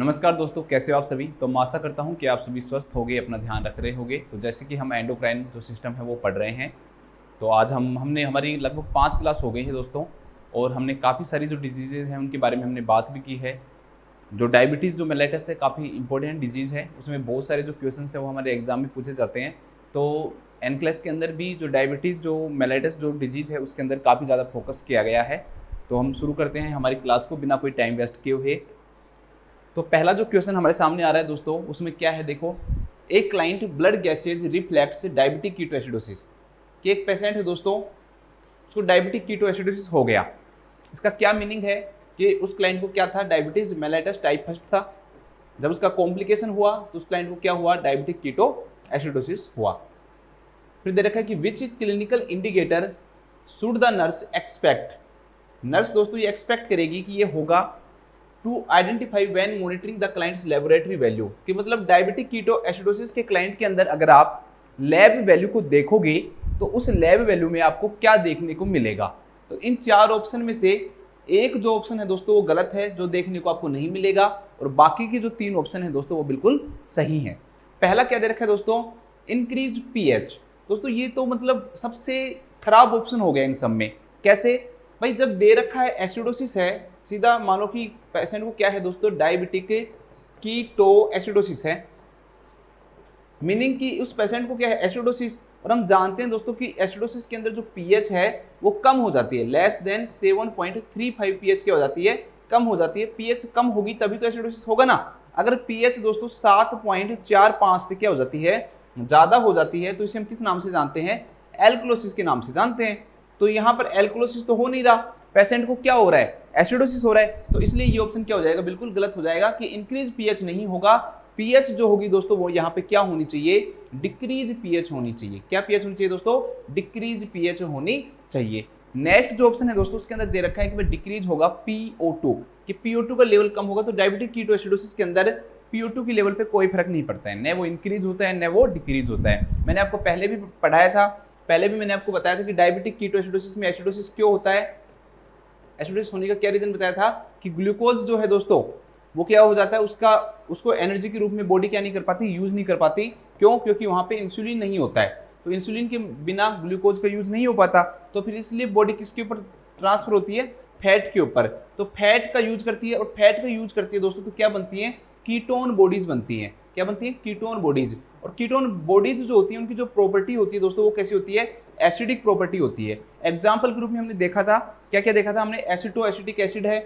नमस्कार दोस्तों, कैसे हो आप सभी। तो मैं आशा करता हूं कि आप सभी स्वस्थ होंगे, अपना ध्यान रख रहे होंगे। तो जैसे कि हम एंडोक्राइन जो सिस्टम है वो पढ़ रहे हैं। तो आज हमने हमारी लगभग 5 क्लास हो गई है दोस्तों, और हमने काफ़ी सारी जो डिजीज़ेज़ हैं उनके बारे में हमने बात भी की है। जो डायबिटीज़ जो मेलाइटस है काफ़ी इंपॉर्टेंट डिजीज़ है, उसमें बहुत सारे जो क्वेश्चन है वो हमारे एग्जाम में पूछे जाते हैं। तो एन क्लास के अंदर भी जो डायबिटीज़ जो मेलाइटस जो डिजीज़ है उसके अंदर काफ़ी ज़्यादा फोकस किया गया है। तो हम शुरू करते हैं हमारी क्लास को बिना कोई टाइम वेस्ट किए हुए। तो पहला जो क्वेश्चन हमारे सामने आ रहा है दोस्तों, उसमें क्या है देखो। एक client blood gases reflects diabetic ketoacidosis, कि एक पेशेंट है दोस्तों, उसको डायबिटिक कीटोएसिडोसिस हो गया। इसका क्या मीनिंग है कि उस क्लाइंट को क्या था, डायबिटीज मेलाइटस टाइप फर्स्ट था। जब उसका कॉम्प्लिकेशन हुआ तो उस क्लाइंट को क्या हुआ, डायबिटिक कीटोएसिडोसिस हुआ। फिर दे रखा है कि which clinical indicator should the nurse expect. Nurse दोस्तों ये एक्सपेक्ट करेगी कि ये होगा to identify when monitoring the clients laboratory value, कि मतलब डायबिटिक कीटोएसिडोसिस के क्लाइंट के अंदर अगर आप लैब वैल्यू को देखोगे तो उस लैब वैल्यू में आपको क्या देखने को मिलेगा। तो इन 4 ऑप्शन में से एक जो ऑप्शन है दोस्तों वो गलत है, जो देखने को आपको नहीं मिलेगा, और बाकी की जो 3 ऑप्शन है दोस्तों वो बिल्कुल सही है। पहला क्या दे रखा है दोस्तों, इंक्रीज पीएच। दोस्तों ये तो मतलब सबसे खराब ऑप्शन हो गया इन सब में। कैसे भाई, जब दे रखा है एसिडोसिस है, सीधा मानो कि पेशेंट को क्या है दोस्तों, डायबिटिक कीटोएसिडोसिस है, मीनिंग कि उस पेशेंट को क्या है, एसिडोसिस। और हम जानते हैं दोस्तों कि एसिडोसिस के अंदर जो पीएच है वो कम हो जाती है, लेस देन 7.35 पीएच क्या हो जाती है, कम हो जाती है। पीएच कम होगी तभी तो एसिडोसिस होगा ना। अगर पीएच दोस्तों 7.45 से क्या हो जाती है, ज्यादा हो जाती है, तो इसे हम किस नाम से जानते हैं, एल्कलोसिस के नाम से जानते हैं। तो यहाँ पर एल्कलोसिस तो हो नहीं रहा, पेशेंट को क्या हो रहा है, एसिडोसिस हो रहा है। तो इसलिए ये ऑप्शन क्या हो जाएगा, बिल्कुल गलत हो जाएगा कि इंक्रीज पीएच नहीं होगा। पीएच जो होगी दोस्तों वो यहाँ पे क्या होनी चाहिए, डिक्रीज पीएच होनी चाहिए। क्या पीएच होनी चाहिए दोस्तों, डिक्रीज पीएच होनी चाहिए। नेक्स्ट जो ऑप्शन है दोस्तों उसके अंदर दे रखा है कि भाई डिक्रीज होगा PO2, कि PO2 का लेवल कम होगा। तो डायबिटिक कीटोएसिडोसिस के अंदर PO2 की लेवल पे कोई फर्क नहीं पड़ता है, न वो इंक्रीज होता है न वो डिक्रीज होता है। मैंने आपको पहले भी पढ़ाया था, पहले भी मैंने आपको बताया था कि डायबिटिक कीटोएसिडोसिस में एसिडोसिस क्यों होता है। एसिडोसिस होने का क्या रीजन बताया था कि ग्लूकोज जो है दोस्तों वो क्या हो जाता है, उसको एनर्जी के रूप में बॉडी क्या नहीं कर पाती, यूज नहीं कर पाती। क्यों, क्योंकि वहां पे इंसुलिन नहीं होता है। तो इंसुलिन के बिना ग्लूकोज का यूज नहीं हो पाता, तो फिर इसलिए बॉडी किसके ऊपर ट्रांसफर होती है, फैट के ऊपर। तो फैट का यूज करती है, और फैट का यूज करती है दोस्तों तो क्या बनती है, कीटोन बॉडीज बनती है। क्या बनती है, कीटोन बॉडीज। और कीटोन बॉडीज जो होती है उनकी जो प्रॉपर्टी होती है दोस्तों वो कैसी होती है, एसिडिक प्रॉपर्टी होती है। एग्जाम्पल के रूप में हमने देखा था, क्या क्या देखा था हमने, एसिटोएसिटिक एसिड है,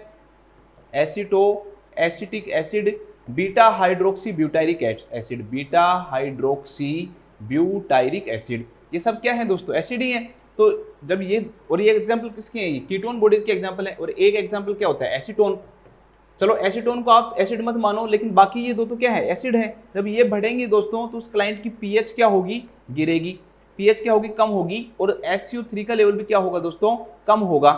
acetic acid, beta hydroxy butyric acid, beta hydroxy butyric acid, ये सब क्या है दोस्तों, एसिड ही है। तो जब ये, और ये एग्जांपल किसके हैं, ये कीटोन बॉडीज के एग्जांपल है। और एक एग्जांपल क्या होता है, एसीटोन। चलो एसीटोन को आप एसिड मत मानो, लेकिन बाकी ये दो तो क्या है, एसिड है। जब ये बढ़ेंगे दोस्तों तो उस क्लाइंट की पीएच क्या होगी, गिरेगी। पीएच क्या होगी, कम होगी, और SO3 का लेवल भी क्या होगा दोस्तों, कम होगा।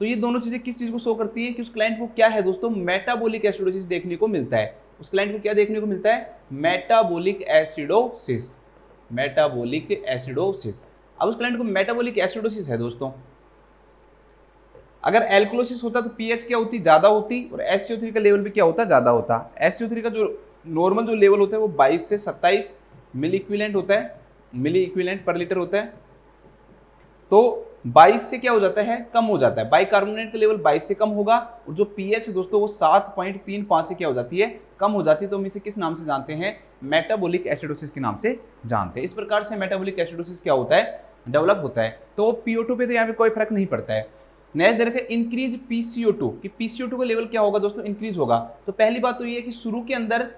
तो ये दोनों चीजें किस चीज को शो करती है कि उस क्लाइंट को क्या है दोस्तों, मेटाबॉलिक एसिडोसिस देखने को मिलता है। उस क्लाइंट को क्या देखने को मिलता है, मेटाबॉलिक एसिडोसिस, मेटाबॉलिक एसिडोसिस। अब उस क्लाइंट को मेटाबॉलिक एसिडोसिस है दोस्तों। अगर एल्कोलोसिस होता तो पीएच क्या होती, ज्यादा होती, और SO3 का लेवल भी क्या होता, ज्यादा होता। SO3 का जो नॉर्मल जो लेवल होता है वो 22 से 27 मिली इक्विवेलेंट होता है, मिली इक्विवेलेंट पर लीटर होता है। तो 22 से क्या हो जाता है, कम हो जाता है। बाइकार्बोनेट का लेवल 22 से कम होगा, और जो पीएच है दोस्तों वो 7.35 से क्या हो जाती है, कम हो जाती है। तो हम इसे किस नाम से जानते हैं, मेटाबॉलिक एसिडोसिस के नाम से जानते हैं। इस प्रकार से मेटाबॉलिक एसिडोसिस क्या होता है, डेवलप होता है। तो PO2 पे तो यहाँ पे कोई फर्क नहीं पड़ता है। नेक्स्ट दे रखा है इंक्रीज PCO2, कि PCO2 का लेवल क्या होगा दोस्तों, इंक्रीज होगा। तो पहली बात तो ये है कि शुरू के अंदर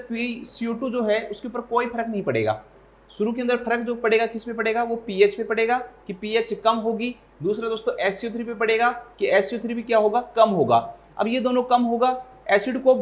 PCO2 जो है उसके ऊपर कोई फर्क नहीं पड़ेगा। शुरू के अंदर फर्क जो पड़ेगा किस पे पड़ेगा, वो पीएच पे पड़ेगा कि पीएच कम होगी। दूसरा दोस्तों SO3 पे पड़ेगा कि SO3 भी क्या होगा, कम होगा। अब ये दोनों कम होगा, एसिड को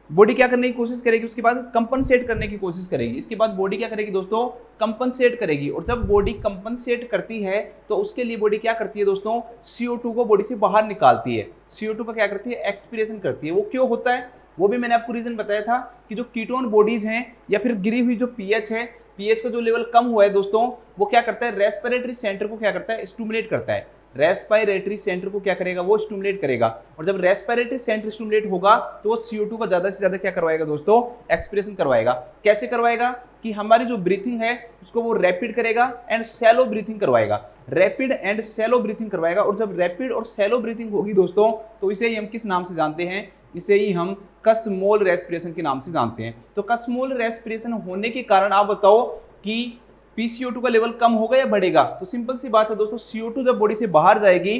बॉडी क्या करने की कोशिश करेगी, उसके बाद कंपनसेट करने की कोशिश करेगी। इसके बाद बॉडी क्या करेगी दोस्तों, कंपनसेट करेगी। और जब बॉडी कंपनसेट करती है तो उसके लिए बॉडी क्या करती है दोस्तों, CO2 को बॉडी से बाहर निकालती है। CO2 का क्या करती है, एक्सपीरेशन करती है। वो क्यों होता है, वो भी मैंने आपको रीजन बताया था कि जो कीटोन बॉडीज हैं या फिर गिरी हुई जो पीएच है, पीएच का जो लेवल कम हुआ है दोस्तों, वो क्या करता है, रेस्पिरेटरी सेंटर को क्या करता है, स्टिमुलेट करता है। रेस्पिरेटरी सेंटर को क्या करेगा, वो स्टिमुलेट करेगा। और जब रेस्पिरेटरी सेंटर स्टिमुलेट होगा तो वो CO2 का ज्यादा से ज्यादा क्या करवाएगा दोस्तों, एक्सप्रेशन करवाएगा। कैसे करवाएगा कि हमारी जो ब्रीथिंग है उसको वो रैपिड करेगा एंड शैलो ब्रीथिंग करवाएगा, रैपिड एंड शैलो ब्रीथिंग करवाएगा। और जब रैपिड और शैलो ब्रीथिंग होगी दोस्तों तो इसे ही हम किस नाम से जानते हैं, इसे ही हम कस्मोल रेस्पिरेशन के नाम से जानते हैं। तो कस्मोल रेस्पिरेशन होने के कारण आप बताओ कि PCO2 का लेवल कम होगा या बढ़ेगा। तो सिंपल सी बात है दोस्तों, CO2 जब बॉडी से बाहर जाएगी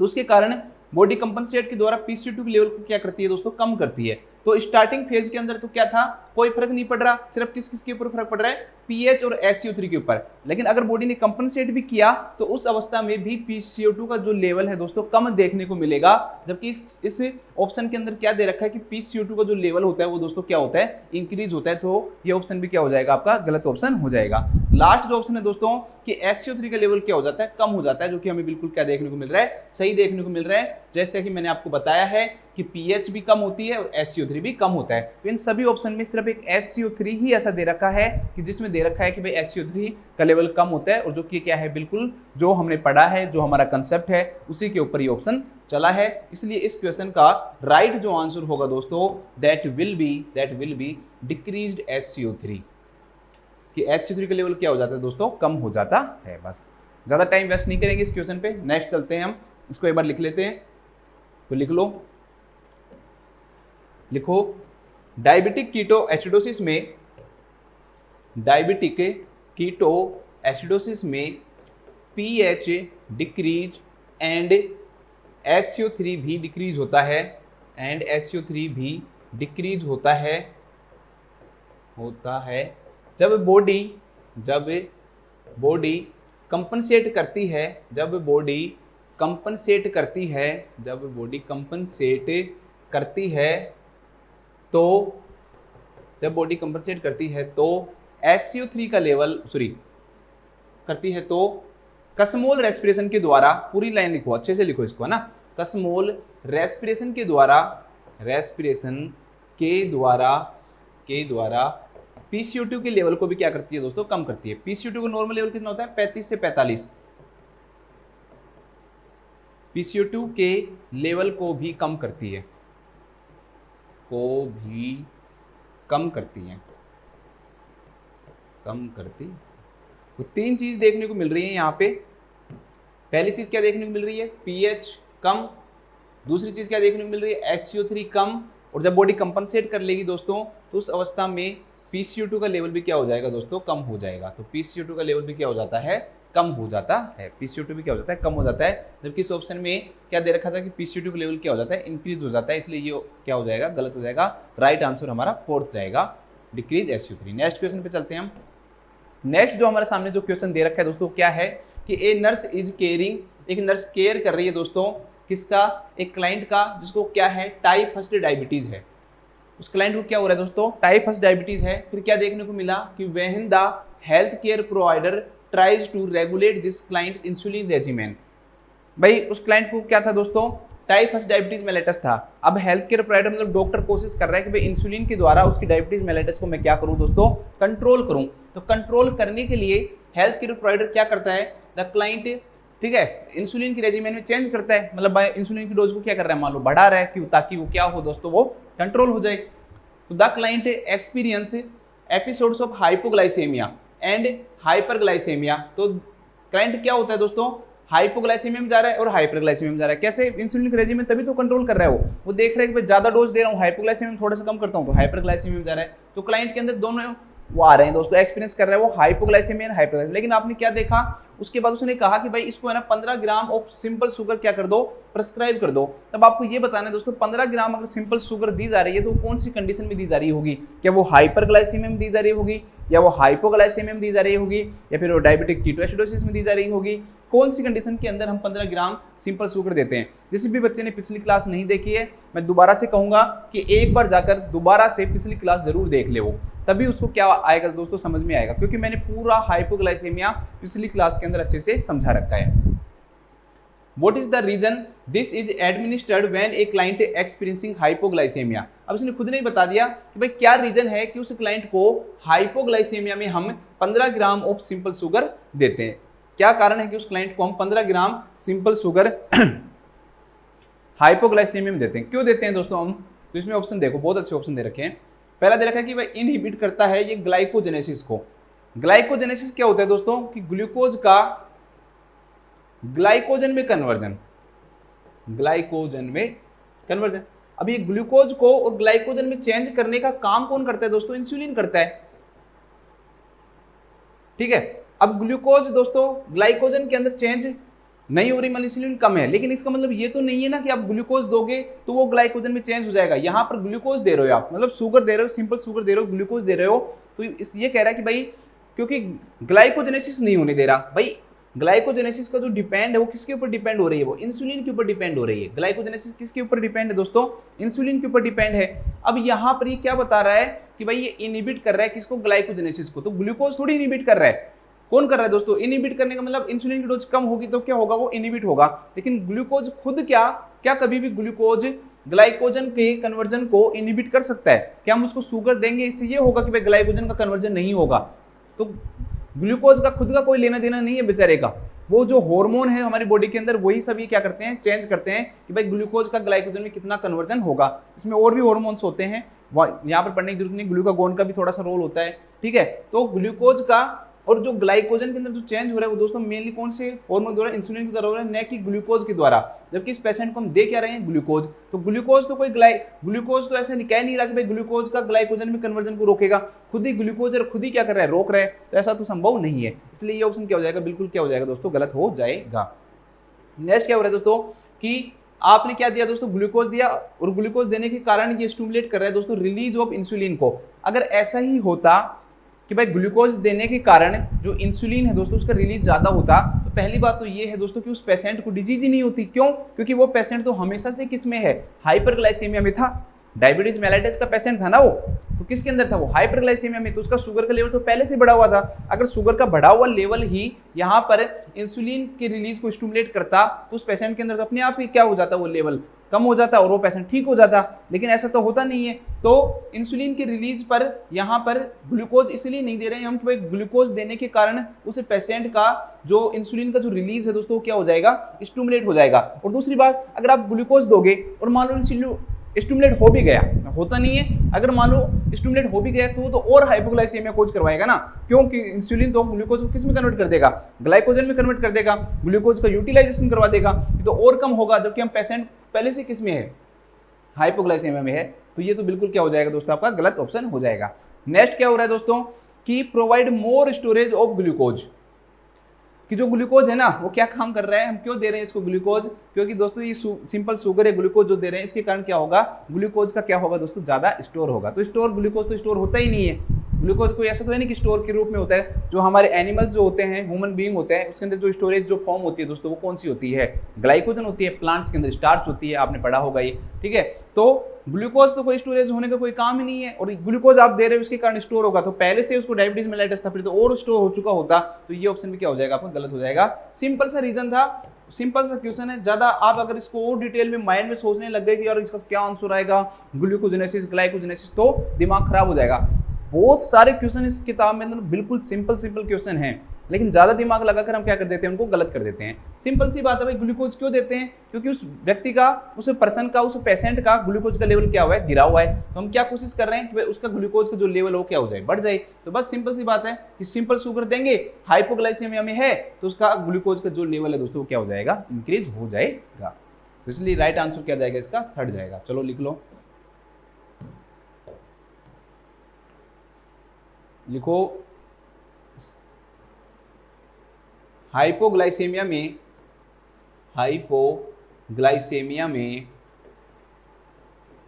तो उसके कारण बॉडी कंपनसेट के द्वारा PCO2 के लेवल को क्या करती है दोस्तों, कम करती है। तो स्टार्टिंग फेज के अंदर तो क्या था, कोई फर्क नहीं पड़ रहा, सिर्फ किस किस के ऊपर फर्क पड़ रहा है, पीएच और SCO3 के ऊपर। लेकिन अगर बॉडी ने कंपनसेट भी किया तो उस अवस्था में भी PCO2 का जो लेवल है दोस्तों कम देखने को मिलेगा। जबकि इस ऑप्शन के अंदर क्या दे रखा है कि PCO2 का जो लेवल होता है वो दोस्तों क्या होता है, इंक्रीज होता है। तो ये ऑप्शन भी क्या हो जाएगा, आपका गलत ऑप्शन हो जाएगा। लास्ट जो ऑप्शन है दोस्तों कि SCO3 का लेवल क्या हो जाता है, कम हो जाता है, जो कि हमें बिल्कुल क्या देखने को मिल रहा है, सही देखने को मिल रहा है। जैसे कि मैंने आपको बताया है कि पीएच भी कम होती है और SCO3 भी कम होता है। तो इन सभी ऑप्शन में सिर्फ एक SCO3 ही ऐसा दे रखा है कि जिसमें दे रखा है कि भाई SCO3 का लेवल कम होता है, और जो कि क्या है, बिल्कुल जो हमने पढ़ा है, जो हमारा कंसेप्ट है उसी के ऊपर ये ऑप्शन चला है। इसलिए इस क्वेश्चन का राइट जो आंसर होगा दोस्तों, that will be decreased SCO3, कि SCO3 का लेवल क्या हो जाता है दोस्तों, कम हो जाता है। बस ज़्यादा टाइम वेस्ट नहीं करेंगे इस क्वेश्चन पे, नेक्स्ट चलते हैं हम। इसको एक बार लिख लेते हैं, तो लिख लो, लिखो डायबिटिक कीटो एसिडोसिस में पीएच डिक्रीज एंड SCO3 भी डिक्रीज होता है, जब बॉडी कंपनसेट करती है तो SCO3 का लेवल करती है तो कस्मोल रेस्पिरेशन के द्वारा, पूरी लाइन लिखो, अच्छे से लिखो इसको, है ना, कस्मोल रेस्पिरेशन के द्वारा PCO2 के लेवल को भी क्या करती है दोस्तों, कम करती है। PCO2 का नॉर्मल लेवल कितना होता है, 35 से 45। PCO2 के लेवल को भी कम करती है, तो तीन चीज देखने को मिल रही है यहाँ पे। पहली चीज क्या देखने को मिल रही है, पीएच कम। दूसरी चीज क्या देखने को मिल रही है, SCO3 कम। और जब बॉडी कंपनसेट कर लेगी दोस्तों तो उस अवस्था में PCO2 का लेवल भी क्या हो जाएगा दोस्तों, कम हो जाएगा। तो PCO2 का लेवल भी क्या हो जाता है, कम हो जाता है। PCO2 भी क्या हो जाता है, कम हो जाता है। जबकि इस ऑप्शन में क्या दे रखा था कि PCO2 का लेवल क्या हो जाता है, इंक्रीज हो जाता है। इसलिए ये क्या हो जाएगा, गलत हो जाएगा। राइट आंसर हमारा फोर्थ जाएगा, डिक्रीज SCO3। नेक्स्ट क्वेश्चन पे चलते हैं हम। नेक्स्ट जो हमारे सामने जो क्वेश्चन दे रखा है दोस्तों, क्या है कि एक नर्स केयर कर रही है दोस्तों, किसका, एक क्लाइंट का, जिसको क्या है, टाइप 1 डायबिटीज है। उस क्लाइंट को क्या हो रहा है दोस्तों, टाइप 1 डायबिटीज है। फिर क्या देखने को मिला कि when the health care provider tries to regulate this client insulin regimen. भाई उस क्लाइंट को क्या था दोस्तों, टाइप 1 डायबिटीज मेलेटस था। अब हेल्थ केयर प्रोवाइडर मतलब डॉक्टर कोशिश कर रहा है कि भाई इंसुलिन के द्वारा उसकी डायबिटीज मेलेटस को मैं क्या करूं दोस्तों, कंट्रोल करूं। तो कंट्रोल करने के लिए हेल्थ केयर प्रोवाइडर क्या करता है, द क्लाइंट, ठीक है, इंसुलिन की रेजिमेन में चेंज करता है, मतलब इंसुलिन की डोज को क्या कर रहा है, मान लो बढ़ा रहा है, क्यों, ताकि वो क्या हो दोस्तों, वो कंट्रोल हो जाए। तो the client experiences episodes of hypoglycaemia and hyperglycaemia. तो क्लाइंट क्या होता है दोस्तों, हाइपोग्लाइसेमिया में जा रहा है और हाइपरग्लाइसेमिया में जा रहा है। कैसे, इंसुलिन की रेजिमेन तभी तो कंट्रोल कर रहा है वो देख रहा है कि भाई ज्यादा डोज दे रहा हूँ, हाइपोग्लाइसेमिया में थोड़ा सा कम करता हूँ, तो हाइपरग्लाइसेमिया में जा रहा है। तो क्लाइंट के अंदर दोनों वो आ रहे हैं दोस्तों, एक्सपीरियंस कर रहा है वो हाइपोग्लाइसेमिया हाइपरग्लाइसेमिया। लेकिन आपने क्या देखा, उसके बाद उसने कहा कि भाई इसको है ना 15 ग्राम ऑफ सिंपल शुगर क्या कर दो, प्रेस्क्राइब कर दो। तब आपको ये बताना है दोस्तों, 15 ग्राम अगर सिंपल शुगर दी जा रही है तो कौन सी कंडीशन में दी जा रही होगी, क्या वो हाइपरग्लाइसेमिया में दी जा रही होगी, या वो हाइपोग्लाइसेमिया में दी जा रही होगी, या फिर वो डायबिटिक कीटोएसिडोसिस में दी जा रही होगी। कौन सी कंडीशन के अंदर हम 15 ग्राम सिंपल शुगर देते हैं। जिस भी बच्चे ने पिछली क्लास नहीं देखी है, मैं दोबारा से कहूंगा कि एक बार जाकर दोबारा से पिछली क्लास जरूर देख ले, वो तभी उसको क्या आएगा दोस्तों, समझ में आएगा, क्योंकि मैंने पूरा हाइपोग्लाइसेमिया पिछली क्लास के अंदर अच्छे से समझा रखा है। What is the reason this is administered when a client experiencing hypoglycemia? अब इसने खुद ने ही बता दिया कि भाई क्या रीजन है कि उस क्लाइंट को हाइपोग्लाइसेमिया में हम 15 ग्राम ऑफ सिंपल शुगर देते हैं। क्या कारण है कि उस क्लाइंट को हम 15 ग्राम सिंपल शुगर हाइपोग्लाइसेमिया में देते हैं? क्यों देते हैं दोस्तों हम? तो इसमें ऑप्शन देखो, बहुत अच्छे ऑप्शन दे रखे हैं। पहला दे रखा है कि भाई इनहिबिट करता है ये ग्लाइकोजेनेसिस को। ग्लाइकोजेनेसिस क्या होता है दोस्तों? कि ग्लूकोज का ग्लाइकोजन में कन्वर्जन, ग्लाइकोजन में कन्वर्जन। अब ये ग्लूकोज को और ग्लाइकोजन में चेंज करने का काम कौन करता है दोस्तों? इंसुलिन करता है, ठीक है। अब ग्लूकोज दोस्तों ग्लाइकोजन के अंदर चेंज नहीं हो रही, मतलब इंसुलिन कम है, लेकिन इसका मतलब ये तो नहीं है ना कि आप ग्लूकोज दोगे तो वो ग्लाइकोजन में चेंज हो जाएगा। यहाँ पर ग्लूकोज दे रहे हो आप, मतलब शुगर दे रहे हो, सिंपल शुगर दे रहे हो, ग्लूकोज दे रहे हो, तो ये कह रहा है कि भाई क्योंकि ग्लाइकोजेनेसिस नहीं होने दे रहा। भाई ग्लाइकोजेनेसिस का जो डिपेंड है वो किसके ऊपर डिपेंड हो रही है? वो इंसुलिन के ऊपर डिपेंड हो रही है। ग्लाइकोजेनेसिस किसके ऊपर डिपेंड है दोस्तों? इंसुलिन के ऊपर डिपेंड है। अब यहाँ पर ये क्या बता रहा है कि भाई ये इनहिबिट कर रहा है किसको? ग्लाइकोजेनेसिस को। तो ग्लूकोज थोड़ी इनहिबिट कर रहा है, कौन कर रहा है दोस्तों? इनहिबिट करने का मतलब इंसुलिन की डोज कम होगी तो क्या होगा? वो इनहिबिट होगा। लेकिन ग्लूकोज खुद क्या कभी भी ग्लूकोज ग्लाइकोजन के कन्वर्जन को इनहिबिट कर सकता है? क्या हम उसको शुगर देंगे इससे ये होगा कि भाई ग्लाइकोजन का कन्वर्जन नहीं होगा? तो ग्लूकोज का खुद का कोई लेना देना नहीं है बेचारे का। वो जो हार्मोन है हमारी बॉडी के अंदर वही सब ये क्या करते हैं? चेंज करते हैं कि भाई ग्लूकोज का ग्लाइकोजन में कितना कन्वर्जन होगा। इसमें और भी हार्मोन्स होते हैं, यहाँ पर पढ़ने की जरूरत नहीं। ग्लूकागोन का भी थोड़ा सा रोल होता है, ठीक है। तो ग्लूकोज का और जो ग्लाइकोजन के अंदर जो चेंज हो रहा है वो दोस्तों मेनली कौन से हार्मोन द्वारा? इंसुलिन के द्वारा हो रहा है, न कि ग्लूकोज के द्वारा। जबकि इस पेशेंट को हम दे क्या रहे हैं? ग्लूकोज। तो ग्लूकोज तो कोई ग्लूकोज तो ऐसे कह नहीं रहा कि भाई ग्लूकोज का ग्लाइकोजन में कन्वर्जन को रोकेगा। खुद ही ग्लूकोज और खुद ही क्या कर रहा है? रोक रहा है। तो ऐसा तो संभव नहीं है। इसलिए ये ऑप्शन क्या हो जाएगा? बिल्कुल क्या हो जाएगा दोस्तों? गलत हो जाएगा। नेक्स्ट क्या हो रहा है दोस्तों कि आपने क्या दिया दोस्तों? ग्लूकोज दिया, और ग्लूकोज देने के कारण ये स्टिमुलेट कर रहा है दोस्तों रिलीज ऑफ इंसुलिन को। अगर ऐसा ही होता कि भाई ग्लूकोज देने के कारण जो इंसुलिन है दोस्तों उसका रिलीज ज्यादा होता, तो पहली बात तो ये है दोस्तों कि उस पेशेंट को डिजीज ही नहीं होती। क्यों? क्योंकि वो पेशेंट तो हमेशा से किस में है? हाइपरग्लाइसेमिया में था। डायबिटीज मेलाइटिस का पेशेंट था ना वो, तो किसके अंदर था? वो हाइपरग्लाइसेमिया में। तो उसका शुगर का लेवल तो पहले से बढ़ा हुआ था। अगर शुगर का बढ़ा हुआ लेवल ही यहाँ पर इंसुलिन के रिलीज को स्टिमुलेट करता तो उस पेशेंट के अंदर तो अपने आप ही क्या हो जाता? वो लेवल कम हो जाता और वो पेशेंट ठीक हो जाता। लेकिन ऐसा तो होता नहीं है। तो इंसुलिन के रिलीज पर यहाँ पर ग्लूकोज इसलिए नहीं दे रहे हैं हम कि भाई ग्लूकोज देने के कारण उस पेशेंट का जो इंसुलिन का जो रिलीज है दोस्तों क्या हो जाएगा? स्टिमुलेट हो जाएगा। और दूसरी बात, अगर आप ग्लूकोज दोगे और मान लो इंसुलिन स्टिमुलेट हो भी गया, होता नहीं है, अगर मान लो स्टिमुलेट हो भी गया तो और हाइपोग्लाइसेमिया कोज करवाएगा ना। क्योंकि इंसुलिन तो ग्लूकोज को किस में कन्वर्ट कर देगा? ग्लाइकोजन में कन्वर्ट कर देगा, ग्लूकोज का यूटिलाइजेशन करवा देगा, तो और कम होगा। जबकि हम पेशेंट पहले से किस में है? हाइपोग्लाइसेमिया में है। तो ये तो बिल्कुल क्या हो जाएगा दोस्तों? आपका गलत ऑप्शन हो जाएगा। नेक्स्ट क्या हो रहा है दोस्तों कि provide more storage of glucose, कि जो ग्लूकोज है ना वो क्या काम कर रहा है? हम क्यों दे रहे हैं इसको ग्लूकोज? क्योंकि दोस्तों ये सिंपल शुगर है, ग्लूकोज जो दे रहे हैं इसके कारण क्या होगा? ग्लूकोज का क्या होगा दोस्तों? ज्यादा स्टोर होगा। तो स्टोर ग्लूकोज तो स्टोर होता ही नहीं है। ग्लूकोज कोई ऐसा तो है नहीं कि स्टोर के रूप में होता है। जो हमारे एनिमल्स जो होते हैं, ह्यूमन बीइंग होते हैं, उसके अंदर जो स्टोरेज जो फॉर्म होती है दोस्तों वो कौन सी होती है? ग्लाइकोजन होती है। प्लांट्स के अंदर स्टार्च होती है, आपने पढ़ा होगा ये, ठीक है। तो ग्लूकोज तो कोई स्टोरेज होने का कोई काम ही नहीं है, और ग्लूकोज आप दे रहे हो उसके कारण स्टोर होगा। तो पहले से उसको डायबिटीज मेलाइटिस था, फिर तो और स्टोर हो चुका होता। तो ये ऑप्शन भी क्या हो जाएगा? आपको गलत हो जाएगा। सिंपल सा रीजन था, सिंपल सा क्वेश्चन है। ज्यादा आप अगर इसको और डिटेल में माइंड में सोचने लग गए कि यार इसका क्या आंसर आएगा, ग्लूकोजेनेसिस ग्लाइकोजेनेसिस, तो दिमाग खराब हो जाएगा। बहुत सारे क्वेश्चन इस किताब में अंदर बिल्कुल सिंपल क्वेश्चन हैं, लेकिन ज्यादा दिमाग लगाकर हम क्या कर देते हैं? उनको गलत कर देते हैं। सिंपल सी बात है भाई, ग्लूकोज क्यों देते हैं? क्योंकि उस व्यक्ति का, उस पर्सन का, उस पेशेंट का ग्लूकोज का लेवल क्या हुआ है? गिरा हुआ है। तो हम क्या कोशिश कर रहे हैं कि भाई उसका ग्लूकोज का जो लेवल हो क्या हो जाए? बढ़ जाए। तो बस सिंपल सी बात है कि सिंपल शुगर देंगे, हाइपोग्लाइसेमिया में है, तो उसका ग्लूकोज का जो लेवल है दोस्तों क्या हो जाएगा? इंक्रीज हो जाएगा। तो इसलिए राइट आंसर क्या जाएगा? इसका थर्ड जाएगा। चलो लिख लो, लिखो हाइपोग्लाइसेमिया में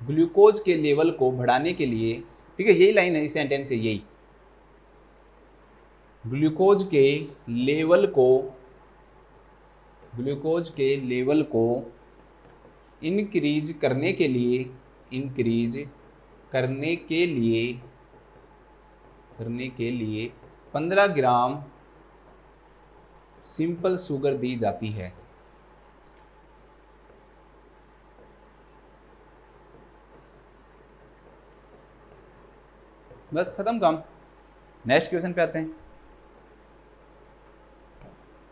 ग्लूकोज के लेवल को बढ़ाने के लिए, ठीक है, यही लाइन है, इस सेंटेंस है यही, ग्लूकोज के लेवल को इंक्रीज करने के लिए 15 ग्राम सिंपल शुगर दी जाती है। बस खत्म काम। नेक्स्ट क्वेश्चन पे आते हैं।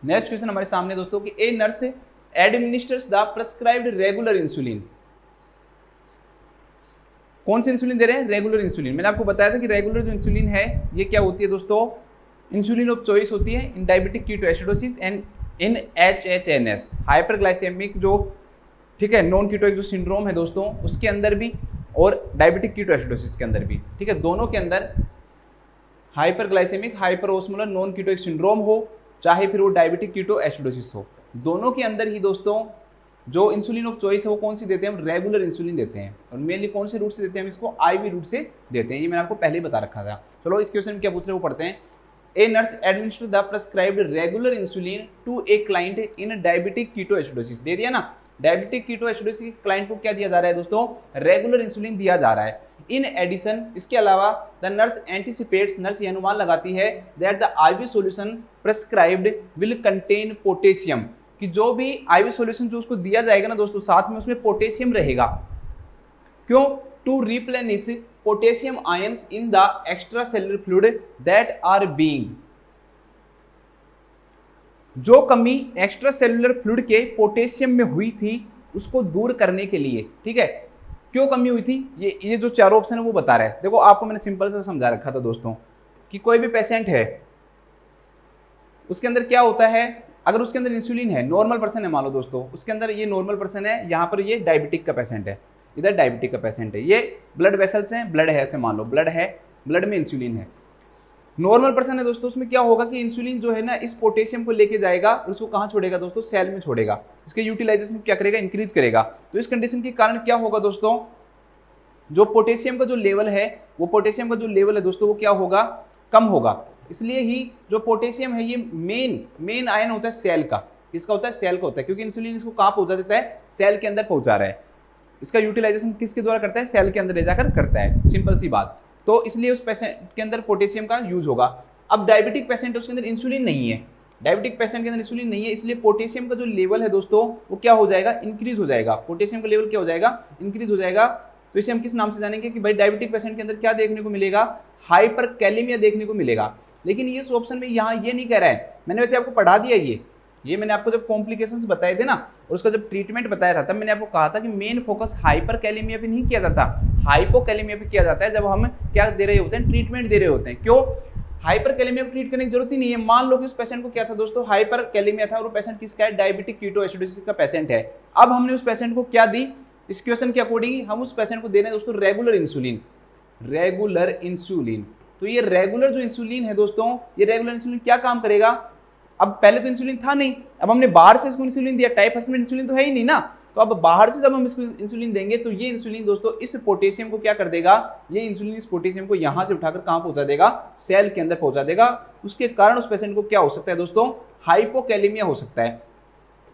नेक्स्ट क्वेश्चन हमारे सामने दोस्तों कि a nurse administers the prescribed regular insulin. कौन सी इंसुलिन दे रहे हैं? Regular insulin. मैंने आपको बताया था कि रेगुलर जो इंसुलिन है ये क्या होती है दोस्तों? इंसुलिन ऑफ चॉइस होती है इन diabetic ketoacidosis and in HHNS hyperglycaemic जो, ठीक है, नॉन कीटोइक जो सिंड्रोम है दोस्तों उसके अंदर भी और डायबिटिक कीटोएसिडोसिस के अंदर भी, ठीक है, दोनों के अंदर हाइपरग्लाइसेमिक हाइपरओस्मोलर नॉन कीटोइक सिंड्रोम हो चाहे फिर वो डायबिटिक कीटोएसिडोसिस हो, दोनों के अंदर ही दोस्तों जो इंसुलिन ऑफ चॉइस है वो कौन सी देते हैं? हम रेगुलर इंसुलिन देते हैं। और मेनली कौन से रूट से देते हैं? हम इसको IV रूट से देते हैं। ये मैंने आपको पहले ही बता रखा था। चलो इस क्वेश्चन में क्या पूछ रहे हैं वो पढ़ते हैं। A nurse administer the prescribed regular insulin to a client in diabetic ketoacidosis. दे दिया ना, डायबिटिक कीटोएसिडोसिस क्लाइंट को क्या दिया जा रहा है दोस्तों? रेगुलर इंसुलिन दिया जा रहा है। इन एडिशन, इसके अलावा द नर्स एंटिसिपेट्स, नर्स ये अनुमान लगाती है that the IV solution prescribed will contain potassium, कि जो भी IV सॉल्यूशन जो उसको दिया जाएगा ना दोस्तों साथ में उसमें पोटेशियम रहेगा। क्यों? To replenish potassium ions in the extracellular fluid that are being, जो कमी एक्स्ट्रा सेलुलर फ्लूइड के पोटेशियम में हुई थी उसको दूर करने के लिए, ठीक है। क्यों कमी हुई थी? ये जो चारों ऑप्शन है वो बता रहा है। देखो आपको मैंने सिंपल से समझा रखा था दोस्तों कि कोई भी पेशेंट है उसके अंदर क्या होता है, अगर उसके अंदर इंसुलिन है, नॉर्मल पर्सन है मान लो दोस्तों, उसके अंदर ये नॉर्मल पर्सन है, यहाँ पर ये डायबिटिक का पेशेंट है, इधर डायबिटिक का पेशेंट है, ये ब्लड वेसल्स हैं, ब्लड है, ऐसे मान लो ब्लड है, ब्लड में इंसुलिन है। नॉर्मल पर्सन है दोस्तों, उसमें क्या होगा कि इंसुलिन जो है ना इस पोटेशियम को लेके जाएगा और उसको कहाँ छोड़ेगा दोस्तों? सेल में छोड़ेगा। इसके यूटिलाइजेशन क्या करेगा? इंक्रीज करेगा। तो इस कंडीशन के कारण क्या होगा दोस्तों? जो पोटेशियम का जो लेवल है, वो पोटेशियम का जो लेवल है दोस्तों वो क्या होगा? कम होगा। इसलिए ही जो पोटेशियम है ये मेन आयन होता है सेल का। किसका होता है? सेल का होता है, क्योंकि इंसुलिन इसको कहाँ पहुंचा देता है? सेल के अंदर पहुंचा रहा है। इसका यूटिलाइजेशन किसके द्वारा करता है? सेल के अंदर ले जाकर करता है। सिंपल सी बात। तो इसलिए उस पेशेंट के अंदर पोटेशियम का यूज होगा। अब डायबिटिक पेशेंट है उसके अंदर इंसुलिन नहीं है, डायबिटिक पेशेंट के अंदर इंसुलिन नहीं है, इसलिए पोटेशियम का जो लेवल है दोस्तों वो क्या हो जाएगा? इंक्रीज हो जाएगा। पोटेशियम का लेवल क्या हो जाएगा? इंक्रीज हो जाएगा। तो इसे हम किस नाम से जानेंगे कि भाई डायबिटिक पेशेंट के अंदर क्या देखने को मिलेगा? हाइपरकैलेमिया देखने को मिलेगा। लेकिन ये ऑप्शन में यहाँ ये नहीं कह रहा है। मैंने वैसे आपको पढ़ा दिया ये मैंने आपको जब कॉम्प्लिकेशंस बताए थे ना और उसका जब ट्रीटमेंट बताया था तब मैंने आपको कहा था कि मेन फोकस हाइपरकैलेमिया पे नहीं किया जाता, हाइपोकैलेमिया पे किया जाता है जब हम क्या दे रहे होते हैं? ट्रीटमेंट दे रहे होते हैं। क्यों? हाइपरकैलेमिया को ट्रीट करने की जरूरत ही नहीं है। मान लो कि उस पेशेंट को क्या था दोस्तों? हाइपरकैलेमिया था और वो पेशेंट किसका है? डायबिटिक कीटोएसिडोसिस का पेशेंट है। अब हमने उस पेशेंट को क्या दी? इस क्वेश्चन के अकॉर्डिंग हम उस पेशेंट को दे रहे हैं दोस्तों रेगुलर इंसुलिन। रेगुलर इंसुलिन, तो ये रेगुलर जो इंसुलिन है दोस्तों, ये रेगुलर इंसुलिन क्या काम करेगा? अब पहले तो इंसुलिन था नहीं, अब हमने बाहर से इसको इंसुलिन दिया। टाइप फर्स्ट में इंसुलिन तो है ही नहीं ना, तो अब बाहर से जब हम इसको इंसुलिन देंगे तो ये इंसुलिन दोस्तों इस पोटेशियम को क्या कर देगा? ये इंसुलिन इस पोटेशियम को यहाँ से उठाकर कहाँ पहुंचा देगा? सेल के अंदर पहुंचा देगा। उसके कारण उस पेशेंट को क्या हो सकता है दोस्तों? हाइपोकैलेमिया हो सकता है।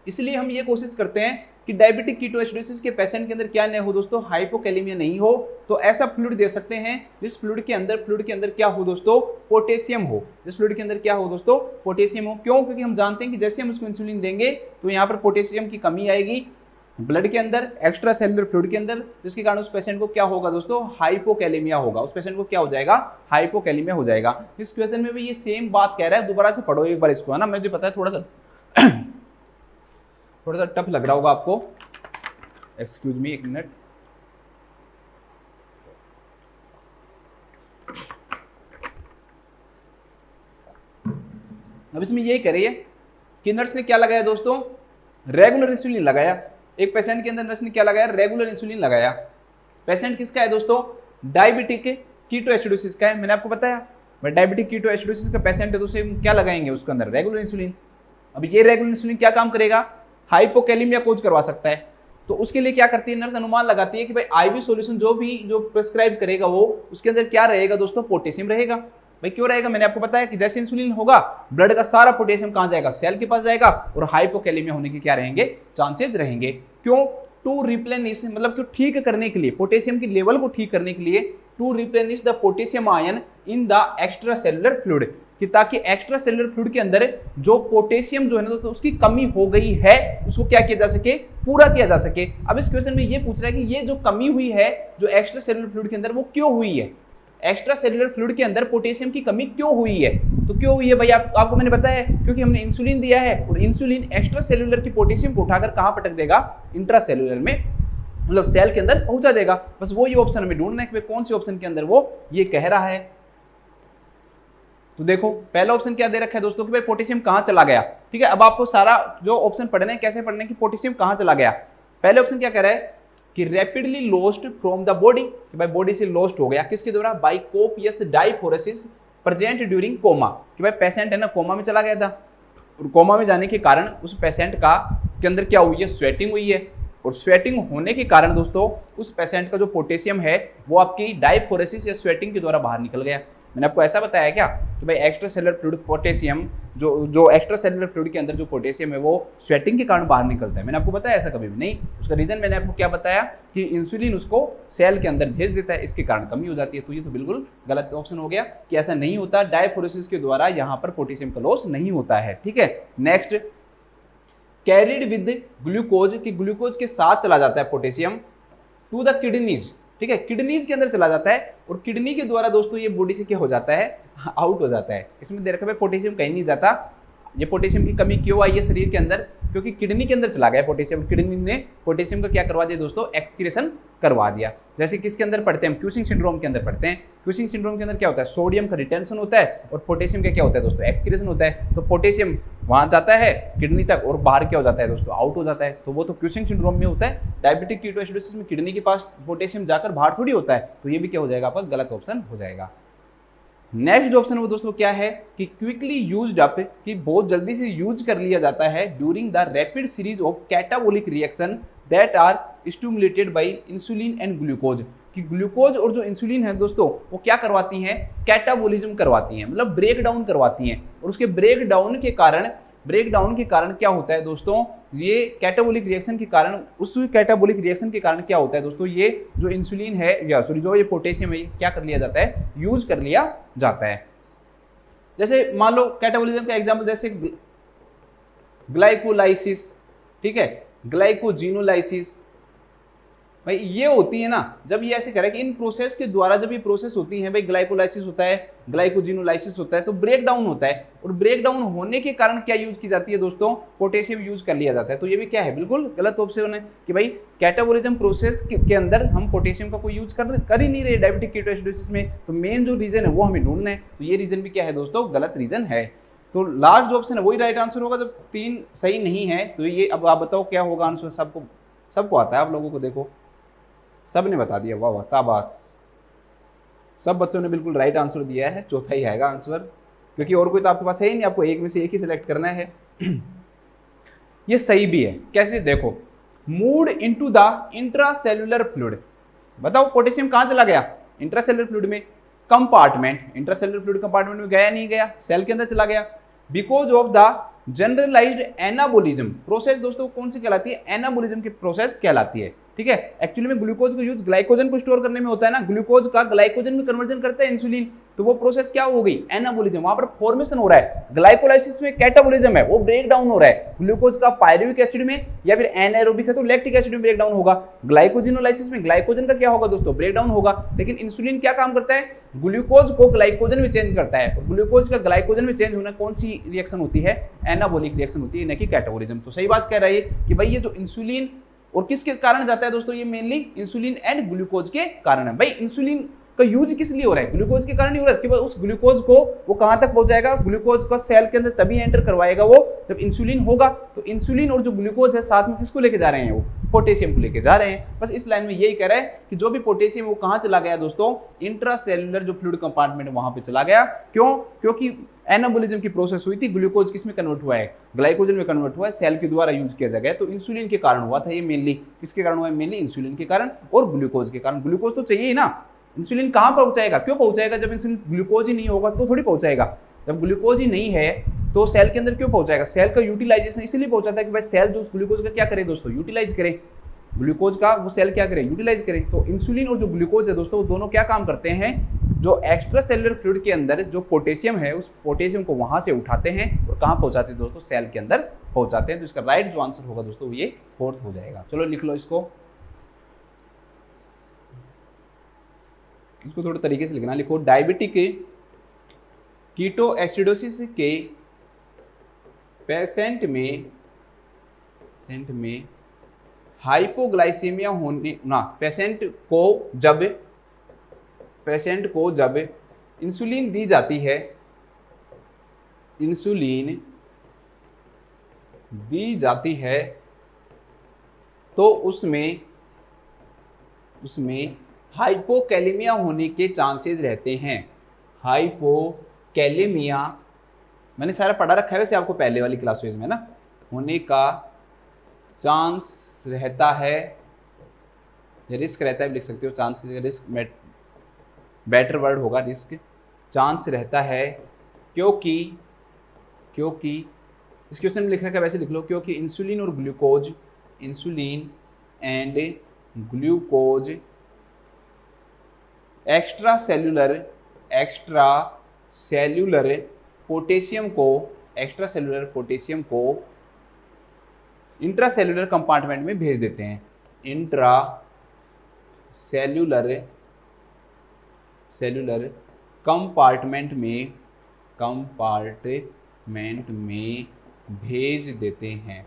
इसलिए हम ये कोशिश करते हैं कि डायबिटिक कीटोएसिडोसिस के पेशेंट के अंदर क्या नहीं हो दोस्तों? हाइपोकैलेमिया नहीं हो। तो ऐसा फ्लूइड दे सकते हैं जिस फ्लूइड के अंदर क्या हो दोस्तों? पोटेशियम हो। जिस फ्लूइड के अंदर क्या हो दोस्तों? पोटेशियम हो। क्यों? क्योंकि हम जानते हैं कि जैसे हम उसको इंसुलिन देंगे तो यहाँ पर पोटेशियम की कमी आएगी ब्लड के अंदर, एक्स्ट्रा सेलुलर फ्लूइड के अंदर, जिसके कारण उस पेशेंट को क्या होगा दोस्तों? हाइपोकैलेमिया होगा। उस पेशेंट को क्या हो जाएगा? हाइपोकैलेमिया हो जाएगा। इस क्वेश्चन में भी ये सेम बात कह रहा है। दोबारा से पढ़ो एक बार इसको, है ना। मुझे पता है थोड़ा सा टफ लग रहा होगा आपको, एक्सक्यूज मी, एक मिनट। अब इसमें यही कह रही है कि नर्स ने क्या लगाया दोस्तों? रेगुलर इंसुलिन लगाया। एक पेशेंट के अंदर नर्स ने क्या लगाया? रेगुलर इंसुलिन लगाया। पेशेंट किसका है दोस्तों? डायबिटिक कीटोएसिडोसिस का है। मैंने आपको बताया भाई डायबिटिक कीटोएसिडोसिस का पेशेंट है तो उसे क्या लगाएंगे उसके अंदर? Regular insulin. अब ये रेगुलर इंसुलिन क्या काम करेगा? हाइपोकैलेमिया कोज करवा सकता है। तो उसके लिए क्या करती है नर्स? अनुमान लगाती है कि भाई IV सॉल्यूशन जो प्रेस्क्राइब करेगा वो उसके अंदर क्या रहेगा दोस्तों? पोटेशियम रहेगा। भाई क्यों रहेगा? मैंने आपको बताया कि जैसे इंसुलिन होगा ब्लड का सारा पोटेशियम कहाँ जाएगा? सेल के पास जाएगा और हाइपोकैलेमिया होने के क्या रहेंगे? चांसेस रहेंगे। क्यों? टू रिप्लेनिश, मतलब क्यों? ठीक करने के लिए, पोटेशियम की लेवल को ठीक करने के लिए, to replenish the potassium ion in the extracellular fluid, कि ताकि एक्स्ट्रा सेलुलर फ्लूइड के अंदर जो पोटेशियम जो है ना दोस्तों उसकी कमी हो गई है उसको क्या किया जा सके? पूरा किया जा सके। अब इस क्वेश्चन में ये पूछ रहा है कि ये जो कमी हुई है जो एक्स्ट्रा सेलुलर फ्लूइड के अंदर वो क्यों हुई है? एक्स्ट्रा सेल्युलर फ्लूइड के अंदर पोटेशियम की कमी क्यों हुई है। तो क्यों हुई है भाई, आपको मैंने बताया है, क्योंकि हमने इंसुलिन दिया है और इंसुलिन एक्स्ट्रा सेल्युलर की पोटेशियम को उठाकर कहाँ पटक देगा, इंट्रा सेल्युलर में, मतलब सेल के अंदर पहुंचा देगा। बस वो ये ऑप्शन हमें ढूंढना है कि कौन सी ऑप्शन के अंदर वो ये कह रहा है। तो देखो पहला ऑप्शन क्या दे रखा है दोस्तों कि भाई पोटेशियम कहाँ चला गया। ठीक है, अब आपको सारा जो ऑप्शन पढ़ने हैं कैसे पढ़ने कि पोटेशियम कहाँ चला गया। पहले ऑप्शन क्या कह रहा है कि rapidly lost from the body, कि भाई बॉडी से लॉस्ट हो गया, किसके द्वारा, by copious diaphoresis present during coma, कि भाई पेशेंट है ना कोमा में चला गया था और कोमा में जाने के कारण उस पेशेंट का के अंदर क्या हुई है, स्वेटिंग हुई है, और स्वेटिंग होने के कारण दोस्तों उस पेशेंट का जो पोटेशियम है वो आपकी डाइफोरेसिस या स्वेटिंग के द्वारा बाहर निकल गया। मैंने आपको ऐसा बताया क्या कि भाई एक्स्ट्रा सेलुलर फ्लूइड पोटेशियम जो एक्स्ट्रा सेलुलर फ्लूइड के अंदर जो पोटेशियम है वो स्वेटिंग के कारण बाहर निकलता है। मैंने आपको बताया ऐसा कभी भी नहीं। उसका रीजन मैंने आपको क्या बताया कि इंसुलिन उसको सेल के अंदर भेज देता है, इसके कारण कमी हो जाती है। तो ये तो बिल्कुल गलत ऑप्शन हो गया कि ऐसा नहीं होता, डायफोरेसिस के द्वारा यहाँ पर पोटेशियम का लॉस नहीं होता है। ठीक है, नेक्स्ट, कैरिड विद ग्लूकोज, कि ग्लूकोज के साथ चला जाता है पोटेशियम टू द किडनीज। ठीक है, किडनीज के अंदर चला जाता है और किडनी के द्वारा दोस्तों ये बॉडी से क्या हो जाता है, आउट हो जाता है। इसमें दे रखा है पोटेशियम कहीं नहीं जाता। ये पोटेशियम की कमी क्यों आई है शरीर के अंदर, क्योंकि किडनी के अंदर चला गया पोटेशियम। किडनी ने पोटेशियम का क्या करवा दिया दोस्तों, एक्सक्रीशन करवा दिया। जैसे किसके अंदर पढ़ते हैं हम, क्यूसिंग सिंड्रोम के अंदर पढ़ते हैं। क्यूसिंग सिंड्रोम के अंदर क्या होता है, सोडियम का रिटेंशन होता है और पोटेशियम का क्या होता है दोस्तों, एक्सक्रीशन होता है। तो पोटेशियम वहां जाता है किडनी तक और बाहर क्या हो जाता है दोस्तों, आउट हो जाता है। तो वो तो क्यूसिंग सिंड्रोम में होता है। डायबिटिक कीटोएसिडोसिस में किडनी के पास पोटेशियम जाकर बाहर थोड़ी होता है। तो ये भी क्या हो जाएगा, आपका गलत ऑप्शन हो जाएगा। नेक्स्ट जो ऑप्शन वो दोस्तों क्या है कि क्विकली यूज्ड अप, कि बहुत जल्दी से यूज कर लिया जाता है during the rapid series of catabolic reaction that are stimulated by insulin and glucose, कि ग्लूकोज और जो इंसुलिन है दोस्तों वो क्या करवाती हैं, कैटाबोलिज्म करवाती हैं, मतलब ब्रेक डाउन करवाती हैं। और उसके ब्रेक डाउन के कारण क्या होता है दोस्तों, ये कैटाबोलिक रिएक्शन के कारण, उस कैटाबोलिक रिएक्शन के कारण क्या होता है दोस्तों, ये जो इंसुलिन है या सॉरी जो ये पोटेशियम है ये क्या कर लिया जाता है, यूज कर लिया जाता है। जैसे मान लो कैटाबोलिज्म का एग्जांपल जैसे ग्लाइकोलाइसिस, ठीक है, ग्लाइकोजिनोलाइसिस, भाई ये होती है ना, जब ये ऐसे करें कि इन प्रोसेस के द्वारा जब ये प्रोसेस होती है, भाई ग्लाइकोलाइसिस होता है, ग्लाइकोजिनोलाइसिस होता है, तो ब्रेक डाउन होता है और ब्रेक डाउन होने के कारण क्या यूज की जाती है दोस्तों, पोटेशियम यूज कर लिया जाता है। तो ये भी क्या है, बिल्कुल गलत ऑप्शन है कि भाई कैटाबोलिज्म प्रोसेस के अंदर हम पोटेशियम का कोई यूज कर ही नहीं रहे डायबिटिक कीटोएसिडोसिस में। तो मेन जो रीजन है वो हमें ढूंढना है। तो ये रीजन भी क्या है दोस्तों, गलत रीजन है। तो लास्ट जो ऑप्शन है वही राइट आंसर होगा। जब 3 सही नहीं है तो ये अब आप बताओ क्या होगा आंसर। सबको आता है, आप लोगों को देखो सब ने बता दिया, वाह वाह शाबाश, सब बच्चों ने बिल्कुल राइट आंसर दिया है। चौथा ही आएगा आंसर, क्योंकि और कोई तो आपके पास है ही नहीं, आपको एक में से एक ही सिलेक्ट करना है। ये सही भी है, कैसे देखो, moved into the intracellular fluid, बताओ पोटेशियम कहाँ चला गया, इंट्रासेल्युलर फ्लूइड में, कंपार्टमेंट, इंट्रासेल्युलर फ्लूइड कंपार्टमेंट में गया नहीं गया, सेल के अंदर चला गया। Because of the generalised anabolism process, दोस्तों कौन सी कहलाती है, एनाबोलिज्म की प्रोसेस कहलाती है। ठीक है, एक्चुअली में ग्लूकोज का यूज ग्लाइकोजन को स्टोर करने में होता है ना, ग्लूकोज का ग्लाइकोजन में कन्वर्जन करता है इंसुलिन, तो वो प्रोसेस क्या हो गई, एनाबोलिज्म, वहां पर फॉर्मेशन हो रहा है। ग्लाइकोलाइसिस में कैटाबोलिज्म है, वो ब्रेक डाउन हो रहा है ग्लूकोज का पायरुविक एसिड में, या फिर एनाएरोबिक है तो लैक्टिक एसिड में ब्रेक डाउन होगा। ग्लाइकोजिनोलाइसिस में ग्लाइकोजन का क्या होगा दोस्तों, ब्रेक डाउन होगा। लेकिन इंसुलिन क्या काम करता है, ग्लूकोज को ग्लाइकोजन में चेंज करता है, और ग्लूकोज का ग्लाइकोजन में चेंज होना कौन सी रिएक्शन होती है, एनाबोलिक रिएक्शन होती है, न कि कैटाबोलिज्म। तो सही बात कह रहा है कि भाई ये जो इंसुलिन और किसके कारण जाता है दोस्तों, ये मेनली इंसुलिन एंड ग्लूकोज के कारण है। भाई इंसुलिन का यूज किस लिए हो रहा है, ग्लूकोज के कारण ही हो रहा है, कि उस ग्लूकोज को वो कहां तक पहुंचाएगा, ग्लूकोज का सेल के अंदर तभी एंटर करवाएगा वो जब इंसुलिन होगा। तो इंसुलिन और जो ग्लूकोज है साथ में किसको लेके जा रहे हैं, वो पोटेशियम को लेके जा रहे हैं। बस इस लाइन में यही कह रहा है कि जो भी पोटेशियम वो कहां चला गया दोस्तों, इंट्रासेल्युलर जो फ्लूइड कंपार्टमेंट वहां पे चला गया। क्यों, क्योंकि एनाबोलिज्म की प्रोसेस हुई थी, ग्लूकोज किस में कन्वर्ट हुआ है, ग्लाइकोजन में कन्वर्ट हुआ है, सेल के द्वारा यूज किया गया। तो इंसुलिन के कारण हुआ था ये, मेनली किसके कारण हुआ है, मेनली इंसुलिन के कारण और ग्लूकोज के कारण। ग्लूकोज तो चाहिए ही ना, इंसुलिन कहाँ पहुंचाएगा, क्यों पहुंचाएगा, जब इंसुलिन ग्लूकोज ही नहीं होगा तो थोड़ी पहुंचाएगा। जब ग्लूकोज ही नहीं है तो सेल के अंदर क्यों पहुंचाएगा, सेल का यूटिलाइजेशन इसलिए पहुंचाता है कि भाई सेल जो उस ग्लूकोज का क्या करे दोस्तों, यूटिलाइज करे, ग्लूकोज का वो सेल क्या करे, यूटिलाइज करे। तो इंसुलिन और जो ग्लूकोज है दोस्तों वो दोनों क्या काम करते हैं, जो एक्स्ट्रा सेलुलर फ्लूइड के अंदर जो पोटेशियम है उस पोटेशियम को वहां से उठाते हैं और कहाँ पहुंचाते हैं दोस्तों, सेल के अंदर पहुंचाते हैं। तो इसका राइट जो आंसर होगा दोस्तों ये 4th हो जाएगा। चलो लिख लो इसको। इसको थोड़ा तरीके से लिखना, लिखो डायबिटिक कीटोएसिडोसिस के पेशेंट में हाइपोग्लाइसेमिया होने ना, पेशेंट को जब इंसुलिन दी जाती है, इंसुलिन दी जाती है तो उसमें हाइपोकैलेमिया होने के चांसेस रहते हैं। हाइपोकैलेमिया मैंने सारा पढ़ा रखा है वैसे आपको पहले वाली क्लासेज में ना, होने का चांस रहता है, या रिस्क रहता है लिख सकते हो, चांस की जगह रिस्क बेटर वर्ड होगा, रिस्क चांस रहता है, क्योंकि इस क्वेश्चन में लिखने का वैसे लिख लो, क्योंकि insulin and glucose extra cellular potassium को इंट्रासेल्यूलर कंपार्टमेंट में भेज देते हैं। इंट्रासेल्यूलर कंपार्टमेंट में भेज देते हैं।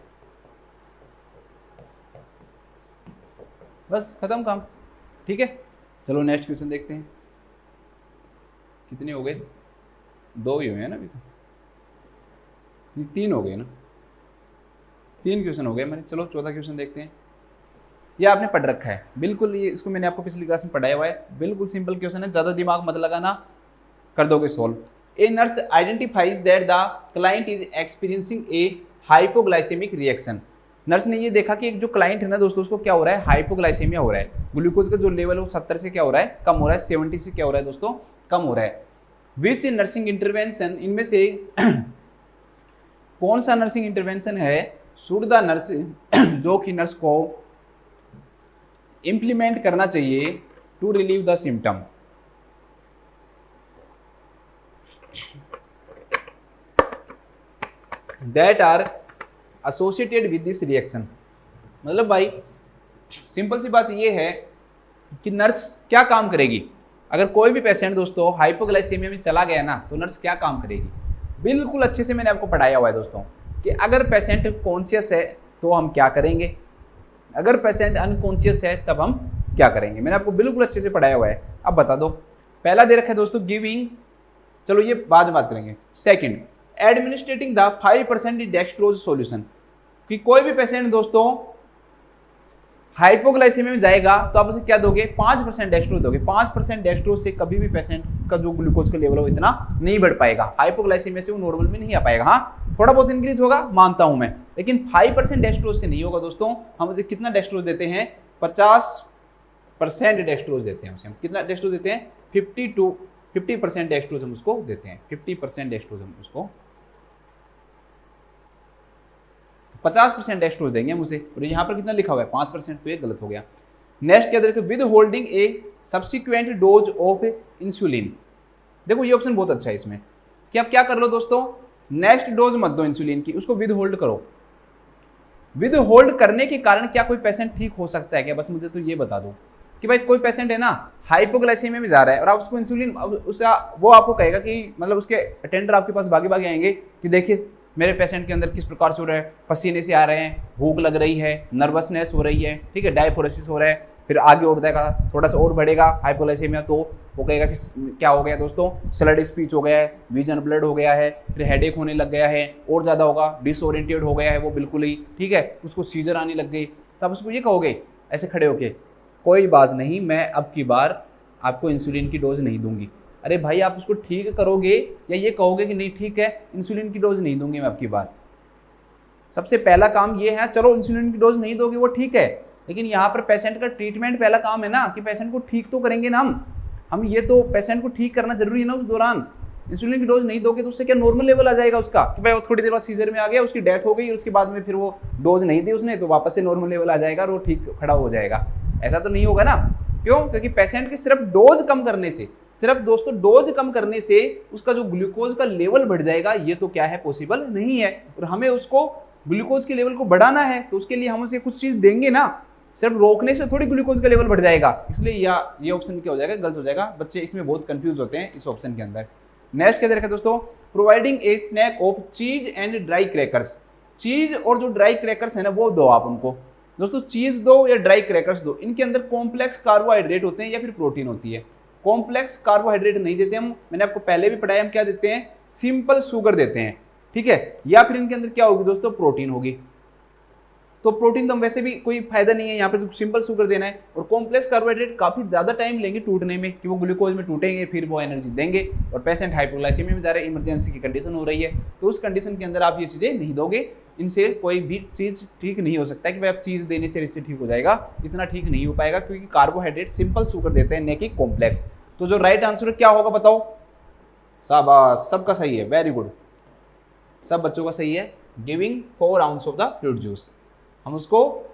बस खत्म काम, ठीक है। चलो नेक्स्ट क्वेश्चन देखते हैं। कितने हो गए? 2 ही हुए हैं ना अभी तो, 3 हो गए ना, 3 क्वेश्चन हो गए मेरे। चलो चौथा क्वेश्चन देखते हैं। ये आपने पढ़ रखा है बिल्कुल, ये इसको मैंने आपको पिछली क्लास में पढ़ाया हुआ है, बिल्कुल सिंपल क्वेश्चन है, ज़्यादा दिमाग मत लगाना, कर दोगे solve. A nurse identifies that the client is experiencing a hypoglycaemic reaction. Nurse ने ये देखा कि एक जो क्लाइंट है ना दोस्तों, उसको क्या हो रहा है, हाइपोग्लाइसेमिया हो रहा है, ग्लूकोज का जो लेवल है वो 70 से क्या हो रहा है, कम हो रहा है, 70 से क्या हो रहा है दोस्तों, कम हो रहा है। विच नर्सिंग इंटरवेंशन, इनमें से कौन सा नर्सिंग इंटरवेंशन है, शुड द नर्स, जो कि नर्स को इंप्लीमेंट करना चाहिए to relieve the symptom. That are associated with this reaction. मतलब भाई सिंपल सी बात ये है कि नर्स क्या काम करेगी, अगर कोई भी पेशेंट दोस्तों हाइपोग्लाइसेमिया में चला गया ना, तो नर्स क्या काम करेगी, बिल्कुल अच्छे से मैंने आपको पढ़ाया हुआ है दोस्तों, कि अगर पेशेंट कॉन्शियस है तो हम क्या करेंगे, अगर पेशेंट अनकॉन्शियस है तब हम क्या करेंगे, मैंने आपको बिल्कुल अच्छे से पढ़ाया हुआ है। अब बता दो, पहला दे रखा है दोस्तों गिविंग, चलो ये बाद में बात करेंगे। Second, administrating the 5% dextrose solution, कि कोई भी पेशेंट दोस्तों हाइपोग्लाइसेमिया में जाएगा तो आप उसे क्या दोगे, 5% डेक्सट्रोज दोगे। 5% डेक्सट्रोज से कभी भी पेशेंट का जो ग्लूकोज का लेवल हो इतना नहीं बढ़ पाएगा, हाइपोग्लाइसेमिया से वो नॉर्मल में नहीं आ पाएगा। हाँ थोड़ा बहुत इंक्रीज होगा मानता हूं मैं, लेकिन 5% डेक्सट्रोज से नहीं होगा दोस्तों। हम उसे कितना डेक्सट्रोज देते हैं, 50% डेक्सट्रोज देते हैं उसे। हम कितना डेक्सट्रोज देते हैं, 50% डेक्सट्रोज हम उसको देते हैं, 50% डेक्सट्रोज हम उसको 50% डेक्सट्रोज देंगे हम उसे। और यहाँ पर कितना लिखा हुआ है, 5%, तो ये गलत हो गया। नेक्स्ट क्या देखो, with holding A subsequent dose of insulin. देखो ये ऑप्शन बहुत अच्छा है इसमें, कि आप क्या कर लो दोस्तों, नेक्स्ट डोज मत दो इंसुलिन की, उसको विद होल्ड करो। विद होल्ड करने के कारण क्या कोई पेशेंट ठीक हो सकता है क्या, बस मुझे तो ये बता दो कि भाई कोई पेशेंट है ना हाइपोग्लाइसेमिया में जा रहा है और आप उसको इंसुलिन, वो आपको कहेगा कि मतलब उसके अटेंडर आपके पास भागे भागे आएंगे कि देखिए मेरे पेशेंट के अंदर किस प्रकार से हो रहा है, पसीने से आ रहे हैं, भूख लग रही है, नर्वसनेस हो रही है, ठीक है, डायफोरेसिस हो रहा है, फिर आगे और देगा थोड़ा सा और बढ़ेगा हाइपोग्लाइसेमिया, तो वो कहेगा कि क्या हो गया दोस्तों, स्लड स्पीच हो गया है, विजन ब्लड हो गया है, फिर हेडेक होने लग गया है, और ज़्यादा होगा, डिसओरिएंटेड हो गया है वो बिल्कुल ही, ठीक है, उसको सीजर आने लग गई, तो आप उसको ये कहोगे ऐसे खड़े होके, कोई बात नहीं मैं अब की बार आपको इंसुलिन की डोज नहीं दूंगी। अरे भाई आप उसको ठीक करोगे या ये कहोगे कि नहीं ठीक है इंसुलिन की डोज नहीं दूंगी मैं अब की बार। सबसे पहला काम ये है, चलो इंसुलिन की डोज नहीं दोगे वो ठीक है, लेकिन यहाँ पर पेशेंट का ट्रीटमेंट पहला काम है ना, कि पेशेंट को ठीक तो करेंगे ना हम ये तो पेशेंट को ठीक करना जरूरी है ना। उस दौरान इंसुलिन की डोज नहीं दोगे तो उससे क्या नॉर्मल लेवल आ जाएगा उसका, कि भाई वो थोड़ी देर बाद सीजर में आ गया, उसकी डेथ हो गई, उसके बाद में फिर वो डोज नहीं दी उसने तो वापस से नॉर्मल लेवल आ जाएगा और वो ठीक खड़ा हो जाएगा। ऐसा तो नहीं होगा ना, क्यों, क्योंकि पेशेंट के सिर्फ डोज कम करने से, सिर्फ दोस्तों डोज कम करने से उसका जो ग्लूकोज का लेवल बढ़ जाएगा, ये तो क्या है पॉसिबल नहीं है। और हमें उसको ग्लूकोज के लेवल को बढ़ाना है तो उसके लिए हम उसे कुछ चीज़ देंगे ना, सिर्फ रोकने से थोड़ी ग्लूकोज का लेवल बढ़ जाएगा, इसलिए ये ऑप्शन क्या हो जाएगा, गलत हो जाएगा। बच्चे इसमें बहुत कंफ्यूज होते हैं इस ऑप्शन के अंदर। नेक्स्ट क्या दे रखा है दोस्तों, प्रोवाइडिंग ए स्नैक ऑफ चीज एंड ड्राई क्रैकर्स। चीज और जो ड्राई क्रैकर्स है ना वो दो आप उनको। दोस्तों चीज दो या ड्राई क्रैकर्स दो, इनके अंदर कॉम्प्लेक्स कार्बोहाइड्रेट होते हैं या फिर प्रोटीन होती है। कॉम्प्लेक्स कार्बोहाइड्रेट नहीं देते हम, मैंने आपको पहले भी पढ़ाया, हम क्या देते हैं, सिंपल शुगर देते हैं, ठीक है। या फिर इनके अंदर क्या होगी दोस्तों, प्रोटीन होगी। तो प्रोटीन तो वैसे भी कोई फायदा नहीं है, यहाँ पे तो सिंपल शुगर देना है। और कॉम्प्लेक्स कार्बोहाइड्रेट काफी ज्यादा टाइम लेंगे टूटने में, कि वो ग्लूकोज में टूटेंगे फिर वो एनर्जी देंगे, और पेशेंट हाइपोग्लाइसेमिया में जा रहे हैं, इमरजेंसी की कंडीशन हो रही है, तो उस कंडीशन के अंदर आप ये चीजें नहीं दोगे। इनसे कोई भी चीज ठीक नहीं हो सकता है कि भाई आप चीज देने से इससे ठीक हो जाएगा, इतना ठीक नहीं हो पाएगा, क्योंकि कार्बोहाइड्रेट सिंपल शुगर देते हैं, न कि कॉम्प्लेक्स। तो जो राइट आंसर क्या होगा बताओ, शाबाश, सबका सही है, वेरी गुड, सब बच्चों का सही है। Giving 4 ounce of the fruit juice, हम उसको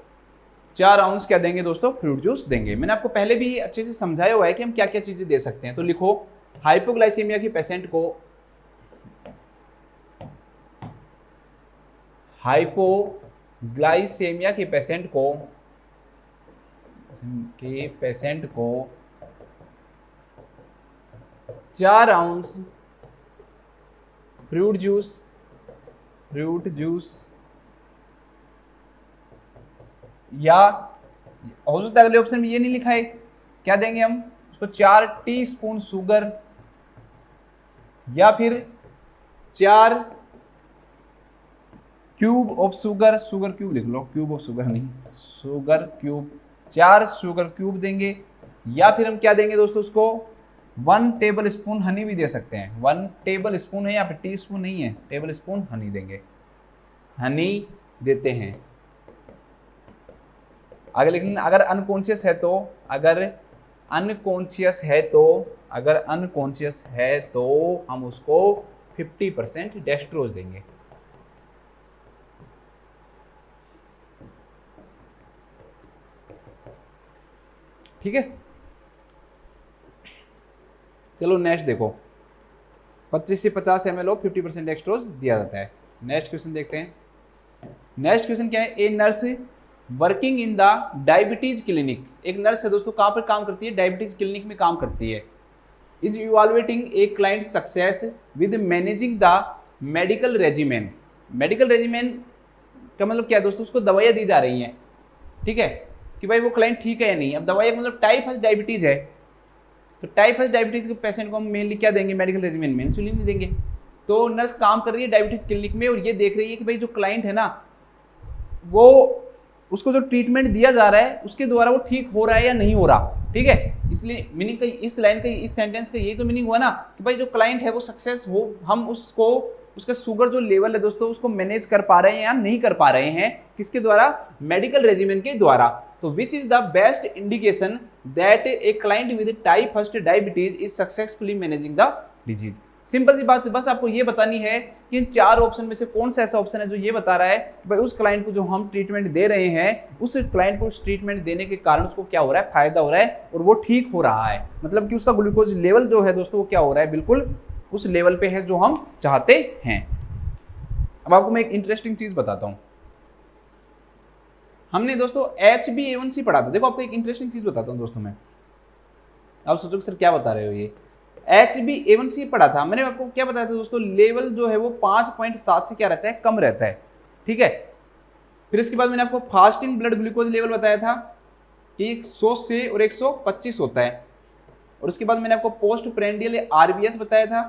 4 आउंस क्या देंगे दोस्तों, फ्रूट जूस देंगे। मैंने आपको पहले भी अच्छे से समझाया हुआ है कि हम क्या क्या चीजें दे सकते हैं। तो लिखो, हाइपोग्लाइसेमिया के पेशेंट को, हाइपोग्लाइसेमिया के पेशेंट को 4 आउंस फ्रूट जूस या हो सकता है अगले ऑप्शन में ये नहीं लिखा है, क्या देंगे हम उसको, 4 टीस्पून शुगर या फिर 4 क्यूब ऑफ शुगर क्यूब लिख लो, क्यूब ऑफ शुगर नहीं, शुगर क्यूब, 4 शुगर क्यूब देंगे। या फिर हम क्या देंगे दोस्तों उसको, 1 टेबल स्पून हनी भी दे सकते हैं। 1 टेबल स्पून है, यहाँ पे टी स्पून नहीं है, टेबल स्पून हनी देंगे, हनी देते हैं। आगे लेकिन अगर अनकॉन्शियस है तो हम उसको 50% डेक्सट्रोज देंगे। ठीक है, चलो नेक्स्ट देखो, 25 से 50 ml ऑफ 50% डेक्सट्रोज दिया जाता है। नेक्स्ट क्वेश्चन देखते हैं। नेक्स्ट क्वेश्चन क्या है, a nurse working in the diabetes clinic, एक नर्स है दोस्तों, कहाँ पर काम करती है, डायबिटीज क्लिनिक में काम करती है। Is evaluating a client success with managing the medical regimen. Medical regimen का मतलब क्या है दोस्तों, उसको दवाइयाँ दी जा रही हैं, ठीक है, कि भाई वो क्लाइंट ठीक है या नहीं। अब दवाइयाँ मतलब टाइप 1 डायबिटीज है, तो टाइप 1 डायबिटीज के पेशेंट को हम मेनली क्या देंगे, मेडिकल रेजिमेन में इंसुलिन देंगे। तो नर्स काम कर रही है डायबिटीज क्लिनिक में और ये देख रही है कि भाई जो क्लाइंट है ना, वो उसको जो ट्रीटमेंट दिया जा रहा है उसके द्वारा वो ठीक हो रहा है या नहीं हो रहा, ठीक है। इसलिए मीनिंग का इस लाइन का, इस सेंटेंस का यही तो मीनिंग हुआ ना कि भाई जो क्लाइंट है वो सक्सेस हो, हम उसको, उसका शुगर जो लेवल है दोस्तों उसको मैनेज कर पा रहे हैं या नहीं कर पा रहे हैं, किसके द्वारा, मेडिकल रेजिमेन के द्वारा। तो which is the best indication that a client with type 1 diabetes is successfully managing the disease. Simple सी बात, बस आपको ये बतानी है कि इन 4 ऑप्शन में से कौन सा ऐसा ऑप्शन है जो ये बता रहा है कि भाई उस क्लाइंट को जो हम ट्रीटमेंट दे रहे हैं, उस क्लाइंट को उस ट्रीटमेंट देने के कारण उसको क्या हो रहा है, फायदा हो रहा है और वो ठीक हो रहा है। मतलब कि उसका ग्लूकोज लेवल जो है दोस्तों वो क्या हो रहा है, बिल्कुल उस लेवल पे है जो हम चाहते हैं। अब आपको मैं एक इंटरेस्टिंग चीज बताता हूं, हमने दोस्तों HbA1c पढ़ा था। देखो आपको एक इंटरेस्टिंग चीज बताता हूं दोस्तों मैं, आप सोचो सर क्या बता रहे हो, ये HbA1c पढ़ा था मैंने, आपको क्या बताया था दोस्तों, लेवल जो है वो 5.7 से क्या रहता है, कम रहता है, ठीक है। फिर इसके बाद मैंने आपको फास्टिंग ब्लड ग्लूकोज लेवल बताया था कि 100 से और 125 होता है। और उसके बाद मैंने आपको पोस्ट प्रेंडियल RBS बताया था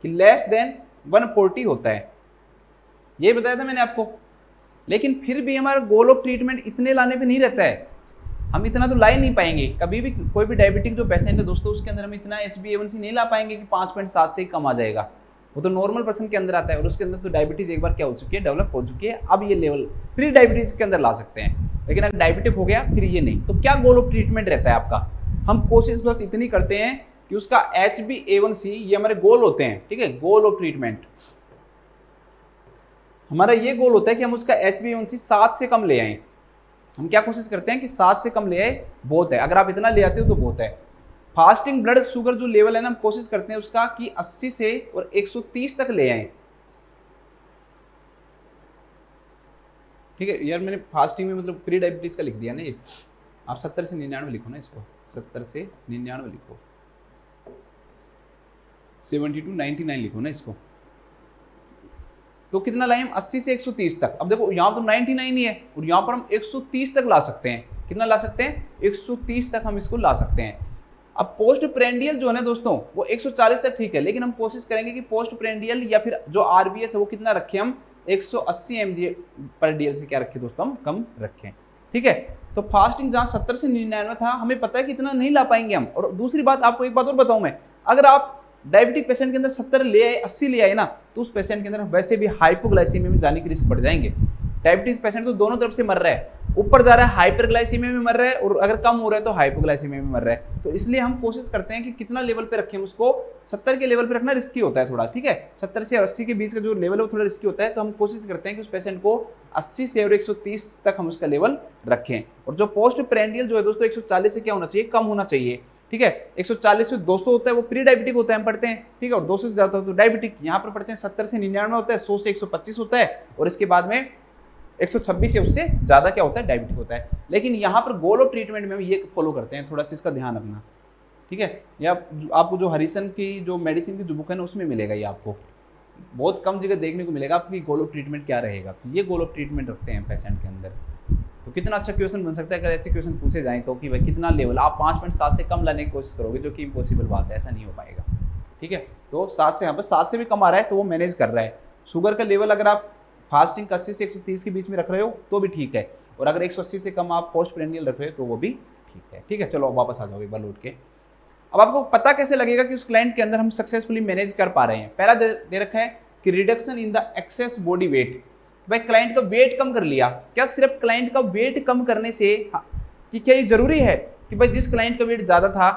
कि लेस देन 140 होता है, ये बताया था मैंने आपको। लेकिन फिर भी हमारा गोल ऑफ ट्रीटमेंट इतने लाने पे नहीं रहता है, हम इतना तो ला ही नहीं पाएंगे कभी भी। कोई भी डायबिटिक जो पेशेंट है दोस्तों उसके अंदर हम इतना HbA1c नहीं ला पाएंगे कि 5.7 से ही कम आ जाएगा। वो तो नॉर्मल पर्सन के अंदर आता है और उसके अंदर तो डायबिटीज एक बार क्या हो चुकी है, डेवलप हो चुकी है। अब ये लेवल प्री डायबिटीज के अंदर ला सकते हैं, लेकिन अगर डायबिटिक हो गया फिर ये नहीं। तो क्या गोल ऑफ ट्रीटमेंट रहता है आपका, हम कोशिश बस इतनी करते हैं कि उसका HbA1c, ये हमारे गोल होते हैं, ठीक है, गोल ऑफ ट्रीटमेंट हमारा ये गोल होता है कि हम उसका HbA1c 7 से कम ले आए। हम क्या कोशिश करते हैं कि 7 से कम ले आए, बहुत है। अगर आप इतना ले आते हो तो बहुत है। फास्टिंग ब्लड शुगर जो लेवल है ना, हम कोशिश करते हैं उसका कि 80 से और 130 तक ले आए, ठीक है यार, मैंने फास्टिंग में मतलब प्री डायबिटीज़ का लिख दिया ना ये। आप 70 से 99 लिखो ना इसको, 70 से 99 लिखो, 70 to 99 लिखो ना इसको। तो कितना लाए हम, 80 से 130 तक। अब देखो यहाँ पर 99 ही है और यहाँ पर हम 130 तक ला सकते हैं। कितना ला सकते हैं, 130 तक हम इसको ला सकते हैं। अब पोस्ट प्रेंडियल जो है ना दोस्तों, वो 140 तक ठीक है, लेकिन हम कोशिश करेंगे कि पोस्ट प्रेंडियल या फिर जो आरबीएस है वो कितना रखें हम, 180 mg पर डीएल से क्या रखें दोस्तों, हम कम रखें। ठीक है, तो फास्टिंग जहाँ 70 से 99 था, हमें पता है कि इतना नहीं ला पाएंगे हम। और दूसरी बात, आपको एक बात और बताऊं मैं, अगर आप डायबिटिक पेशेंट के अंदर 70 ले आए, 80 ले आए ना, तो उस पेशेंट के अंदर वैसे भी हाइपोग्लाइसीमिया में जाने की रिस्क बढ़ जाएंगे। डायबिटीज पेशेंट तो दोनों तरफ से मर रहा है, ऊपर जा रहा है हाइपरग्लाइसीमिया में मर रहा है, और अगर कम हो रहा है तो हाइपोग्लाइसीमिया में मर रहा है। तो इसलिए हम कोशिश करते हैं कि कितना लेवल पे रखें उसको, 70 के लेवल पे रखना रिस्की होता है थोड़ा। ठीक है, 70 से 80 के बीच का जो लेवल है वो थोड़ा रिस्की होता है, तो हम कोशिश करते हैं कि उस पेशेंट को 80 से और 130 तक हम उसका लेवल रखें। और जो पोस्ट प्रेंडियल जो है दोस्तों, 140 से क्या होना चाहिए, कम होना चाहिए। ठीक है, 140 से 200 होता है वो प्री डायबिटिक होता है, हम पढ़ते हैं। ठीक है, और 200 से ज्यादा होता है तो डायबिटिक। यहाँ पर पढ़ते हैं 70 से 99 होता है, 100 से 125 होता है, और इसके बाद में 126 से उससे ज्यादा क्या होता है, डायबिटिक होता है। लेकिन यहाँ पर गोल ऑफ ट्रीटमेंट में हम ये फॉलो करते हैं, थोड़ा सा इसका ध्यान रखना। ठीक है, या आपको जो हरिसन की जो मेडिसिन की जो बुक है ना, उसमें मिलेगा ये, आपको बहुत कम जगह देखने को मिलेगा आपकी गोल ऑफ ट्रीटमेंट क्या रहेगा। तो ये गोल ऑफ ट्रीटमेंट रखते हैं पेशेंट के अंदर। तो कितना अच्छा क्वेश्चन बन सकता है अगर ऐसे क्वेश्चन पूछे जाएं तो, कि भाई कितना लेवल, आप 5.7 से कम लाने की कोशिश करोगे, जो कि इम्पॉसिबल बात है, ऐसा नहीं हो पाएगा। ठीक है, तो 7 से, यहाँ पर 7 से भी कम आ रहा है तो वो मैनेज कर रहा है। शुगर का लेवल अगर आप फास्टिंग 80 से 130 के बीच में रख रहे हो तो भी ठीक है, और अगर 180 से कम आप पोस्ट प्रेंडियल रख रहे हो तो वो भी ठीक है। ठीक है, चलो अब वापस आ जाओ एक बार लौट के। अब आपको पता कैसे लगेगा कि उस क्लाइंट के अंदर हम सक्सेसफुली मैनेज कर पा रहे हैं। पहला दे रखा है कि reduction in the access body weight. भाई क्लाइंट का वेट कम कर लिया, क्या सिर्फ क्लाइंट का वेट कम करने से कि क्या ये जरूरी है कि भाई जिस क्लाइंट का वेट ज़्यादा था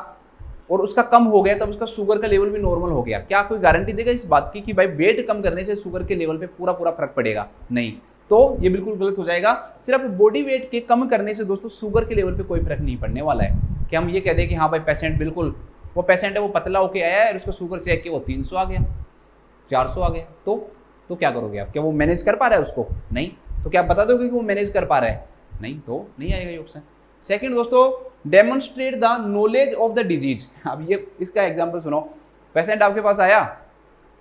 और उसका कम हो गया तब उसका शुगर का लेवल भी नॉर्मल हो गया? क्या कोई गारंटी देगा इस बात की कि भाई वेट कम करने से शुगर के लेवल पे पूरा फर्क पड़ेगा? नहीं, तो ये बिल्कुल गलत हो जाएगा। सिर्फ बॉडी वेट के कम करने से दोस्तों शुगर के लेवल पे कोई फर्क नहीं पड़ने वाला है। कि हम ये कह दें कि हाँ भाई पेशेंट बिल्कुल, वो पेशेंट है वो पतला होके आया है और उसका शुगर चेक किया वो 300 आ गया, 400 आ गया, तो क्या करोगे आप? क्या वो मैनेज कर पा रहा है उसको? नहीं। तो क्या आप बता दोगे कि वो मैनेज कर पा रहा है? नहीं, तो नहीं आएगा ये ऑप्शन। सेकंड दोस्तों, demonstrate the knowledge of the disease. अब ये इसका एग्जांपल सुनो। पेशेंट आपके पास आया,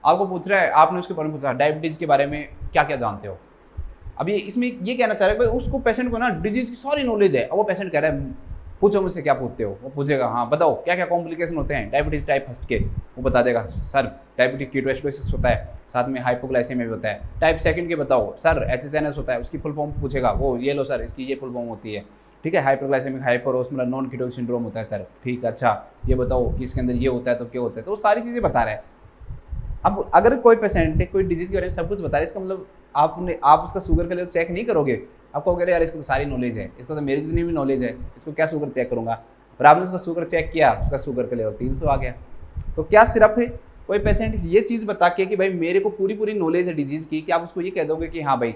आपको पूछ रहा है, आपने उसके बारे में पूछा डायबिटीज के बारे में क्या क्या जानते हो। अब ये इसमें ये कहना चाह रहा है भाई उसको, पेशेंट को ना डिजीज की सारी नॉलेज है। अब वो पेशेंट कह रहा है पूछो मुझसे क्या पूछते हो। वो पूछेगा हाँ बताओ क्या क्या कॉम्प्लिकेशन होते हैं डायबिटीज टाइप फर्स्ट के। वो बता देगा सर डायबिटिक कीटोएसिडोसिस होता है, साथ में हाइपोग्लाइसेमिया भी होता है। टाइप सेकंड के बताओ सर HSNS होता है, उसकी फुल फॉर्म पूछेगा, वो ये लो सर इसकी ये फुल फॉर्म होती है। ठीक है, हाइपोग्लाइसेमिक हाइपरओस्मोलर नॉन कीटोटिक सिंड्रोम होता है सर। ठीक है, अच्छा ये बताओ कि इसके अंदर ये होता है तो क्या होता है, तो वो सारी चीज़ें बता रहा है। अब अगर कोई पेशेंट कोई डिजीज के बारे में सब कुछ बता रहा है, इसका मतलब आप उसका शुगर का लेवल चेक नहीं करोगे। आपको कह रहे यार इसको तो सारी नॉलेज है, इसको तो मेरी जितनी भी नॉलेज है, इसको क्या शुगर चेक करूंगा। और आपने उसका शुगर चेक किया, उसका शुगर का लेवल 300 आ गया। तो क्या सिर्फ है कोई पेशेंट ये चीज़ बता के कि भाई मेरे को पूरी नॉलेज है डिजीज़ की, कि आप उसको ये कह दोगे कि हाँ भाई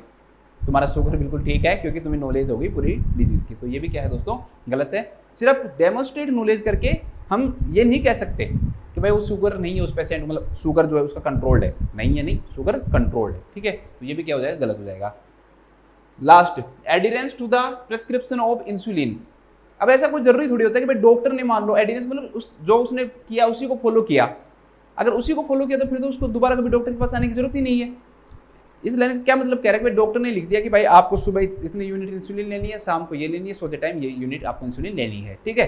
तुम्हारा शुगर बिल्कुल ठीक है क्योंकि तुम्हें नॉलेज होगी पूरी डिजीज़ की। तो ये भी क्या है दोस्तों, गलत है। सिर्फ डेमोन्स्ट्रेट नॉलेज करके हम ये नहीं कह सकते कि भाई वो शुगर नहीं है उस पेशेंट, मतलब शुगर जो है उसका कंट्रोल्ड है, नहीं है, नहीं शुगर कंट्रोल्ड है। ठीक है, तो ये भी क्या हो जाएगा, गलत हो जाएगा। Last, adherence to the prescription of insulin. अब ऐसा कोई जरूरी थोड़ी होता है कि भाई डॉक्टर ने मान लो एडिरेंस, मतलब जो उसने किया उसी को फॉलो किया। अगर उसी को फॉलो किया तो फिर तो उसको दोबारा कभी डॉक्टर के पास आने की जरूरत ही नहीं है। इस लाइन का क्या मतलब कह रहा है कि भाई डॉक्टर ने लिख दिया कि भाई आपको सुबह इतनी यूनिट इंसुलिन लेनी है, शाम को ये लेनी है, सोते टाइम ये यूनिट आपको इंसुलिन लेनी है। ठीक है,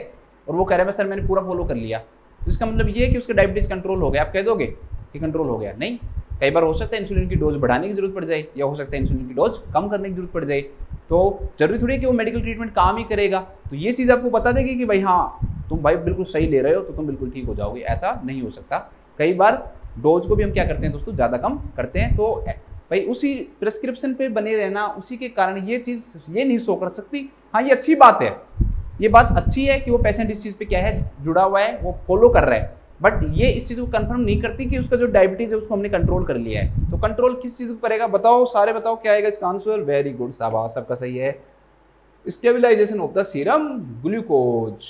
और वो कह रहा है सर मैंने पूरा फॉलो कर लिया, तो इसका मतलब ये है कि उसका डायबिटीज कंट्रोल हो गया। आप कह दोगे कि कंट्रोल हो गया? नहीं, कई बार हो सकता है इंसुलिन की डोज बढ़ाने की जरूरत पड़ जाए, या हो सकता है इंसुलिन की डोज कम करने की जरूरत पड़ जाए। तो जरूरी थोड़ी है कि वो मेडिकल ट्रीटमेंट काम ही करेगा। तो ये चीज़ आपको बता देगी कि भाई हाँ तुम भाई बिल्कुल सही ले रहे हो तो तुम बिल्कुल ठीक हो जाओगे, ऐसा नहीं हो सकता। कई बार डोज को भी हम क्या करते हैं दोस्तों, ज़्यादा कम करते हैं। तो भाई उसी प्रिस्क्रिप्शन पे बने रहना, उसी के कारण ये चीज़ ये नहीं शो कर सकती। हाँ ये अच्छी बात है, ये बात अच्छी है कि वो पेशेंट इस चीज़ पे क्या है, जुड़ा हुआ है, वो फॉलो कर रहा है। बट ये इस चीज़ को कंफर्म नहीं करती कि उसका जो डायबिटीज़ है उसको हमने कंट्रोल कर लिया है। तो कंट्रोल किस चीज़ को करेगा बताओ, सारे बताओ क्या आएगा इसका आंसर? वेरी गुड, शाबाश, सबका सही है। Stabilization of the serum glucose.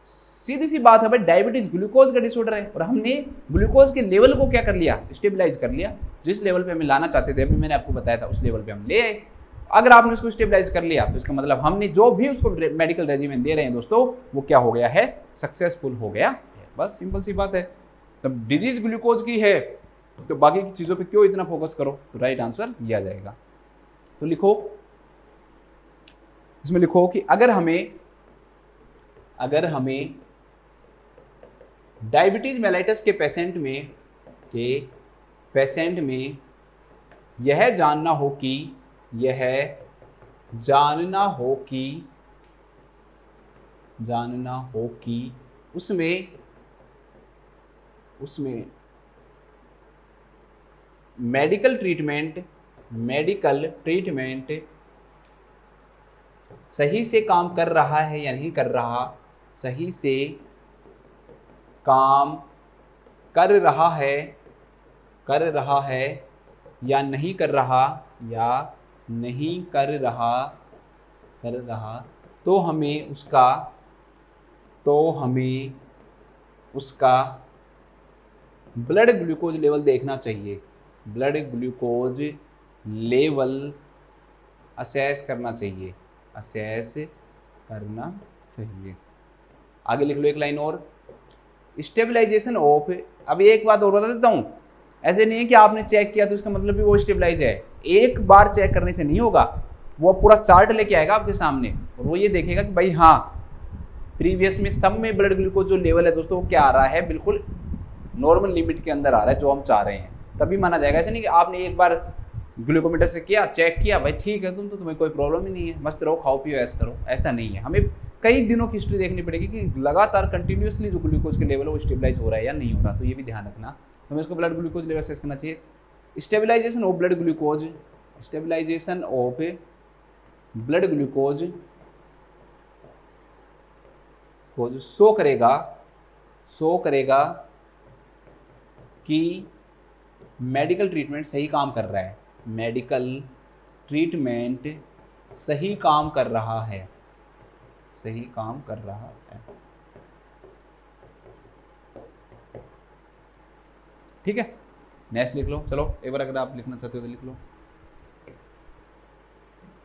सीधी सी बात है भाई, डायबिटीज ग्लूकोज का डिसऑर्डर है और हमने ग्लूकोज के लेवल को क्या कर लिया, स्टेबलाइज कर लिया। जिस लेवल पे हमें लाना चाहते थे, अभी मैंने आपको बताया था, उस लेवल पे हम ले आए। अगर आपने उसको स्टेबलाइज कर लिया तो इसका मतलब हमने जो भी उसको मेडिकल रेजिमेंट दे रहे हैं दोस्तों वो क्या हो गया है, सक्सेसफुल हो गया है। बस सिंपल सी बात है। तब डिजीज ग्लूकोज की है तो बाकी की चीज़ों पे क्यों इतना फोकस करो, तो राइट आंसर ये आ जाएगा। तो लिखो, इसमें लिखो कि अगर हमें डायबिटीज मेलाइटस के पेशेंट में यह जानना हो कि उसमें मेडिकल ट्रीटमेंट सही से काम कर रहा है या नहीं कर रहा, सही से काम कर रहा है या नहीं कर रहा, तो हमें उसका ब्लड ग्लूकोज लेवल देखना चाहिए, ब्लड ग्लूकोज लेवल असेस करना चाहिए। आगे लिख लो एक लाइन और, स्टेबलाइजेशन ऑफ। अब एक बात और बता देता हूँ, ऐसे नहीं है कि आपने चेक किया तो इसका मतलब भी वो स्टेबलाइज है। एक बार चेक करने से नहीं होगा, वो पूरा चार्ट लेके आएगा आपके सामने और वो ये देखेगा कि भाई हाँ प्रीवियस में सब में ब्लड ग्लूकोज जो लेवल है दोस्तों वो क्या आ रहा है, बिल्कुल नॉर्मल लिमिट के अंदर आ रहा है जो हम चाह रहे हैं, तभी माना जाएगा। ऐसे नहीं कि आपने एक बार ग्लूकोमीटर से किया, चेक किया, भाई ठीक है तुम्हें कोई प्रॉब्लम ही नहीं है, मस्त रहो, खाओ पियो, ऐसा करो, ऐसा नहीं है। हमें कई दिनों की हिस्ट्री देखनी पड़ेगी कि लगातार कंटिन्यूसली जो ग्लूकोज के लेवल है वो स्टेबलाइज हो रहा है या नहीं हो रहा, तो ये भी ध्यान रखना। तो हमें इसको ब्लड ग्लूकोज लेवल असेस करना चाहिए। Stabilisation of blood glucose show करेगा कि मेडिकल ट्रीटमेंट सही काम कर रहा है, सही काम कर रहा है। ठीक है, नेक्स्ट लिख लो। चलो एक बार अगर आप लिखना चाहते हो तो लिख लो।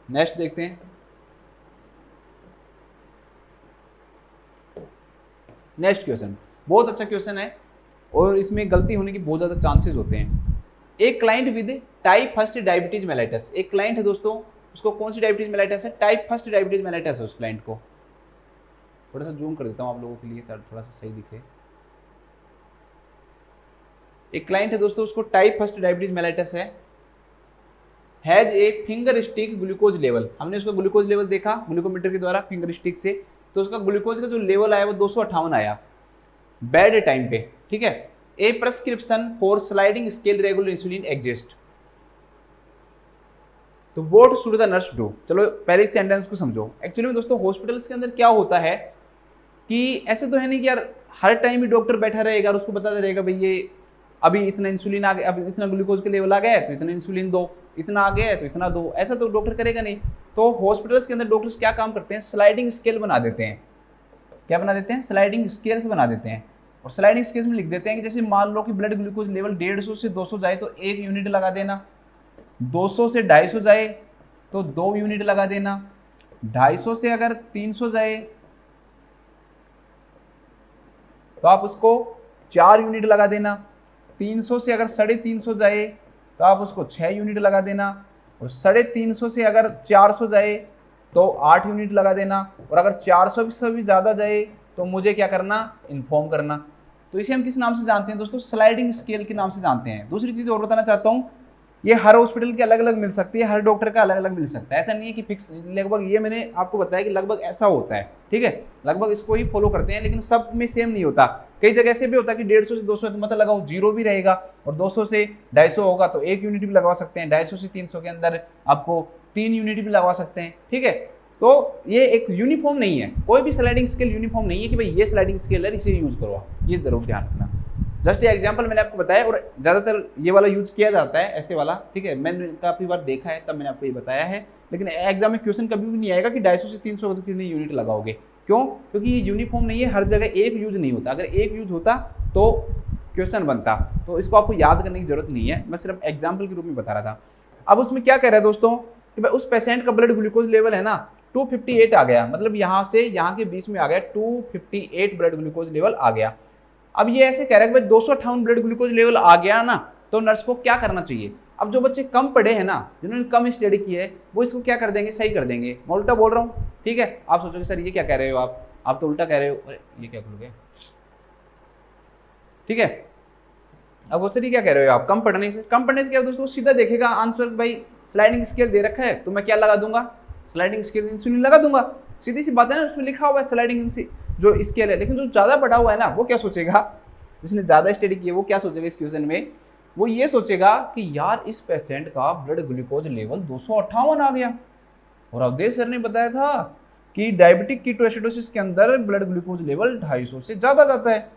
नेक्स्ट देखते हैं। नेक्स्ट क्वेश्चन बहुत अच्छा क्वेश्चन है और इसमें गलती होने की बहुत ज़्यादा चांसेस होते हैं। एक client with type first diabetes mellitus, एक क्लाइंट है दोस्तों, उसको कौन सी डायबिटीज मेलाइटस है, टाइप फर्स्ट डायबिटीज मेलाइटस है उस क्लाइंट को। थोड़ा सा जूम कर देता हूँ आप लोगों के लिए थोड़ा सा सही दिखे। एक क्लाइंट है दोस्तों, उसको type first diabetes mellitus has a finger stick glucose level. हमने उसका ग्लूकोज लेवल देखा ग्लूकोमीटर के द्वारा फिंगर स्टिक से, तो उसका ग्लूकोज का जो लेवल आया वो 258 आया बैड टाइम पे। ठीक है, a prescription for sliding scale regular insulin exist, तो what should the nurse do. चलो पहले इस सेंटेंस को समझो। एक्चुअली में दोस्तों हॉस्पिटल्स के अंदर क्या होता है कि ऐसे तो है नहीं कि यार हर टाइम ही डॉक्टर बैठा रहेगा और उसको बताता रहेगा भाई ये अभी इतना इंसुलिन आ गया, अभी इतना ग्लूकोज के लेवल आ गया है तो इतना इंसुलिन दो, इतना आ गया है तो इतना दो, ऐसा तो डॉक्टर करेगा नहीं। तो हॉस्पिटल्स के अंदर डॉक्टर्स क्या काम करते हैं, स्लाइडिंग स्केल बना देते हैं। क्या बना देते हैं, स्लाइडिंग स्केल्स बना देते हैं। और स्लाइडिंग स्केल्स में लिख देते हैं कि जैसे मान लो कि ब्लड ग्लूकोज लेवल 150 से 200 जाए तो 1 यूनिट लगा देना, 200 से 250 जाए तो 2 यूनिट लगा देना, 250 से अगर 300 जाए तो आप उसको 4 यूनिट लगा देना, 300 से अगर 350 जाए तो आप उसको 6 यूनिट लगा देना, और 350 से अगर 400 जाए तो 8 यूनिट लगा देना, और अगर 400 से भी ज़्यादा जाए तो मुझे क्या करना, इन्फॉर्म करना। तो इसे हम किस नाम से जानते हैं दोस्तों, स्लाइडिंग स्केल के नाम से जानते हैं। दूसरी चीज़ और बताना चाहता हूँ, ये हर हॉस्पिटल की अलग अलग मिल सकती है, हर डॉक्टर का अलग अलग मिल सकता है। ऐसा नहीं है कि फिक्स, लगभग ये मैंने आपको बताया कि लगभग ऐसा होता है। ठीक है, लगभग इसको ही फॉलो करते हैं, लेकिन सब में सेम नहीं होता। कई जगह ऐसे भी होता है कि 150 से 200 मतलब लगाओ 0 भी रहेगा, और 200 से 250 होगा तो 1 यूनिट भी लगवा सकते हैं, 250 से 300 के अंदर आपको 3 यूनिट भी लगवा सकते हैं। ठीक है, तो ये एक यूनिफॉर्म नहीं है, कोई भी स्लाइडिंग स्केल यूनिफॉर्म नहीं है कि भाई ये स्लाइडिंग स्केल है इसे यूज करो, ये जरूर ध्यान रखना। जस्ट ये एग्जांपल मैंने आपको बताया, और ज़्यादातर ये वाला यूज किया जाता है, ऐसे वाला। ठीक है, मैंने काफ़ी बार देखा है तब मैंने आपको ये बताया है, लेकिन एग्जाम में क्वेश्चन कभी भी नहीं आएगा कि 250 से 300 तो कितनी यूनिट लगाओगे। क्यों? क्योंकि ये यूनिफॉर्म नहीं है, हर जगह एक यूज नहीं होता। अगर एक यूज होता तो क्वेश्चन बनता, तो इसको आपको याद करने की जरूरत नहीं है, मैं सिर्फ एग्जाम्पल के रूप में बता रहा था। अब उसमें क्या कह रहा है दोस्तों कि भाई उस पेशेंट का ब्लड ग्लूकोज लेवल है ना 258 आ गया, मतलब यहाँ से यहाँ के बीच में आ गया 258 ब्लड ग्लूकोज लेवल आ गया। अब ये ऐसे कह रहा है कि भाई 258 ब्लड ग्लूकोज लेवल आ गया ना, तो नर्स को क्या करना चाहिए। अब जो बच्चे कम पढ़े हैं ना, जिन्होंने कम स्टडी की है, वो इसको क्या कर देंगे, सही कर देंगे। मैं उल्टा बोल रहा हूँ, ठीक है। आप सोचोगे सर ये क्या कह रहे हो, आप तो उल्टा कह रहे हो। अरे ये क्या करोगे, ठीक है। अब वो सर ये क्या कह रहे हो आप, कम पढ़ने से क्या दोस्तों, सीधा देखेगा आंसर, भाई स्लाइडिंग स्केल दे रखा है तो मैं क्या लगा दूंगा, स्लाइडिंग स्केल इंसुलिन लगा दूंगा। सीधी सी बात है ना, उसमें लिखा हुआ है स्लाइडिंग जो स्केल है। लेकिन जो ज़्यादा पढ़ा हुआ है ना, वो क्या सोचेगा, जिसने ज़्यादा स्टडी की है वो क्या सोचेगा इस क्वेश्चन में, वो ये सोचेगा कि यार इस पेशेंट का ब्लड ग्लूकोज लेवल 258 आ गया, और अवधेश सर ने बताया था कि डायबिटिक कीटोएसिडोसिस के अंदर ब्लड ग्लूकोज लेवल 250 से ज़्यादा जाता है।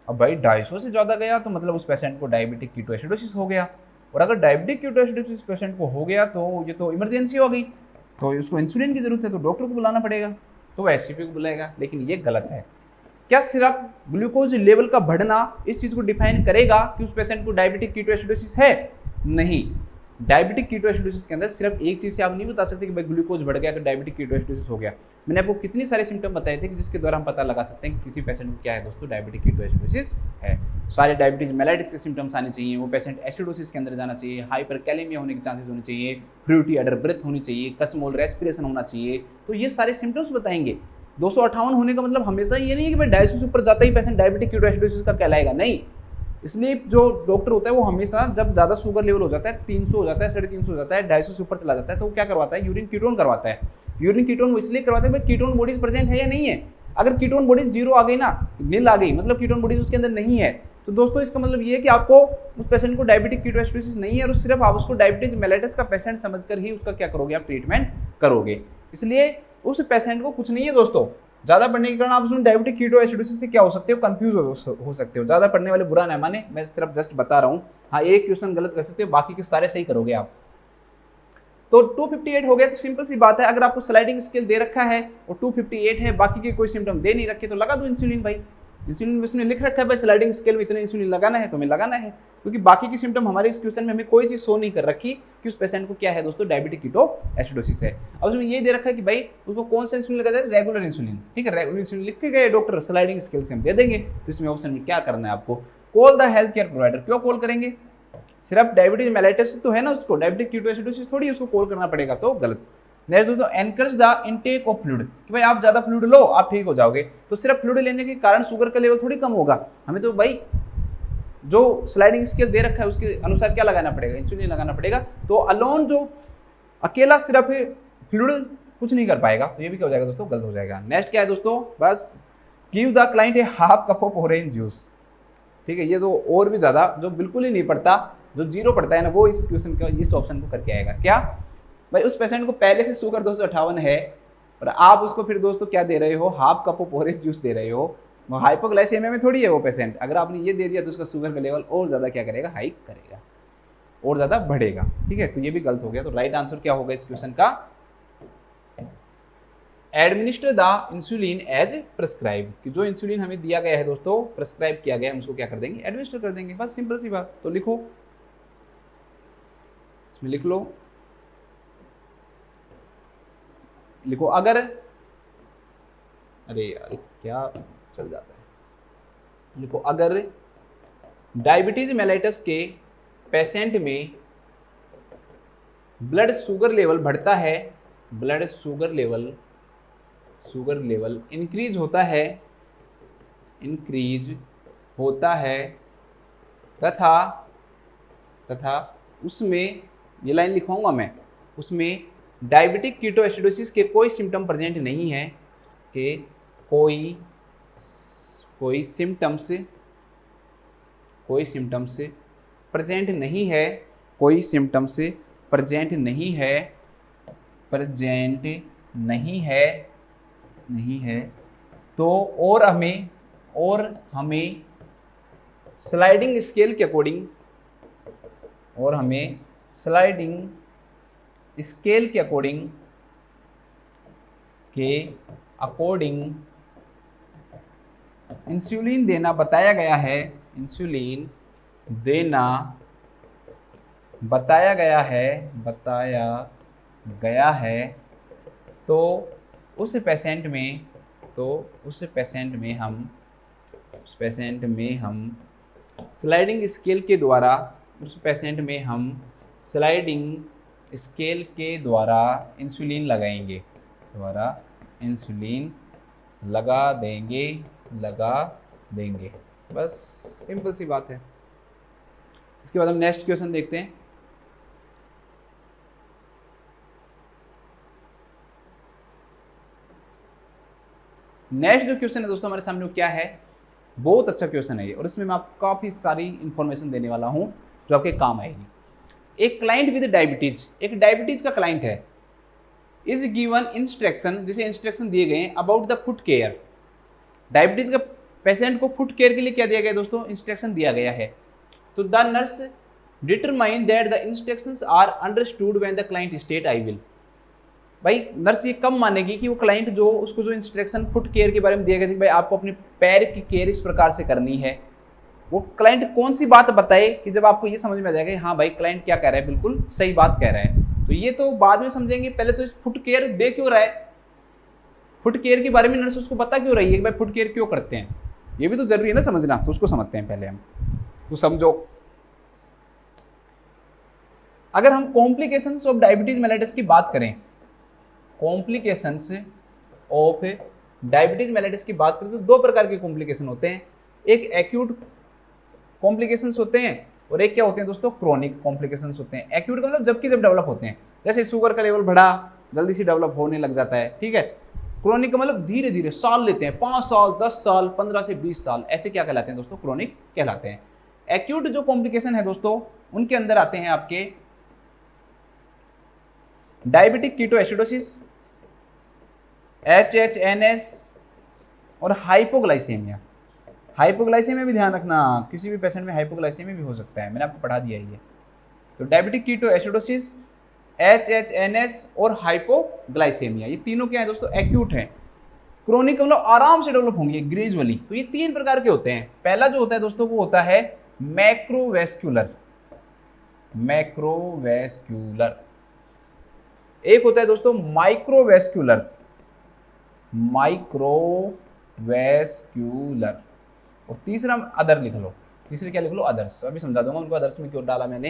अब भाई 250 से ज़्यादा गया तो मतलब उस पेशेंट को डायबिटिक कीटोएसिडोसिस हो गया, और अगर डायबिटिक कीटोएसिडोसिस पेशेंट को हो गया तो ये तो इमरजेंसी हो गई, तो उसको इंसुलिन की जरूरत है, तो डॉक्टर को बुलाना पड़ेगा, तो वो एससीपी को बुलाएगा। लेकिन ये गलत है। क्या सिर्फ ग्लूकोज लेवल का बढ़ना इस चीज़ को डिफाइन करेगा कि उस पेशेंट को डायबिटिक कीटोएसिडोसिस है? नहीं। डायबिटिक कीटोएसिडोसिस के अंदर सिर्फ एक चीज़ से आप नहीं बता सकते कि भाई ग्लूकोज बढ़ गया, कि डायबिटिक कीटोएसिडोसिस हो गया। मैंने आपको कितने सारे सिम्टम बताए थे कि जिसके द्वारा हम पता लगा सकते हैं कि किसी पेशेंट को क्या है दोस्तों, डायबिटिक कीटोएसिडोसिस है। सारे डायबिटीज मेलाइटिस के सिम्टम्स आने चाहिए, वो पेशेंट एसिडोसिस के अंदर जाना चाहिए, हाइपरकैलेमिया होने के चांसेस होने चाहिए, फ्रूटी अडर ब्रेथ होनी चाहिए, कसमोल रेस्पिरेशन होना चाहिए, तो ये सारे सिम्टम्स बताएंगे। 258 होने का मतलब हमेशा ये नहीं है कि भाई 250 से ऊपर जाता ही पेशेंट डायबिटिक कीटोएसिडोसिस का कहलाएगा, नहीं। इसलिए जो डॉक्टर होता है वो हमेशा जब ज़्यादा शुगर लेवल हो जाता है, 300 हो जाता है, 350 हो जाता है, 250 से ऊपर चला जाता है, तो वो क्या करवाता है, यूरिन कीटोन करवाता है। यूरिन कीटोन वो इसलिए करवाते हैं भाई कीटोन बॉडीज प्रेजेंट है या नहीं है। अगर कीटोन बॉडीज जीरो आ गई ना, नील आ गई, मतलब कीटोन बॉडीज उसके अंदर नहीं है, तो दोस्तों इसका मतलब ये है कि आपको उस पेशेंट को डायबिटिक कीटोएसिडोसिस नहीं है, और सिर्फ आप उसको डायबिटीज मेलाइटिस का पेशेंट समझकर ही उसका क्या करोगे, आप ट्रीटमेंट करोगे। इसलिए उस पेशेंट को कुछ नहीं है दोस्तों, ज़्यादा पढ़ने के कारण आप उसमें डायबिटिक कीटोएसिडोसिस से क्या हो सकते हो, कंफ्यूज हो सकते हो। ज़्यादा पढ़ने वाले बुरा ना माने, मैं सिर्फ जस्ट बता रहा हूँ। हाँ, एक क्वेश्चन गलत कर सकते हो, बाकी के सारे सही करोगे आप। तो 258 हो गया, तो सिंपल सी बात है, अगर आपको स्लाइडिंग स्केल दे रखा है और 258 है, बाकी के कोई सिम्टम दे नहीं रखे, तो लगा दो इंसुलिन भाई। इंसुलिन उसमें लिख रखा है भाई स्लाइडिंग स्केल में इतने इंसुलिन लगाना है, तो हमें लगाना है, क्योंकि बाकी की सिम्टम हमारे इस क्वेश्चन में हमें कोई चीज़ शो नहीं कर रखी कि उस पेशेंट को क्या है दोस्तों, डायबिटिक कीटोएसिडोसिस है। अब उसमें ये दे रखा है कि भाई उसको कौन सा इंसुलिन लगा जाए, रेगुलर इंसुलिन, ठीक है। रेगुलर इंसुलिन लिख के गए डॉक्टर, स्लाइडिंग स्केल से हम दे देंगे। तो इसमें ऑप्शन में क्या करना है आपको, call the health care provider. क्यों कॉल करेंगे, सिर्फ डायबिटीज मेलाइटिस तो है ना, उसको डायबिटिक कीटोएसिडोसिस थोड़ी उसको कॉल करना पड़ेगा, तो गलत। नेक्स्ट दोस्तों, encourage the intake of fluid, कि भाई आप ज़्यादा फ्लूइड लो, आप ठीक हो जाओगे। तो सिर्फ फ्लूइड लेने के कारण शुगर का लेवल थोड़ी कम होगा, हमें तो भाई जो स्लाइडिंग स्केल दे रखा है उसके अनुसार क्या लगाना पड़ेगा, इंसुलिन लगाना पड़ेगा। तो अलोन जो अकेला सिर्फ फ्लूइड कुछ नहीं कर पाएगा, तो ये भी क्या हो जाएगा दोस्तों, गलत हो जाएगा। नेक्स्ट क्या है दोस्तों, बस give the client A half cup of orange juice, ठीक है। ये तो और भी ज़्यादा जो बिल्कुल ही नहीं पढ़ता, जो जीरो पढ़ता है ना, वो इस क्वेश्चन का इस ऑप्शन को करके आएगा। क्या भाई, उस पेशेंट को पहले से शुगर 258 है और आप उसको फिर दोस्तों क्या दे रहे हो, half cup of orange juice दे रहे हो। हाइपोग्लाइसेमिया में थोड़ी है वो पेशेंट, अगर आपने ये दे दिया तो उसका शुगर का लेवल और ज़्यादा क्या करेगा, हाइक करेगा, और ज़्यादा बढ़ेगा, ठीक है। तो ये भी गलत हो गया। तो राइट आंसर क्या होगा इस क्वेश्चन का, administer the insulin as prescribe, कि जो इंसुलिन हमें दिया गया है दोस्तों, प्रिस्क्राइब किया गया है, हम उसको क्या कर देंगे, एडमिनिस्टर कर देंगे, बस सिंपल सी बात। तो लिखो, इसमें लिख लो, लिखो अगर, अरे यार क्या चल जाता है, लिखो अगर डायबिटीज मेलाइटस के पेशेंट में ब्लड शुगर लेवल बढ़ता है, ब्लड शुगर लेवल इंक्रीज होता है तथा उसमें, ये लाइन लिखवाऊंगा मैं, उसमें डायबिटिक कीटोएसिडोसिस के कोई सिम्टम प्रेजेंट नहीं है, कि कोई सिम्टम्स प्रेजेंट नहीं है, कोई सिम्टम्स प्रेजेंट नहीं है, तो और हमें स्लाइडिंग स्केल के अकॉर्डिंग, इंसुलिन देना बताया गया है, बताया गया है तो उस पेशेंट में हम स्लाइडिंग स्केल के द्वारा इंसुलिन लगा देंगे। बस सिंपल सी बात है। इसके बाद हम नेक्स्ट क्वेश्चन देखते हैं। नेक्स्ट जो क्वेश्चन है दोस्तों हमारे सामने वो क्या है, बहुत अच्छा क्वेश्चन है ये, और इसमें मैं आपको काफ़ी सारी इंफॉर्मेशन देने वाला हूँ जो आपके काम आएगी। एक क्लाइंट विद डायबिटीज, एक डायबिटीज का क्लाइंट है, इज गिवन इंस्ट्रक्शन, जिसे इंस्ट्रक्शन दिए गए हैं about the food care. Diabetes का पेशेंट को फूड केयर के लिए क्या दिया गया दोस्तों, इंस्ट्रक्शन दिया गया है। तो the nurse determine that the instructions are understood when the client state I will. भाई नर्स ये कब मानेगी कि वो क्लाइंट जो उसको जो इंस्ट्रक्शन फुट केयर के बारे में दिया गया था कि भाई आपको अपने पैर की केयर इस प्रकार से करनी है, वो क्लाइंट कौन सी बात बताए कि जब आपको ये समझ में आ जाएगा कि हाँ भाई क्लाइंट क्या कह रहा है, बिल्कुल सही बात कह रहा है। तो ये तो बाद में समझेंगे, पहले तो इस फुट केयर दे क्यों रहा है, फुट केयर के बारे में नर्स उसको बता क्यों रही है कि भाई फुट केयर क्यों करते हैं, ये भी तो जरूरी है ना समझना। तो उसको समझते हैं पहले हम, तो समझो। अगर हम कॉम्प्लिकेशंस ऑफ डायबिटीज मेलाइटिस की बात करें, कॉम्प्लिकेशंस ऑफ डायबिटीज मेलाइटिस की बात करें तो दो प्रकार के कॉम्प्लिकेशन होते हैं। एक एक्यूट कॉम्प्लिकेशंस होते हैं और एक क्या होते हैं दोस्तों, क्रोनिक कॉम्प्लिकेशंस होते हैं। एक्यूट का मतलब जब डेवलप होते हैं, जैसे शुगर का लेवल बढ़ा जल्दी से डेवलप होने लग जाता है, ठीक है। क्रोनिक का मतलब धीरे धीरे साल लेते हैं, 5 साल 10 साल 15 से 20 साल, ऐसे क्या कहलाते हैं दोस्तों, क्रोनिक कहलाते हैं। एक्यूट जो कॉम्प्लिकेशन है दोस्तों उनके अंदर आते हैं आपके डायबिटिक कीटोएसिडोसिस, HHNS और हाइपोग्लाइसेमिया। हाइपोग्लाइसेमिया भी ध्यान रखना, किसी भी पेशेंट में हाइपोग्लाइसेमिया भी हो सकता है, मैंने आपको पढ़ा दिया है ये। तो डायबिटिक कीटोएसिडोसिस, HHNS और हाइपोग्लाइसेमिया, ये तीनों क्या है दोस्तों, एक्यूट हैं। क्रोनिक मतलब आराम से डेवलप होंगे ग्रेजुअली। तो ये 3 प्रकार के होते हैं। पहला जो होता है दोस्तों वो होता है मैक्रोवेस्क्यूलर, एक होता है दोस्तों माइक्रोवेस्क्यूलर, और तीसरा अदर लिख लो। तीसरे क्या लिख लो, अदर्स। अभी समझा दूंगा उनको अदर्स में क्यों डाला मैंने,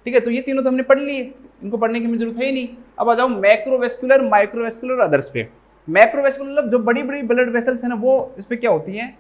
ठीक है। तो ये तीनों तो हमने पढ़ लिए, इनको पढ़ने की जरूरत है ही नहीं। अब आ जाओ मैक्रोवेस्क्यूलर, माइक्रोवेस्क्यूलर, अदर्स पे। मैक्रोवेस्क्यूलर मतलब जो बड़ी बड़ी ब्लड वेसल्स है ना, वो इस पे क्या होती हैं,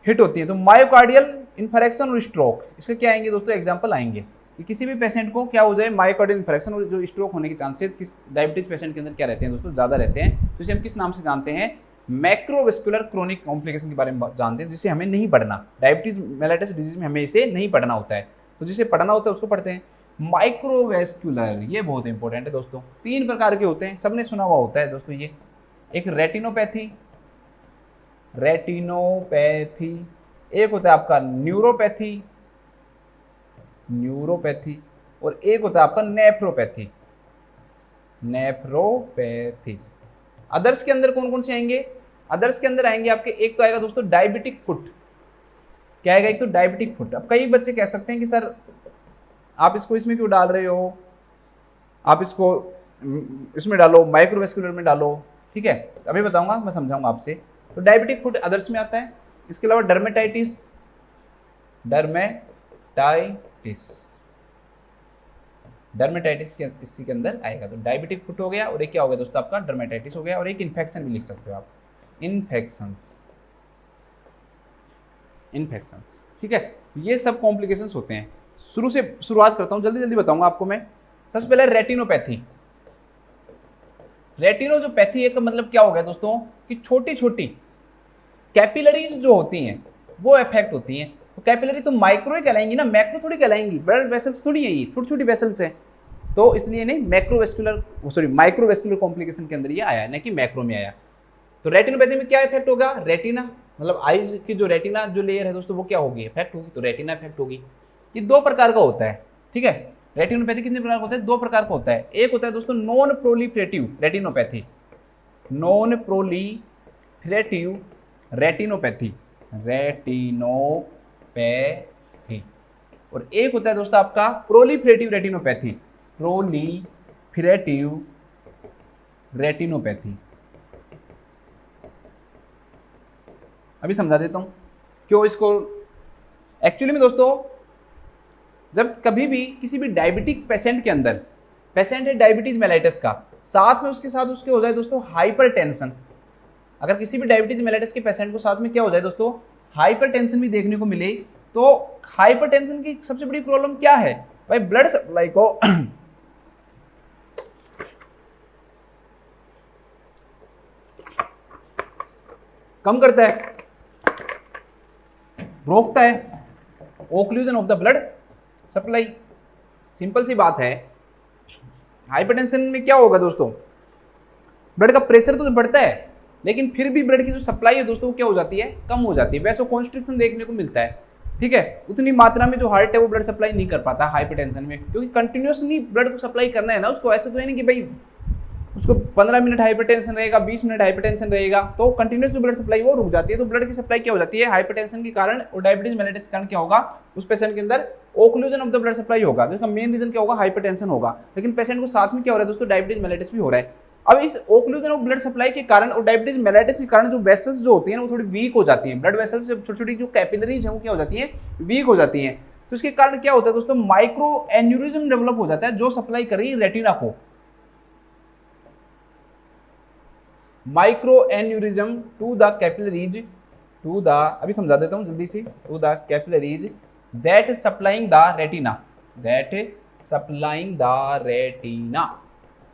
हिट होती है। तो मायोकार्डियल इन्फेक्शन और स्ट्रोक, इसके क्या आएंगे दोस्तों, एग्जांपल आएंगे कि किसी भी पेशेंट को क्या हो जाए, मायोकार्डियल इन्फेक्शन और जो स्ट्रोक होने के चांसेस किस डायबिटीज पेशेंट के अंदर क्या रहते हैं दोस्तों, ज़्यादा रहते हैं। तो इसे हम किस नाम से जानते हैं, मैक्रोवेस्कुलर क्रोनिक कॉम्प्लिकेशन के बारे में जानते हैं, जिसे हमें नहीं पढ़ना। डायबिटीज मेलाइटिस डिजीज में हमें इसे नहीं पढ़ना होता है, तो जिसे पढ़ना होता है उसको पढ़ते हैं। माइक्रोवेस्कुलर, ये बहुत इंपॉर्टेंट है दोस्तों। 3 प्रकार के होते हैं, सबने सुना हुआ होता है दोस्तों ये। एक रेटिनोपैथी, एक होता है आपका न्यूरोपैथी, और एक होता है आपका नेफ्रोपैथी। अदर्स के अंदर कौन कौन से आएंगे, अदर्स के अंदर आएंगे आपके, एक तो आएगा दोस्तों डायबिटिक फुट। क्या आएगा, एक तो डायबिटिक फुट। अब कई बच्चे कह सकते हैं कि सर आप इसको इसमें क्यों डाल रहे हो, आप इसको इसमें डालो, माइक्रोवेस्कुलर में डालो, ठीक है। अभी बताऊंगा, मैं समझाऊंगा आपसे। तो डायबिटिक फुट अदर्स में आता है। इसके अलावा डर्मेटाइटिस के इसी के अंदर आएगा। तो डायबिटिक फुट हो गया, और एक क्या हो गया दोस्तों आपका, डर्मेटाइटिस हो गया, और एक इन्फेक्शन भी लिख सकते हो आप, इन्फेक्शंस, ठीक है। ये सब कॉम्प्लिकेशंस होते हैं। शुरुआत करता हूँ, जल्दी जल्दी बताऊंगा आपको मैं। सबसे पहले रेटिनोपैथी। रेटिनो जो पैथी है का मतलब क्या हो गया दोस्तों, कि छोटी छोटी कैपिलरीज जो होती हैं वो इफेक्ट होती हैं। तो कैपिलरी तो माइक्रो ही कहलाएंगी ना, मैक्रो थोड़ी कहलाएंगी, ब्लड वेसल्स थोड़ी है, ये छोटी छोटी वेसल्स हैं। तो इसलिए नहीं माइक्रोवेस्कुलर कॉम्प्लिकेशन के अंदर ये आया, ना कि मैक्रो में आया। तो रेटिनोपैथी में क्या इफेक्ट होगा, रेटिना मतलब आईज की जो रेटिना जो लेयर है दोस्तों वो क्या होगी, इफेक्ट होगी। तो रेटिना इफेक्ट होगी। ये 2 प्रकार का होता है, ठीक है। रेटिनोपैथी कितने प्रकार का होता है, 2 प्रकार का होता है। एक होता है दोस्तों नॉन प्रोलिफरेटिव रेटिनोपैथी, रेटिनोपैथी, और एक होता है दोस्तों आपका प्रोलिफरेटिव रेटिनोपैथी। Proliferative retinopathy. अभी समझा देता हूं क्यों इसको। एक्चुअली में दोस्तों, जब कभी भी किसी भी डायबिटिक पेशेंट के अंदर, पेशेंट है डायबिटीज मेलाइटिस का, साथ में उसके साथ उसके हो जाए दोस्तों हाइपरटेंशन। अगर किसी भी डायबिटीज मेलाइटिस के पेशेंट को साथ में क्या हो जाए दोस्तों, हाइपरटेंशन भी देखने को मिले, तो हाइपरटेंशन की सबसे बड़ी प्रॉब्लम क्या है भाई, ब्लड सप्लाई को कम करता है, रोकता है, occlusion of the blood supply. Simple सी बात है। हाइपरटेंशन में क्या होगा दोस्तों, ब्लड का प्रेशर तो बढ़ता है, लेकिन फिर भी ब्लड की जो सप्लाई है दोस्तों वो क्या हो जाती है, कम हो जाती है। वैसे कॉन्स्ट्रिक्शन देखने को मिलता है, ठीक है, उतनी मात्रा में जो हार्ट है वो ब्लड सप्लाई नहीं कर पाता हाइपरटेंशन में, क्योंकि कंटिन्यूसली ब्लड को सप्लाई करना है ना उसको। ऐसा तो है नहीं कि भाई उसको 15 मिनट हाइपरटेंशन रहेगा, 20 मिनट हाइपरटेंशन रहेगा, तो कंटिन्यूस जो ब्लड सप्लाई वो रुक जाती है। तो ब्लड की सप्लाई क्या हो जाती है हाइपरटेंशन के कारण और डायबिटीज मेलाइटिस के कारण क्या होगा, उस पेशेंट के अंदर occlusion of the blood supply होगा, जिसका मेन रीजन क्या होगा, हाइपरटेंशन होगा। लेकिन पेशेंट को साथ में क्या हो रहा है दोस्तों, डायबिटीज मेलाइटिस भी हो रहा है। अब इस ओक्लूजन ऑफ ब्लड सप्लाई के कारण और डायबिटीज मेलाइटिस के कारण जो वेसल्स जो होती हैं वो थोड़ी वीक हो जाती हैं। ब्लड वेसल्स छोटी छोटी जो कैपिलरीज है वो क्या हो जाती हैं, वीक हो जाती हैं। तो इसके कारण क्या होता है दोस्तों, माइक्रो एन्यूरिज्म डेवलप हो जाता है जो सप्लाई कर रही है रेटिना को। Microaneurysm to the capillaries, to the, अभी समझा देता हूं जल्दी से, to the capillaries that supplying the retina, that supplying the retina,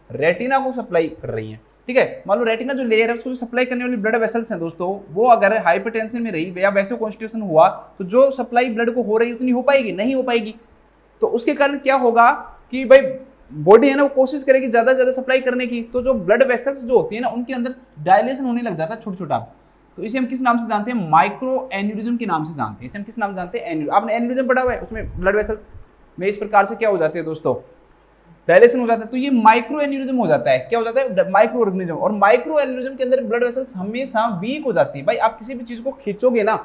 retina को सप्लाई कर रही है, ठीक है। मान लो रेटिना जो लेयर है उसको जो सप्लाई करने वाली ब्लड वेसल्स हैं दोस्तों, वो अगर हाइपरटेंशन में रही या वैसे कॉन्स्टिट्यूशन हुआ तो जो सप्लाई ब्लड को हो रही उतनी हो पाएगी, नहीं हो पाएगी। तो उसके कारण क्या होगा कि भाई बॉडी है ना वो कोशिश करेगी ज्यादा से ज्यादा सप्लाई करने की, तो जो ब्लड वेसल्स जो होती है ना उनके अंदर डायलेशन होने लग जाता है छोटा छोटा। तो इसे हम किस नाम से जानते हैं, माइक्रो एन्यूरिज्म के नाम से जानते हैं। इसे हम किस नाम से जानते हैं, आपने एन्यूरिज्म पढ़ा हुआ है, उसमें ब्लड वेसल्स में इस प्रकार से क्या हो जाते हैं दोस्तों, डायलेशन हो जाता है। तो ये माइक्रो एन्यूरिज्म हो जाता है, क्या हो जाता है, माइक्रो ऑर्गेनिज्म। और माइक्रो एन्यूरिज्म के अंदर ब्लड वेसल्स हमेशा वीक हो जाती है। भाई आप किसी भी चीज को खींचोगे ना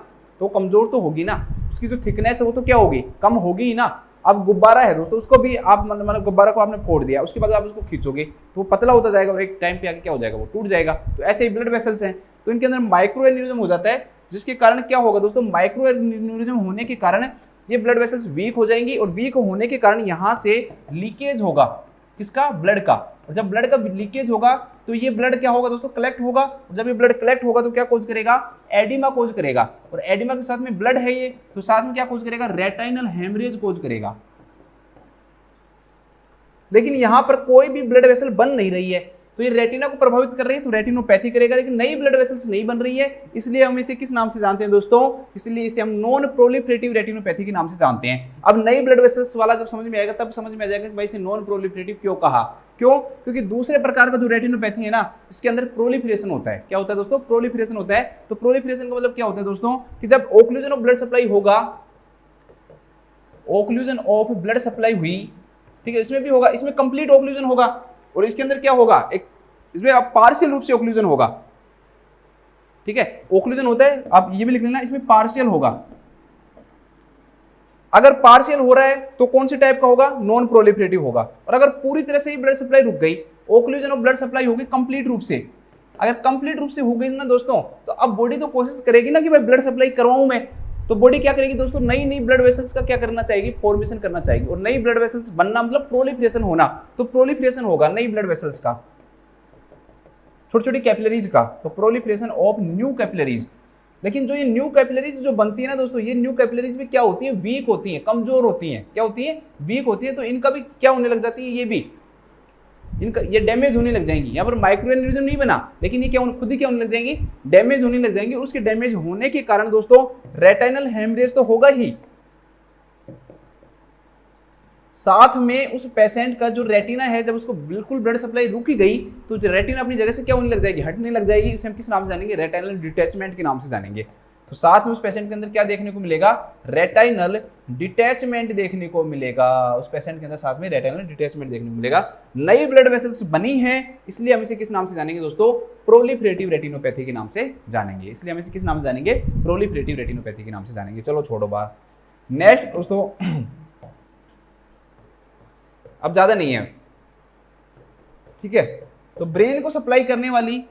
तो कमजोर तो होगी ना, उसकी जो थिकनेस है वो तो क्या होगी, कम होगी ही ना। अब गुब्बारा है दोस्तों, उसको भी आप मतलब गुब्बारा को आपने फोड़ दिया, उसके बाद आप उसको खींचोगे तो वो पतला होता जाएगा और एक टाइम पे आके क्या हो जाएगा, वो टूट जाएगा। तो ऐसे ही ब्लड वेसल्स हैं, तो इनके अंदर माइक्रो एन्यूरिज्म हो जाता है, जिसके कारण क्या होगा दोस्तों, माइक्रो एन्यूरिज्म होने के कारण ये ब्लड वेसल्स वीक हो जाएंगी और वीक होने के कारण यहाँ से लीकेज होगा, किसका, ब्लड का। और जब ब्लड का लीकेज होगा तो ये ब्लड क्या होगा दोस्तों, कलेक्ट होगा। और जब ये ब्लड कलेक्ट होगा तो क्या कोज करेगा, एडिमा कोज करेगा। और एडिमा के साथ में ब्लड है ये, तो साथ में क्या कोज करेगा, रेटाइनल हेमरेज कोज करेगा। लेकिन यहां पर कोई भी ब्लड वेसल बन नहीं रही है, तो ये रेटिना को प्रभावित कर रही है, तो रेटिनोपैथी करेगा। लेकिन नई ब्लड वेसल्स नहीं बन रही है, इसलिए हम इसे किस नाम से जानते हैं दोस्तों, इसलिए इसे हम नॉन प्रोलिफरेटिव रेटिनोपैथी के नाम से जानते हैं। अब नई ब्लड वेसल्स वाला जब समझ में आएगा तब समझ में आ जाएगा कि भाई इसे नॉन प्रोलिफरेटिव क्यों कहा। क्यों, क्योंकि दूसरे प्रकार का जो रेटिनोपैथी है ना, इसके अंदर प्रोलिफरेशन होता है। क्या होता है दोस्तों, प्रोलिफरेशन होता है। तो प्रोलिफरेशन का मतलब क्या होता है दोस्तों, कि जब ओक्लूजन ऑफ ब्लड सप्लाई होगा, ओक्लूजन ऑफ ब्लड सप्लाई हुई, ठीक है, इसमें भी होगा, इसमें कंप्लीट ओक्लूजन होगा और इसके अंदर क्या होगा, एक इसमें अब पार्शियल रूप से ओक्लूजन होगा, ठीक है। ओक्लूजन होता है, आप ये भी लिख लेना, इसमें पार्शियल होगा। अगर पार्शियल हो रहा है तो कौन से टाइप का होगा, नॉन प्रोलिफरेटिव होगा। और अगर पूरी तरह से ही ब्लड सप्लाई रुक गई, ओक्लूजन ऑफ ब्लड सप्लाई होगी कंप्लीट रूप से, अगर कंप्लीट रूप से हो गई ना दोस्तों, तो अब बॉडी तो कोशिश करेगी ना कि भाई ब्लड सप्लाई करवाऊं मैं, तो बॉडी क्या करेगी दोस्तों, नई नई ब्लड वेसल्स का क्या करना चाहेगी, फॉर्मेशन करना चाहेगी। और नई ब्लड वेसल्स बनना मतलब प्रोलिफरेशन होना, तो प्रोलिफरेशन होगा नई ब्लड वेसल्स का, छोटी छोटी कैपिलरीज का, तो प्रोलिफरेशन ऑफ न्यू कैपिलरीज। लेकिन जो ये न्यू कैपिलरीज जो बनती है ना दोस्तों, ये न्यू कैपिलरीज भी क्या होती है, वीक होती है, कमजोर होती है। क्या होती है, वीक होती है। तो इनका भी क्या होने लग जाती है, ये भी इनका ये डैमेज होने लग जाएंगी। यहाँ पर माइक्रो एन्यूरिज्म नहीं बना, लेकिन ये क्या खुद ही क्या होने लग जाएंगी, डैमेज होने लग जाएंगी। उसके डैमेज होने के कारण दोस्तों रेटाइनल हेमरेज तो होगा ही, साथ में उस पेशेंट का जो रेटिना है, जब उसको बिल्कुल ब्लड सप्लाई रुक ही गई तो रेटिना अपनी जगह से क्या होने लग जाएगी, हटने लग जाएगी। इसे हम किस नाम से जानेंगे, रेटाइनल डिटैचमेंट के नाम से जानेंगे। तो साथ में उस पेशेंट के अंदर क्या देखने को मिलेगा, रेटाइनल डिटैचमेंट देखने को मिलेगा। उस पेशेंट के अंदर साथ में रेटाइनल डिटैचमेंट देखने को मिलेगा। नई ब्लड वेसल्स बनी है, इसलिए हम इसे किस नाम से जानेंगे दोस्तों, प्रोलिफरेटिव रेटिनोपैथी के नाम से जानेंगे। इसलिए हम इसे किस नाम से जानेंगे, प्रोलिफरेटिव रेटिनोपैथी के नाम से जानेंगे। चलो छोड़ो बात, नेक्स्ट दोस्तों अब ज़्यादा नहीं है, ठीक है। तो ब्रेन को सप्लाई करने वाली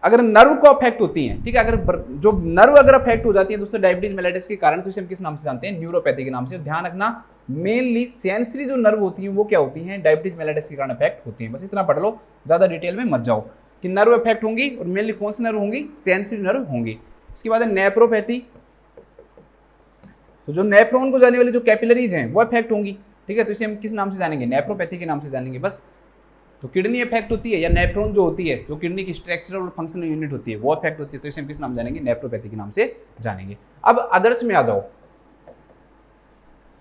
अगर नर्व को अफेक्ट होती है, ठीक है, अगर जो नर्व अगर अफेक्ट हो जाती है दोस्तों डायबिटीज मेलेटस के कारण, तो इसे हम किस नाम से जानते हैं? न्यूरोपैथी के नाम से। ध्यान रखना, मेनली सेंसरी जो नर्व होती है वो क्या होती हैं? डायबिटीज मेलेटस के कारण अफेक्ट होती है। बस इतना पढ़ लो, ज्यादा डिटेल में मत जाओ कि नर्व अफेक्ट होंगी, और मेनली कौन सी नर्व होंगी? सेंसरी नर्व होंगी। इसके बाद है नेफ्रोपैथी, तो जो नेफ्रॉन को जाने वाली जो कैपिलरीज हैं वो अफेक्ट होंगी, ठीक है। तो इसे हम किस नाम से जानेंगे? नेफ्रोपैथी के नाम से जानेंगे बस। तो किडनी अफेक्ट होती है, या नेफ्रॉन जो होती है, जो किडनी की स्ट्रक्चरल और फंक्शनल यूनिट होती है, वो अफेक्ट होती है, तो इसे हम किस नाम जानेंगे? नेफ्रोपैथी के नाम से जानेंगे। अब अदर्स में आ जाओ।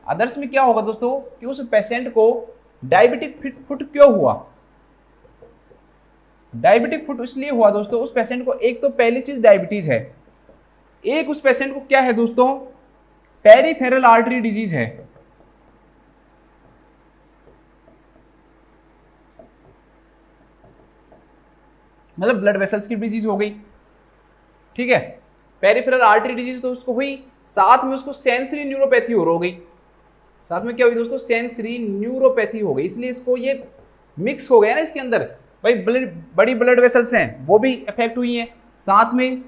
अदर्स में क्या होगा दोस्तों कि उस पेशेंट को डायबिटिक फुट क्यों हुआ? डायबिटिक फुट इसलिए हुआ दोस्तों, उस पेशेंट को एक तो पहली चीज डायबिटीज है, एक उस पेशेंट को क्या है दोस्तों? पेरिफेरल आर्टरी डिजीज है। मतलब ब्लड वेसल्स की डिजीज हो गई, ठीक है। पेरिफेरल आर्टरी डिजीज तो उसको हुई, साथ में उसको सेंसरी न्यूरोपैथी हो गई। साथ में क्या हुई दोस्तों? सेंसरी न्यूरोपैथी हो गई। इसलिए इसको ये मिक्स हो गया ना इसके अंदर, भाई बड़ी ब्लड वेसल्स हैं वो भी अफेक्ट हुई हैं, साथ में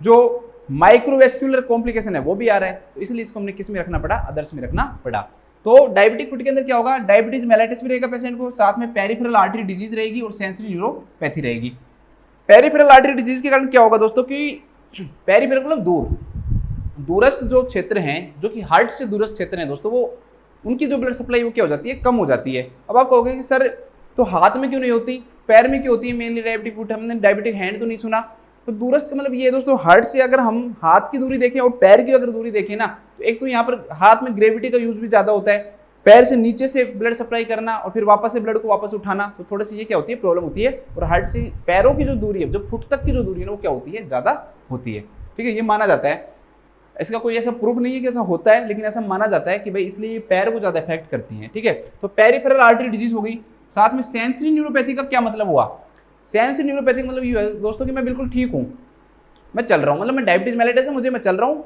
जो माइक्रोवेस्क्यूलर कॉम्प्लिकेशन है वो भी आ रहा है। तो इसलिए इसको हमने किस में रखना पड़ा? अदर्स में रखना पड़ा। तो डायबिटिक फुट के अंदर क्या होगा? डायबिटीज मेलाइटिस भी रहेगा पेशेंट को, साथ में पेरिफेरल आर्टरी डिजीज रहेगी और सेंसरी न्यूरोपैथी रहेगी। पेरिफेरल आर्टरी डिजीज के कारण क्या होगा दोस्तों कि पेरिफेरल मतलब दूरस्थ जो क्षेत्र हैं, जो कि हार्ट से दूरस्थ क्षेत्र हैं दोस्तों, वो उनकी जो ब्लड सप्लाई वो क्या हो जाती है? कम हो जाती है। अब आप कहोगे कि सर तो हाथ में क्यों नहीं होती, पैर में क्यों होती है मेनली डायबिटिक फुट? हमने डायबिटिक हैंड तो नहीं सुना। तो दूरस्थ का मतलब ये है दोस्तों, हार्ट से अगर हम हाथ की दूरी देखें और पैर की अगर दूरी देखें ना, तो एक तो यहाँ पर हाथ में ग्रेविटी का यूज भी ज़्यादा होता है, पैर से नीचे से ब्लड सप्लाई करना और फिर वापस से ब्लड को वापस उठाना, तो थोड़ी सी ये क्या होती है? प्रॉब्लम होती है। और हार्ट से पैरों की जो दूरी है, जो फुट तक की जो दूरी है वो क्या होती है? ज़्यादा होती है, ठीक है। ये माना जाता है, इसका कोई ऐसा प्रूफ नहीं है कि ऐसा होता है, लेकिन ऐसा माना जाता है कि भाई इसलिए ये पैर को ज़्यादा अफेक्ट करती हैं, ठीक है। तो पेरिफेरल आर्टरी डिजीज हो गई। साथ में सेंसरी न्यूरोपैथी का क्या मतलब हुआ? सेंसरी न्यूरोपैथी का मतलब ये है दोस्तों कि मैं बिल्कुल ठीक हूँ, मैं चल रहा हूँ, मतलब मैं डायबिटीज मेलाइटिस है, मैं चल रहा हूँ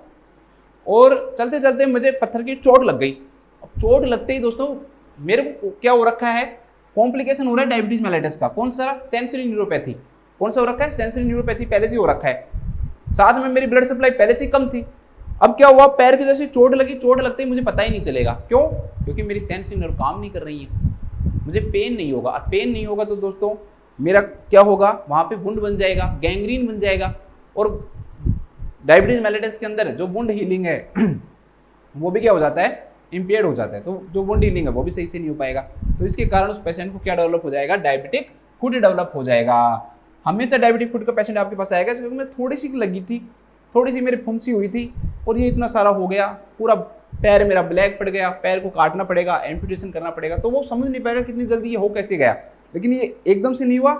और चलते चलते मुझे पत्थर की चोट लग गई। अब चोट लगते ही दोस्तों मेरे को क्या हो रखा है? कॉम्प्लिकेशन हो रहा है डायबिटीज मेलाइटिस का। कौन सा? Sensory neuropathy. कौन सा हो रखा है? सेंसरी न्यूरोपैथी पहले से हो रखा है। साथ में मेरी ब्लड सप्लाई पहले से कम थी। अब क्या हुआ? पैर की जैसे चोट लगी, चोट लगते ही मुझे पता ही नहीं चलेगा। क्यों? क्योंकि मेरी सेंसरी नर्व काम नहीं कर रही है, मुझे पेन नहीं होगा। और पेन नहीं होगा तो दोस्तों मेरा क्या होगा? वहाँ पे वुंड बन जाएगा, गैंग्रीन बन जाएगा। और डायबिटीज मेलाइटिस के अंदर जो वुंड हीलिंग है वो भी क्या हो जाता है? इम्पेयर्ड हो जाता है। तो जो वुंड हीलिंग है वो भी सही से नहीं हो पाएगा। तो इसके कारण उस पेशेंट को क्या डेवलप हो जाएगा? डायबिटिक फुट डेवलप हो जाएगा। हमेशा डायबिटिक फुट का पेशेंट आपके पास आएगा क्योंकि मैं थोड़ी सी लगी थी, थोड़ी सी मेरी फुंसी हुई थी और ये इतना सारा हो गया, पूरा पैर मेरा ब्लैक पड़ गया, पैर को काटना पड़ेगा, एम्पुटेशन करना पड़ेगा। तो वो समझ नहीं पाएगा कितनी जल्दी ये हो कैसे गया। लेकिन ये एकदम से नहीं हुआ,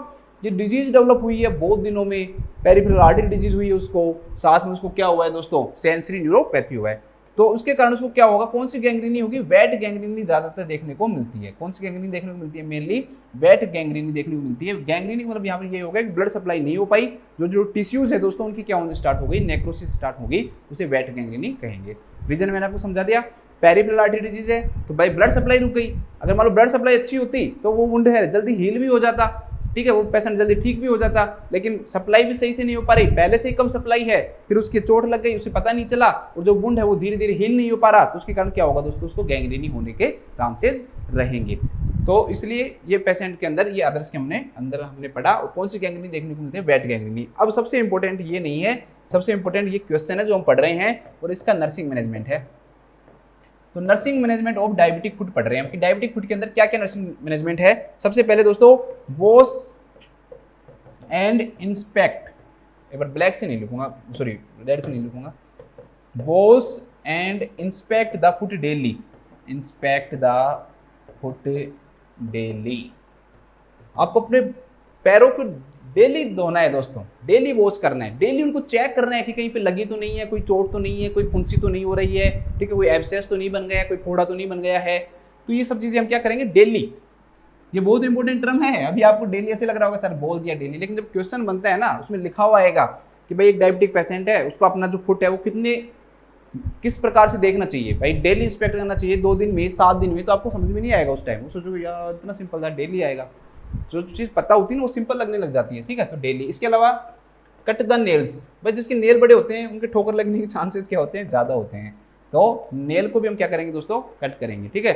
ये डिजीज डेवलप हुई है बहुत दिनों में। पेरिफेरल आर्टरी डिजीज हुई है उसको, साथ में उसको क्या हुआ है दोस्तों? सेंसरी न्यूरोपैथी हुआ है। तो उसके कारण उसको क्या होगा? कौन सी गैंग्रीनी होगी? वेट गैंग्रीनी ज्यादातर देखने को मिलती है। कौन सी गैंग्रीनी देखने को मिलती है? मेनली वेट गैंग्रीनी देखने को मिलती है। गैंग्रीनी मतलब यहाँ पर ये होगा कि ब्लड सप्लाई नहीं हो पाई, जो टिश्यूज है दोस्तों उनकी क्या होने स्टार्ट हो गई? नेक्रोसिस स्टार्ट हो गई, उसे वेट गैंग्रीनी कहेंगे। रीजन मैंने आपको समझा दिया। पेरिफेरल आर्टरी डिजीज है तो भाई ब्लड सप्लाई रुक गई। अगर मान लो ब्लड सप्लाई अच्छी होती तो वो वुंड है जल्दी हील भी हो जाता, ठीक है, वो पेशेंट जल्दी ठीक भी हो जाता। लेकिन सप्लाई भी सही से नहीं हो पा रही, पहले से ही कम सप्लाई है, फिर उसकी चोट लग गई, उसे पता नहीं चला, और जो वुंड है वो धीरे धीरे हील नहीं हो पा रहा, तो उसके कारण क्या होगा दोस्तों? उसको गैंग्रीनी होने के चांसेस रहेंगे। तो इसलिए ये पेशेंट के अंदर ये अदर्स के हमने पढ़ा। और कौन सी गैंग्रीनी देखने को मिलती है? वेट गैंग्रीनी। अब सबसे इंपॉर्टेंट ये नहीं है, सबसे इंपॉर्टेंट ये क्वेश्चन है जो हम पढ़ रहे हैं, और इसका नर्सिंग मैनेजमेंट है। तो nursing management of diabetic foot पढ़ रहे हैं कि डायबिटिक फुट के अंदर क्या क्या नर्सिंग मैनेजमेंट है। सबसे पहले दोस्तों वॉश एंड इंस्पेक्ट, एक बार ब्लैक से नहीं लिखूंगा, सॉरी रेड से नहीं लिखूंगा, wash and inspect the foot daily, inspect the foot daily. आपको अपने पैरों को डेली धोना है दोस्तों, डेली वॉश करना है, डेली उनको चेक करना है कि कहीं पे लगी तो नहीं है, कोई चोट तो नहीं है, कोई फुंसी तो नहीं हो रही है, ठीक है, कोई एब्सेस तो नहीं बन गया, कोई फोड़ा तो नहीं बन गया है। तो ये सब चीजें हम क्या करेंगे? डेली। ये बहुत इंपॉर्टेंट टर्म है। अभी आपको डेली ऐसे लग रहा होगा सर बोल दिया डेली, लेकिन जब क्वेश्चन बनता है ना उसमें लिखा हुआ आएगा कि भाई एक डायबिटिक पेशेंट है, उसको अपना जो फुट है वो कितने किस प्रकार से देखना चाहिए भाई, डेली इंस्पेक्ट करना चाहिए 2 दिन में 7 दिन में, तो आपको समझ में नहीं आएगा उस टाइम, वो सोचोगे यार इतना सिंपल था, डेली आएगा। जो चीज़ पता होती है ना वो सिंपल लगने लग जाती है, ठीक है। तो डेली। इसके अलावा कट द नेल्स, भाई जिसके नेल बड़े होते हैं उनके ठोकर लगने के चांसेस क्या होते हैं, ज़्यादा होते हैं। तो नेल को भी हम क्या करेंगे दोस्तों, कट करेंगे, ठीक है।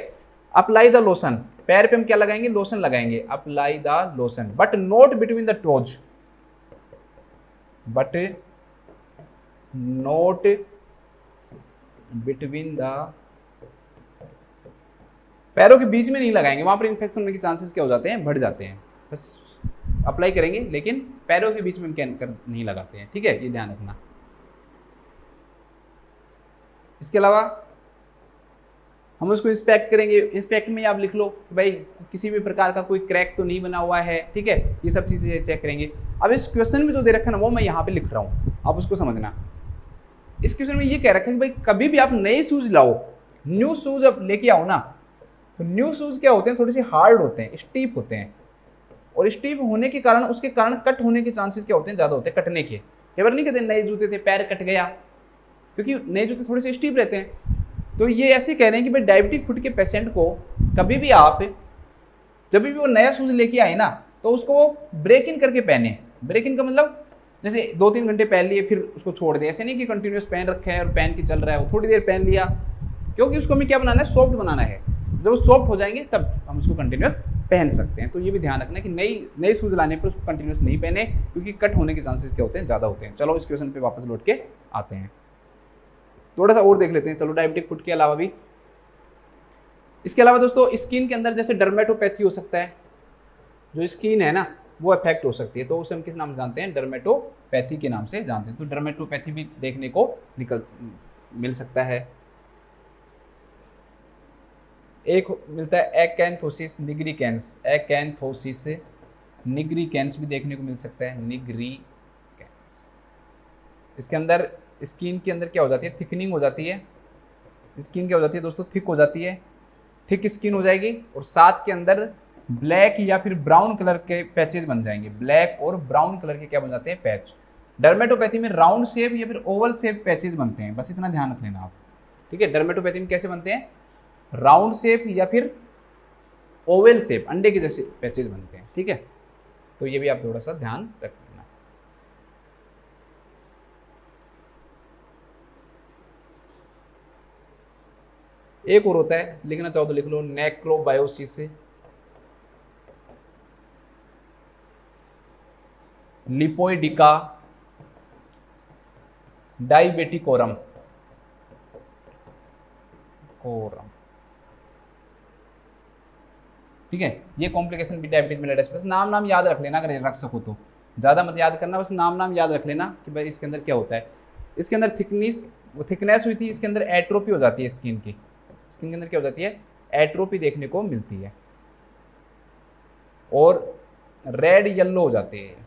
अप्लाई द लोशन, पैर पे हम क्या लगाएंगे, लोशन लगाएंगे, apply the lotion, but not between the toes, but not between the, पैरों के बीच में नहीं लगाएंगे, वहां पर इन्फेक्शन होने के चांसेस क्या हो जाते हैं, बढ़ जाते हैं। बस अप्लाई करेंगे लेकिन पैरों के बीच में क्या नहीं लगाते हैं, ठीक है, ये ध्यान रखना। इसके अलावा हम उसको इंस्पेक्ट करेंगे, इंस्पेक्ट में आप लिख लो भाई किसी भी प्रकार का कोई क्रैक तो नहीं बना हुआ है, ठीक है, ये सब चीज़ें चेक करेंगे। अब इस क्वेश्चन में जो दे रखा है ना वो मैं यहाँ पे लिख रहा हूँ, आप उसको समझना। इस क्वेश्चन में ये कह रखा है कि भाई कभी भी आप नए शूज लाओ, न्यू शूज अब लेके आओ ना, तो न्यू शूज क्या होते हैं, थोड़े से हार्ड होते हैं, स्टीप होते हैं, और स्टीप होने के कारण उसके कारण कट होने के चांसेस क्या होते हैं, ज़्यादा होते हैं कटने के। कई बार नहीं कहते नए जूते थे पैर कट गया, क्योंकि नए जूते थोड़े से स्टीप रहते हैं। तो ये ऐसे कह रहे हैं कि भाई डायबिटिक फुट के पेशेंट को कभी भी आप जब भी वो नया शूज लेके आए ना तो उसको ब्रेक इन करके पहने। ब्रेक इन का मतलब जैसे 2-3 घंटे पहन लिए फिर उसको छोड़ दें, ऐसे नहीं कि कंटिन्यूस पहन रखे हैं और पहन के चल रहा है, वो थोड़ी देर पहन लिया, क्योंकि उसको हमें क्या बनाना है, सॉफ्ट बनाना है। जब वो सॉफ्ट हो जाएंगे तब हम उसको कंटिन्यूस पहन सकते हैं। तो ये भी ध्यान रखना कि नई शूज लाने पर उसको कंटिन्यूस नहीं पहने, क्योंकि कट होने के चांसेस क्या होते हैं, ज़्यादा होते हैं। चलो इस क्वेश्चन पे वापस लौट के आते हैं, थोड़ा सा और देख लेते हैं। चलो डायबिटिक फुट के अलावा भी, इसके अलावा दोस्तों स्किन के अंदर जैसे डर्मेटोपैथी हो सकता है, जो स्किन है ना वो अफेक्ट हो सकती है, तो उसे हम किस नाम से जानते हैं, डर्मेटोपैथी के नाम से जानते हैं। तो डर्मेटोपैथी भी देखने को मिल सकता है। एक मिलता है एकैंथोसिस निग्रिकेंस, एकैंथोसिस निग्रिकेंस भी देखने को मिल सकता है, निग्रिकेंस। इसके अंदर स्किन के अंदर क्या हो जाती है, थिकनिंग हो जाती है, स्किन क्या हो जाती है दोस्तों, थिक हो जाती है, थिक स्किन हो जाएगी, और साथ के अंदर ब्लैक या फिर ब्राउन कलर के पैचेज बन जाएंगे, ब्लैक और ब्राउन कलर के क्या बन जाते हैं, पैच। डर्मेटोपैथी में राउंड शेप या फिर ओवल शेप पैचेज बनते हैं, बस इतना ध्यान रख लेना आप, ठीक है। डर्मेटोपैथी में कैसे बनते हैं, राउंड शेप या फिर ओवल शेप, अंडे के जैसे पैचेज बनते हैं, ठीक है। तो ये भी आप थोड़ा सा ध्यान रख लेना। एक और होता है, लिखना चाहो तो लिख लो, नेक्रोबायोसिस, लिपोइडिका, डायबिटिकोरम, ठीक है। ये कॉम्प्लिकेशन भी डायबिटीज मेलिटस, बस नाम याद रख लेना, अगर रख सको तो, ज़्यादा मत याद करना, बस नाम याद रख लेना कि भाई इसके अंदर क्या होता है। इसके अंदर थिकनेस हुई थी, इसके अंदर एट्रोपी हो जाती है, स्किन के अंदर क्या हो जाती है, एट्रोपी देखने को मिलती है, और रेड येलो हो जाते हैं।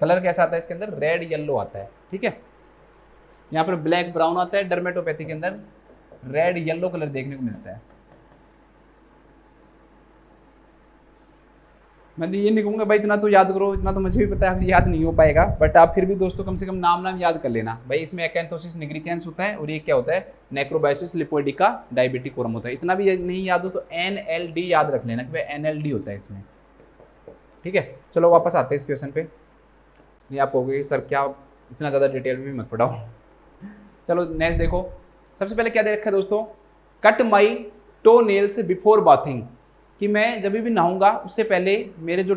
कलर कैसा आता है इसके अंदर, रेड येलो आता है, ठीक है। यहाँ पर ब्लैक ब्राउन आता है, डर्मेटोपैथी के अंदर रेड येलो कलर देखने को मिलता है। मैं ये नहीं कहूँगा भाई इतना तो याद करो, इतना तो मुझे भी पता है आपसे याद नहीं हो पाएगा, बट आप फिर भी दोस्तों कम से कम नाम याद कर लेना भाई। इसमें एकैंथोसिस निग्रिकेंस होता है, और ये क्या होता है, नेक्रोबायोसिस लिपोइडिका डायबिटिकोरम होता है। इतना भी नहीं याद हो तो NLD याद रख लेना कि भाई NLD होता है इसमें, ठीक है। चलो वापस आते हैं इस क्वेश्चन पे। नहीं आप कहोगे सर क्या इतना ज़्यादा डिटेल में भी मत पढ़ाओ। चलो नेक्स्ट देखो, सबसे पहले क्या दे रखा है दोस्तों, cut my to nails before bathing, कि मैं जब भी नहाऊंगा उससे पहले मेरे जो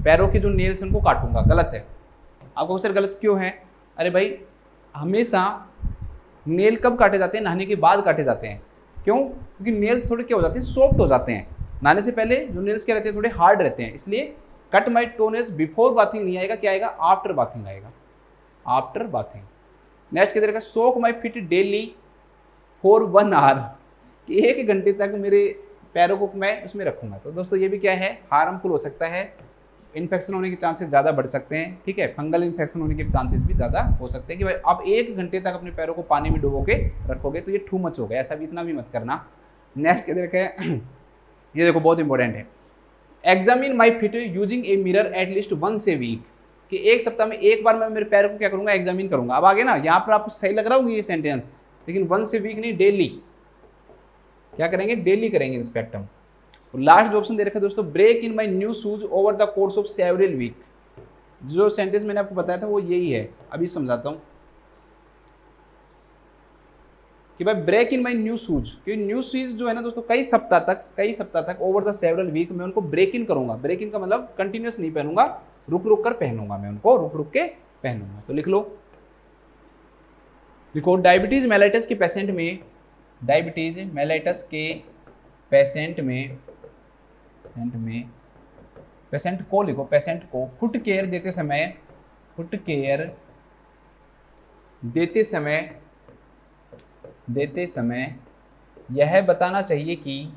पैरों के जो नेल्स हैं उनको काटूंगा। गलत है। आपको सर गलत क्यों है, अरे भाई हमेशा नेल कब काटे जाते हैं, नहाने के बाद काटे जाते हैं। क्यों, क्योंकि नेल्स थोड़े क्या हो जाते हैं, सॉफ्ट हो जाते हैं। नहाने से पहले जो नेल्स क्या रहते हैं, थोड़े हार्ड रहते हैं, इसलिए cut my to nails before bathing नहीं आएगा, क्या आएगा, आफ्टर बाथिंग आएगा, आफ्टर बाथिंग। नेक्स्ट क्या, सोक माई फिट डेली फॉर 1 आवर, कि 1 घंटे तक मेरे पैरों को मैं उसमें रखूंगा। तो दोस्तों ये भी क्या है, हार्मफुल हो सकता है, इन्फेक्शन होने के चांसेस ज़्यादा बढ़ सकते हैं, ठीक है। फंगल इन्फेक्शन होने के चांसेस भी ज़्यादा हो सकते हैं कि भाई आप 1 घंटे तक अपने पैरों को पानी में डुबो के रखोगे, तो ये टू मच हो गया, ऐसा भी इतना भी मत करना। नेक्स्ट क्या देखें, ये देखो बहुत इंपॉर्टेंट है, examine my feet using a mirror at least once a week, कि एक सप्ताह में एक बार मैं मेरे पैर को क्या करूंगा, एग्जामिन करूंगा। अब आगे ना यहाँ पर आपको सही लग रहा होगा ये सेंटेंस, लेकिन वंस ए वीक नहीं, डेली क्या करेंगे, डेली करेंगे इंस्पेक्ट हम। लास्ट जो ऑप्शन दे रखा है दोस्तों, break in my new shoes over the course of several week. जो सेंटेंस मैंने आपको बताया था वो यही है, अभी समझाता हूँ कि भाई break in my new shoes, क्योंकि न्यू शूज जो है ना दोस्तों कई सप्ताह तक ओवर द सेवरल वीक मैं उनको ब्रेक इन करूंगा। ब्रेक इन का मतलब कंटिन्यूस नहीं पहनूंगा, रुक रुक कर पहनूंगा, मैं उनको रुक रुक के पहनूंगा। तो लिख लो, लिखो डायबिटीज मेलाइटस के पेशेंट में, डायबिटीज मेलाइटस के पेशेंट में पेशेंट को लिखो, पेशेंट को फुट केयर देते समय, फुट केयर देते समय यह बताना चाहिए कि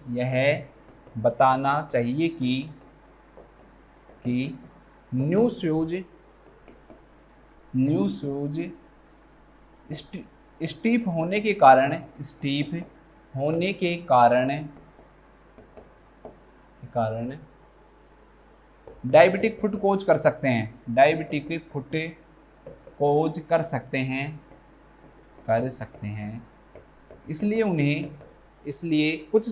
न्यू शूज स्टीप होने के कारण डायबिटिक फुट कोज कर सकते हैं, डायबिटिक फुट कोज कर सकते हैं, इसलिए कुछ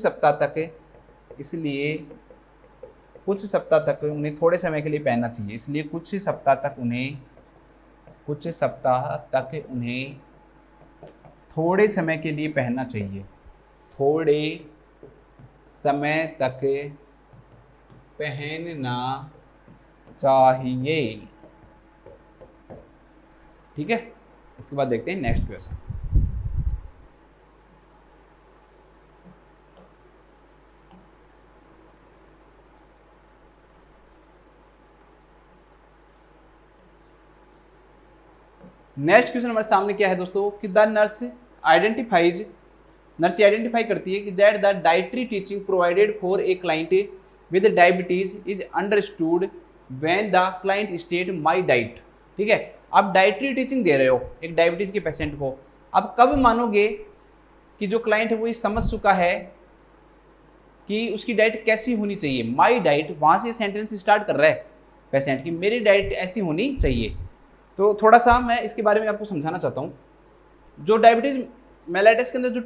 सप्ताह तक उन्हें थोड़े समय के लिए पहनना चाहिए, इसलिए कुछ सप्ताह तक उन्हें थोड़े समय के लिए पहनना चाहिए, थोड़े समय तक पहनना चाहिए। ठीक है, इसके बाद देखते हैं नेक्स्ट क्वेश्चन। नेक्स्ट क्वेश्चन हमारे सामने क्या है दोस्तों कि द नर्स आइडेंटिफाई करती है कि that the dietary teaching provided for a client with diabetes is understood when the client state my diet. ठीक है, आप डाइटरी टीचिंग दे रहे हो एक डायबिटीज के पेशेंट को, अब कब मानोगे कि जो क्लाइंट है वो ये समझ चुका है कि उसकी डाइट कैसी होनी चाहिए। माय डाइट, वहाँ से सेंटेंस स्टार्ट कर रहा है पेशेंट की मेरी डाइट ऐसी होनी चाहिए। तो थोड़ा सा मैं इसके बारे में आपको समझाना चाहता हूँ। जो डायबिटीज मेलाइटस के अंदर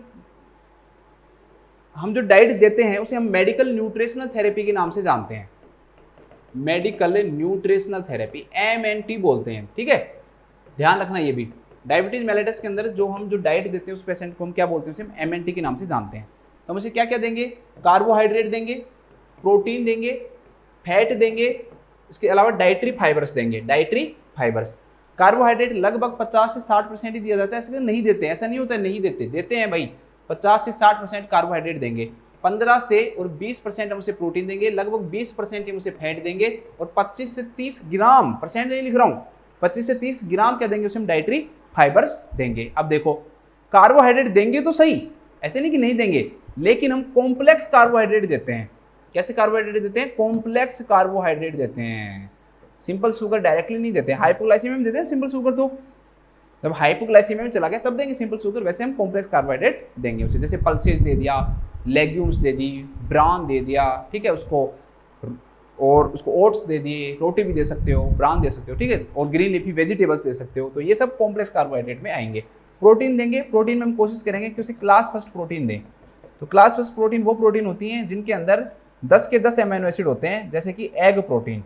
हम जो डाइट देते हैं उसे हम मेडिकल न्यूट्रिशनल थेरेपी के नाम से जानते हैं, मेडिकल न्यूट्रिशनल थेरेपी, MNT बोलते हैं। ठीक है, ध्यान रखना ये भी, डायबिटीज मेलाइटस के अंदर जो डाइट देते हैं उस पेशेंट को हम क्या बोलते हैं, उसे हम MNT के नाम से जानते हैं। तो हम उसे क्या क्या देंगे, कार्बोहाइड्रेट देंगे, प्रोटीन देंगे, फैट देंगे, इसके अलावा डाइटरी फाइबर्स देंगे, डाइटरी फाइबर्स। कार्बोहाइड्रेट लगभग 50 से 60% ही दिया जाता है, ऐसे नहीं देते, ऐसा नहीं होता है नहीं देते, देते हैं भाई। 50 से 60% कार्बोहाइड्रेट देंगे, 15 से और 20% हम उसे प्रोटीन देंगे, लगभग 20% हम उसे फैट देंगे, और 25 से 30 ग्राम, परसेंट नहीं लिख रहा हूँ, 25 से 30 ग्राम क्या देंगे उसे हम डाइटरी फाइबर्स देंगे। अब देखो, कार्बोहाइड्रेट देंगे तो सही, ऐसे नहीं कि नहीं देंगे, लेकिन हम कॉम्प्लेक्स कार्बोहाइड्रेट देते हैं। कैसे कार्बोहाइड्रेट देते हैं, कॉम्प्लेक्स कार्बोहाइड्रेट देते हैं, सिंपल शुगर डायरेक्टली नहीं देते हैं। हाइपोग्लाइसीमिया में देते हैं सिंपल शुगर, तो जब हाइपोग्लाइसीमिया में चला गया तब देंगे सिंपल शुगर। वैसे हम कॉम्प्लेक्स कार्बोहाइड्रेट देंगे उसे, जैसे पल्सेस दे दिया, लेग्यूम्स दे दी, ब्रान दे दिया, ठीक है उसको, और उसको ओट्स दे दिए, रोटी भी दे सकते हो, ब्रान दे सकते हो, ठीक है, और ग्रीन लीफी वेजिटेबल्स दे सकते हो। तो ये सब कॉम्प्लेक्स कार्बोहाइड्रेट में आएंगे। प्रोटीन देंगे, प्रोटीन में हम कोशिश करेंगे कि उसे क्लास फर्स्ट प्रोटीन दें। तो क्लास फर्स्ट प्रोटीन वो प्रोटीन होती हैं जिनके अंदर 10 के 10 अमीनो एसिड होते हैं, जैसे कि एग प्रोटीन।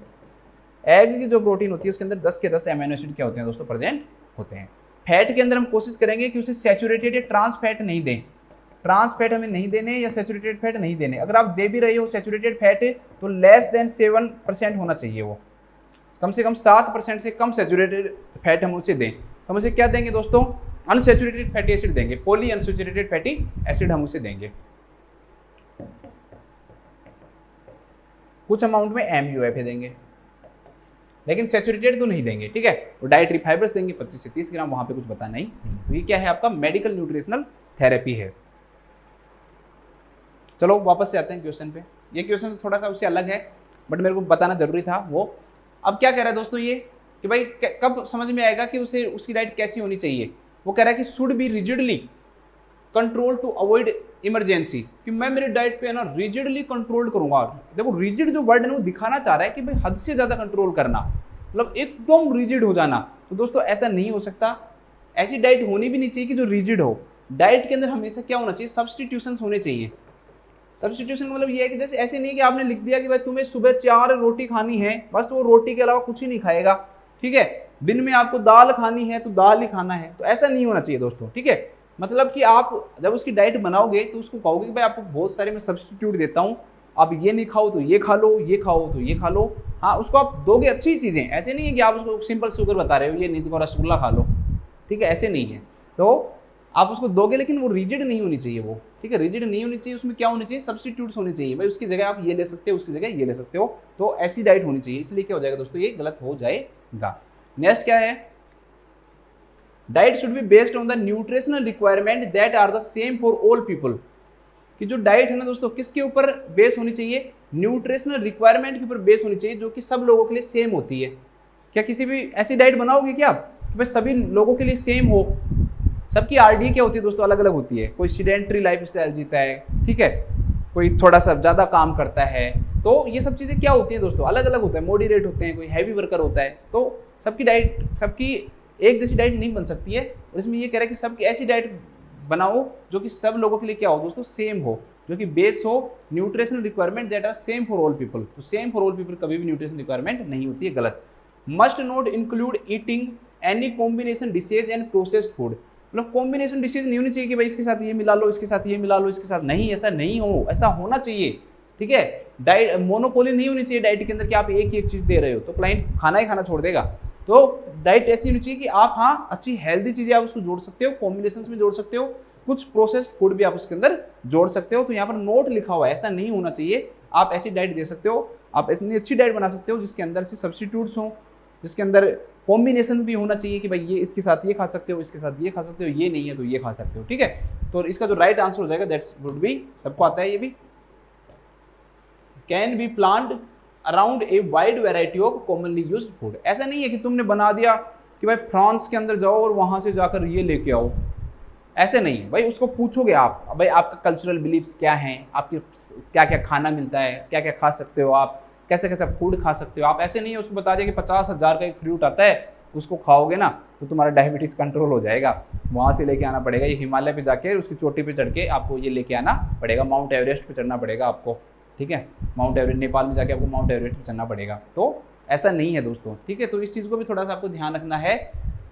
एग की जो प्रोटीन होती है उसके अंदर 10 के 10 अमीनो एसिड क्या होते हैं दोस्तों, प्रेजेंट होते हैं। फैट के अंदर हम कोशिश करेंगे कि उसे सैचुरेटेड या ट्रांस फैट नहीं दें, ट्रांस फैट हमें नहीं देने या सैचुरेटेड फैट नहीं देने। अगर आप दे भी रहे हो सैचुरेटेड फैट तो लेस देन 7% होना चाहिए, वो कम से कम 7% से कम सैचुरेटेड फैट हम उसे दें। तो हम उसे क्या देंगे दोस्तों, अनसैचुरेटेड फैटी एसिड देंगे, पॉली अनसैचुरेटेड फैटी एसिड हम उसे देंगे। कुछ अमाउंट में MUFA देंगे, लेकिन सैचुरेटेड तो नहीं देंगे, ठीक है। और डाइटरी फाइबर्स देंगे 25 से 30 ग्राम, वहां पे कुछ बताना ही नहीं। तो ये क्या है, आपका मेडिकल न्यूट्रिशनल थेरेपी है। चलो वापस से आते हैं क्वेश्चन पे। ये क्वेश्चन थोड़ा सा उससे अलग है, बट मेरे को बताना जरूरी था वो। अब क्या कह रहा है दोस्तों ये कि भाई कब समझ में आएगा कि उसे उसकी डाइट कैसी होनी चाहिए। वो कह रहा है कि should be rigidly control to avoid emergency, कि मैं मेरी डाइट पे है ना रिजिडली कंट्रोल करूंगा। देखो रिजिड जो वर्ड है वो दिखाना चाह रहा है कि भाई हद से ज़्यादा कंट्रोल करना, मतलब एकदम रिजिड हो जाना। तो दोस्तों ऐसा नहीं हो सकता, ऐसी डाइट होनी भी नहीं चाहिए कि जो रिजिड हो। डाइट के अंदर हमेशा क्या होना चाहिए, सब्सटीट्यूशन होने चाहिए। सब्सटीट्यूशन का मतलब ये है कि जैसे ऐसे नहीं कि आपने लिख दिया कि भाई तुम्हें सुबह 4 रोटी खानी है, बस वो रोटी के अलावा कुछ ही नहीं खाएगा, ठीक है। दिन में आपको दाल खानी है तो दाल ही खाना है, तो ऐसा नहीं होना चाहिए दोस्तों, ठीक है। मतलब कि आप जब उसकी डाइट बनाओगे तो उसको कहोगे कि भाई आपको बहुत सारे मैं सब्सटीट्यूट देता हूँ, आप ये नहीं खाओ तो ये खा लो, ये खाओ तो ये खा लो। हाँ, उसको आप दोगे अच्छी चीज़ें, ऐसे नहीं है कि आप उसको सिंपल शुगर बता रहे हो, ये नहीं तो रसगुल्ला खा लो, ठीक है, ऐसे नहीं है। तो आप उसको दोगे लेकिन वो रिजिड नहीं होनी चाहिए वो, ठीक है, रिजिड नहीं होनी चाहिए। उसमें क्या होनी चाहिए, सब्सटीट्यूट्स होने चाहिए। भाई उसकी जगह आप ये ले सकते हो, उसकी जगह ये ले सकते हो, तो ऐसी डाइट होनी चाहिए। इसलिए क्या हो जाएगा दोस्तों, ये गलत हो जाएगा। नेक्स्ट क्या है, diet should be based on the nutritional requirement that are the same for all people. कि जो डाइट है ना दोस्तों, किसके ऊपर बेस होनी चाहिए, न्यूट्रिशनल रिक्वायरमेंट के ऊपर बेस होनी चाहिए, जो कि सब लोगों के लिए सेम होती है। क्या किसी भी ऐसी डाइट बनाओगे क्या आप कि भाई सभी लोगों के लिए सेम हो? सबकी आरडी क्या होती है दोस्तों, अलग अलग होती है। कोई सीडेंट्री लाइफ स्टाइल जीता है, ठीक है, कोई थोड़ा सा ज़्यादा काम करता है, तो ये सब चीज़ें क्या होती हैं दोस्तों, अलग अलग होता है, मॉडरेट होते हैं, कोई हैवी वर्कर होता है। तो सबकी डाइट, सबकी एक जैसी डाइट नहीं बन सकती है। और इसमें ये कह रहा है कि सबकी ऐसी डाइट बनाओ जो कि सब लोगों के लिए क्या हो दोस्तों, सेम हो, जो कि बेस हो nutritional requirement that are same for all people. तो सेम फॉर ऑल पीपल कभी भी न्यूट्रिशन रिक्वायरमेंट नहीं होती है, गलत। Must not include eating any combination dishes and processed food. मतलब कॉम्बिनेशन डिशेज नहीं होनी चाहिए कि भाई इसके साथ ये मिला लो, इसके साथ ये मिला लो, इसके साथ नहीं, ऐसा नहीं हो, ऐसा होना चाहिए, ठीक है। डाइट मोनोपोली नहीं होनी चाहिए डाइट के अंदर कि आप एक ही एक चीज़ दे रहे हो तो क्लाइंट खाना ही खाना छोड़ देगा। तो डाइट ऐसी होनी चाहिए कि आप हाँ अच्छी हेल्दी चीज़ें आप उसको जोड़ सकते हो, कॉम्बिनेशन में जोड़ सकते हो, कुछ प्रोसेस्ड फूड भी आप उसके अंदर जोड़ सकते हो। तो यहाँ पर नोट लिखा हुआ है, ऐसा नहीं होना चाहिए। आप ऐसी डाइट दे सकते हो, आप इतनी अच्छी डाइट बना सकते हो जिसके अंदर से सब्स्टिट्यूट्स हों, जिसके अंदर कॉम्बिनेशन भी होना चाहिए कि भाई ये इसके साथ ये खा सकते हो, इसके साथ ये खा सकते हो, ये नहीं है तो ये खा सकते हो, ठीक है। तो इसका जो राइट आंसर हो जाएगा दैट्स वुड बी, सबको आता है ये भी, can be plant around a wide variety of commonly used food. ऐसा नहीं है कि तुमने बना दिया कि भाई फ्रांस के अंदर जाओ और वहां से जाकर ये लेके आओ, ऐसे नहीं है भाई। उसको पूछोगे आप, भाई आपका कल्चरल बिलीव्स क्या हैं, आपके क्या क्या खाना मिलता है, क्या क्या खा सकते हो आप, कैसे कैसे फूड खा सकते हो आप। ऐसे नहीं है उसको बता दिया कि 50,000 का एक फ्रूट आता है, उसको खाओगे ना तो तुम्हारा डायबिटीज़ कंट्रोल हो जाएगा। वहाँ से लेके आना पड़ेगा, ये हिमालय पे जाके उसकी चोटी पे चढ़ के आपको ये लेके आना पड़ेगा, माउंट एवरेस्ट पे चढ़ना पड़ेगा आपको, ठीक है। माउंट एवरेस्ट नेपाल में जाके आपको माउंट एवरेस्ट पे चढ़ना पड़ेगा। तो ऐसा नहीं है दोस्तों, ठीक है। तो इस चीज़ को भी थोड़ा सा आपको ध्यान रखना है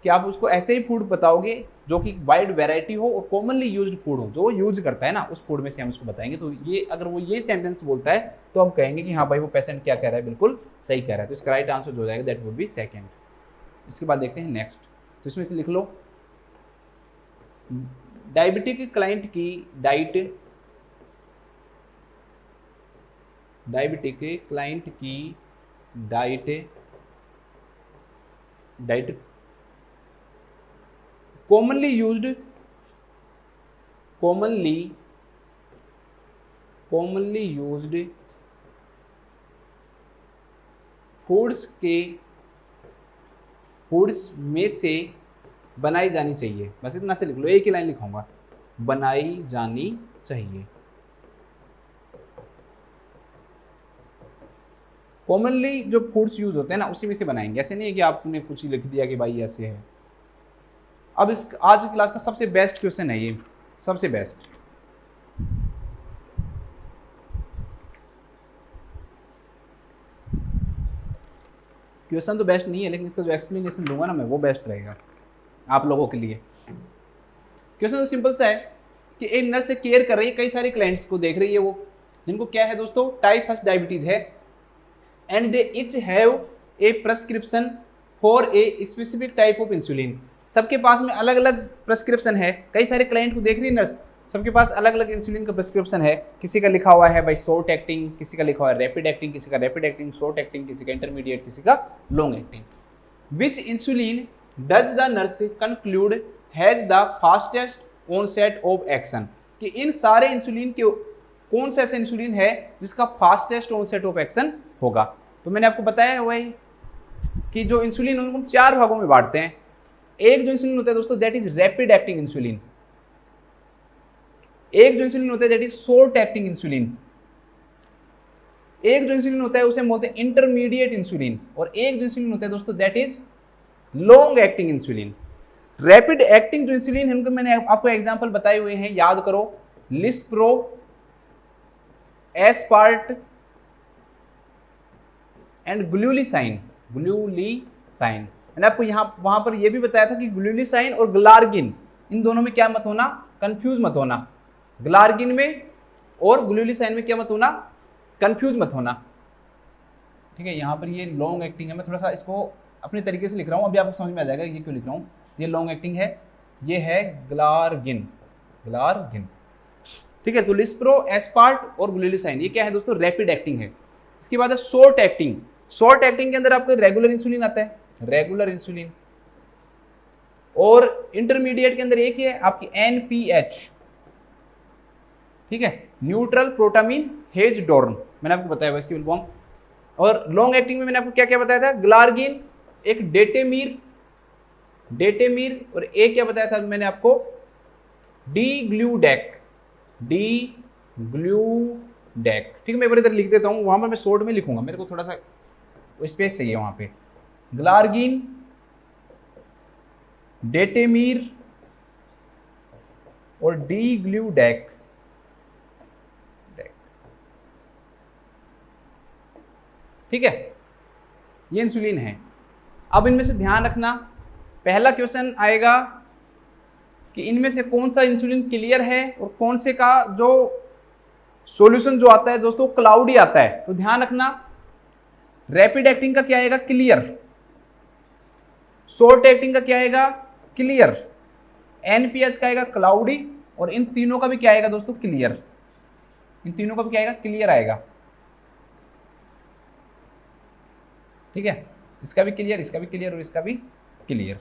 कि आप उसको ऐसे ही फूड बताओगे जो कि वाइड वैरायटी हो और कॉमनली यूज्ड फूड हो, जो वो यूज करता है ना उस फूड में से हम उसको बताएंगे। तो ये अगर वो ये सेंटेंस बोलता है तो हम कहेंगे कि हाँ भाई वो पेशेंट क्या कह रहा है, बिल्कुल सही कह रहा है। तो इसका राइट आंसर जो हो जाएगा दैट वुड बी सेकंड। इसके बाद देखते हैं नेक्स्ट, तो इसमें से लिख लो, डायबिटिक क्लाइंट की डाइट, डायबिटिक क्लाइंट की डाइट commonly used फूड्स में से बनाई जानी चाहिए। बस इतना से लिख लो, एक ही लाइन लिखाऊंगा, बनाई जानी चाहिए। कॉमनली जो फूड्स यूज होते हैं ना उसी में से बनाएंगे, ऐसे नहीं है कि आपने कुछ ही लिख दिया कि भाई ऐसे है। अब इस आज की क्लास का सबसे बेस्ट क्वेश्चन है ये, सबसे बेस्ट क्वेश्चन तो बेस्ट नहीं है, लेकिन इसका जो एक्सप्लेनेशन दूंगा ना मैं वो बेस्ट रहेगा आप लोगों के लिए। क्वेश्चन तो सिंपल सा है कि एक नर्स से केयर कर रही है, कई सारे क्लाइंट्स को देख रही है वो, जिनको क्या है दोस्तों, टाइप 1 डायबिटीज है, and they etch have a prescription for a specific type of insulin. सबके पास में अलग अलग प्रेस्क्रिप्शन है, कई सारे क्लाइंट को देख रही है नर्स, सबके पास अलग अलग इंसुलिन का प्रेस्क्रिप्शन है। किसी का लिखा हुआ है भाई शॉर्ट एक्टिंग, किसी का लिखा हुआ है रैपिड एक्टिंग, किसी का रैपिड एक्टिंग, शॉर्ट एक्टिंग, किसी का इंटरमीडिएट, किसी का long acting. Which insulin does the nurse conclude has the fastest onset of action. कि इन सारे इंसुलिन के कौन सा ऐसा इंसुलिन है जिसका फास्टेस्ट ऑनसेट ऑफ एक्शन होगा। तो मैंने आपको बताया वही कि जो इंसुलिन उनको हम 4 भागों में बांटते हैं। एक जो इंसुलिन होता है दोस्तों that is rapid acting insulin, एक जो इंसुलिन होता है that is short acting insulin, एक जो इंसुलिन होता है उसे हम बोलते हैं इंटरमीडिएट इंसुलिन, और एक जो इंसुलिन होता है दोस्तों that is long acting insulin. Rapid acting जो इंसुलिन है उनको मैंने आपको एग्जांपल बताए हुए हैं, याद करो, लिस्प्रो, एस्पार्ट एंड ग्लूलिसाइन। ग्लूलिसाइन मैंने आपको वहां पर यह भी बताया था कि ग्लूलिसाइन और ग्लार्गिन, इन दोनों में क्या मत होना, कंफ्यूज मत होना। ग्लार्गिन में और ग्लूलिसाइन में क्या मत होना, कंफ्यूज मत होना। ठीक है, यहाँ पर ये लॉन्ग एक्टिंग है, मैं थोड़ा सा इसको अपने तरीके से लिख रहा हूँ, अभी आपको समझ में आ जाएगा ये क्यों लिख रहा हूँ। ये लॉन्ग एक्टिंग है, ये है ग्लार्गिन। ठीक है, तो लिस्प्रो, एस्पार्ट और ग्लूलिसाइन ये क्या है दोस्तों, रैपिड एक्टिंग है। इसके बाद है शॉर्ट एक्टिंग। शॉर्ट एक्टिंग के अंदर आपको रेगुलर इंसुलिन आता है, रेगुलर इंसुलिन, और इंटरमीडिएट के अंदर एक है आपकी NPH। ठीक है, न्यूट्रल प्रोटामिन हेजडोर्न, मैंने आपको बताया इसकी फुल फॉर्म। और लॉन्ग एक्टिंग में मैंने आपको क्या क्या बताया था, ग्लार्गिन, एक डेटेमीर, और एक क्या बताया था मैंने आपको, डीग्लूडेक। ठीक है, मैं एक बार इधर लिख देता हूँ, वहां पर मैं शॉर्ट में लिखूंगा, मेरे को थोड़ा सा स्पेस चाहिए वहां पे। ग्लार्गिन, डेटेमीर और डीग्लूडेक। ठीक है, ये इंसुलिन है। अब इनमें से ध्यान रखना, पहला क्वेश्चन आएगा कि इनमें से कौन सा इंसुलिन क्लियर है और कौन से का जो सॉल्यूशन जो आता है दोस्तों क्लाउडी आता है। तो ध्यान रखना, रैपिड एक्टिंग का क्या आएगा, क्लियर। शॉर्ट एक्टिंग का क्या आएगा, क्लियर। NPH का आएगा क्लाउडी, और इन तीनों का भी क्या आएगा दोस्तों, क्लियर। इन तीनों का भी क्या आएगा, क्लियर आएगा। ठीक है, इसका भी क्लियर, इसका भी क्लियर और इसका भी क्लियर।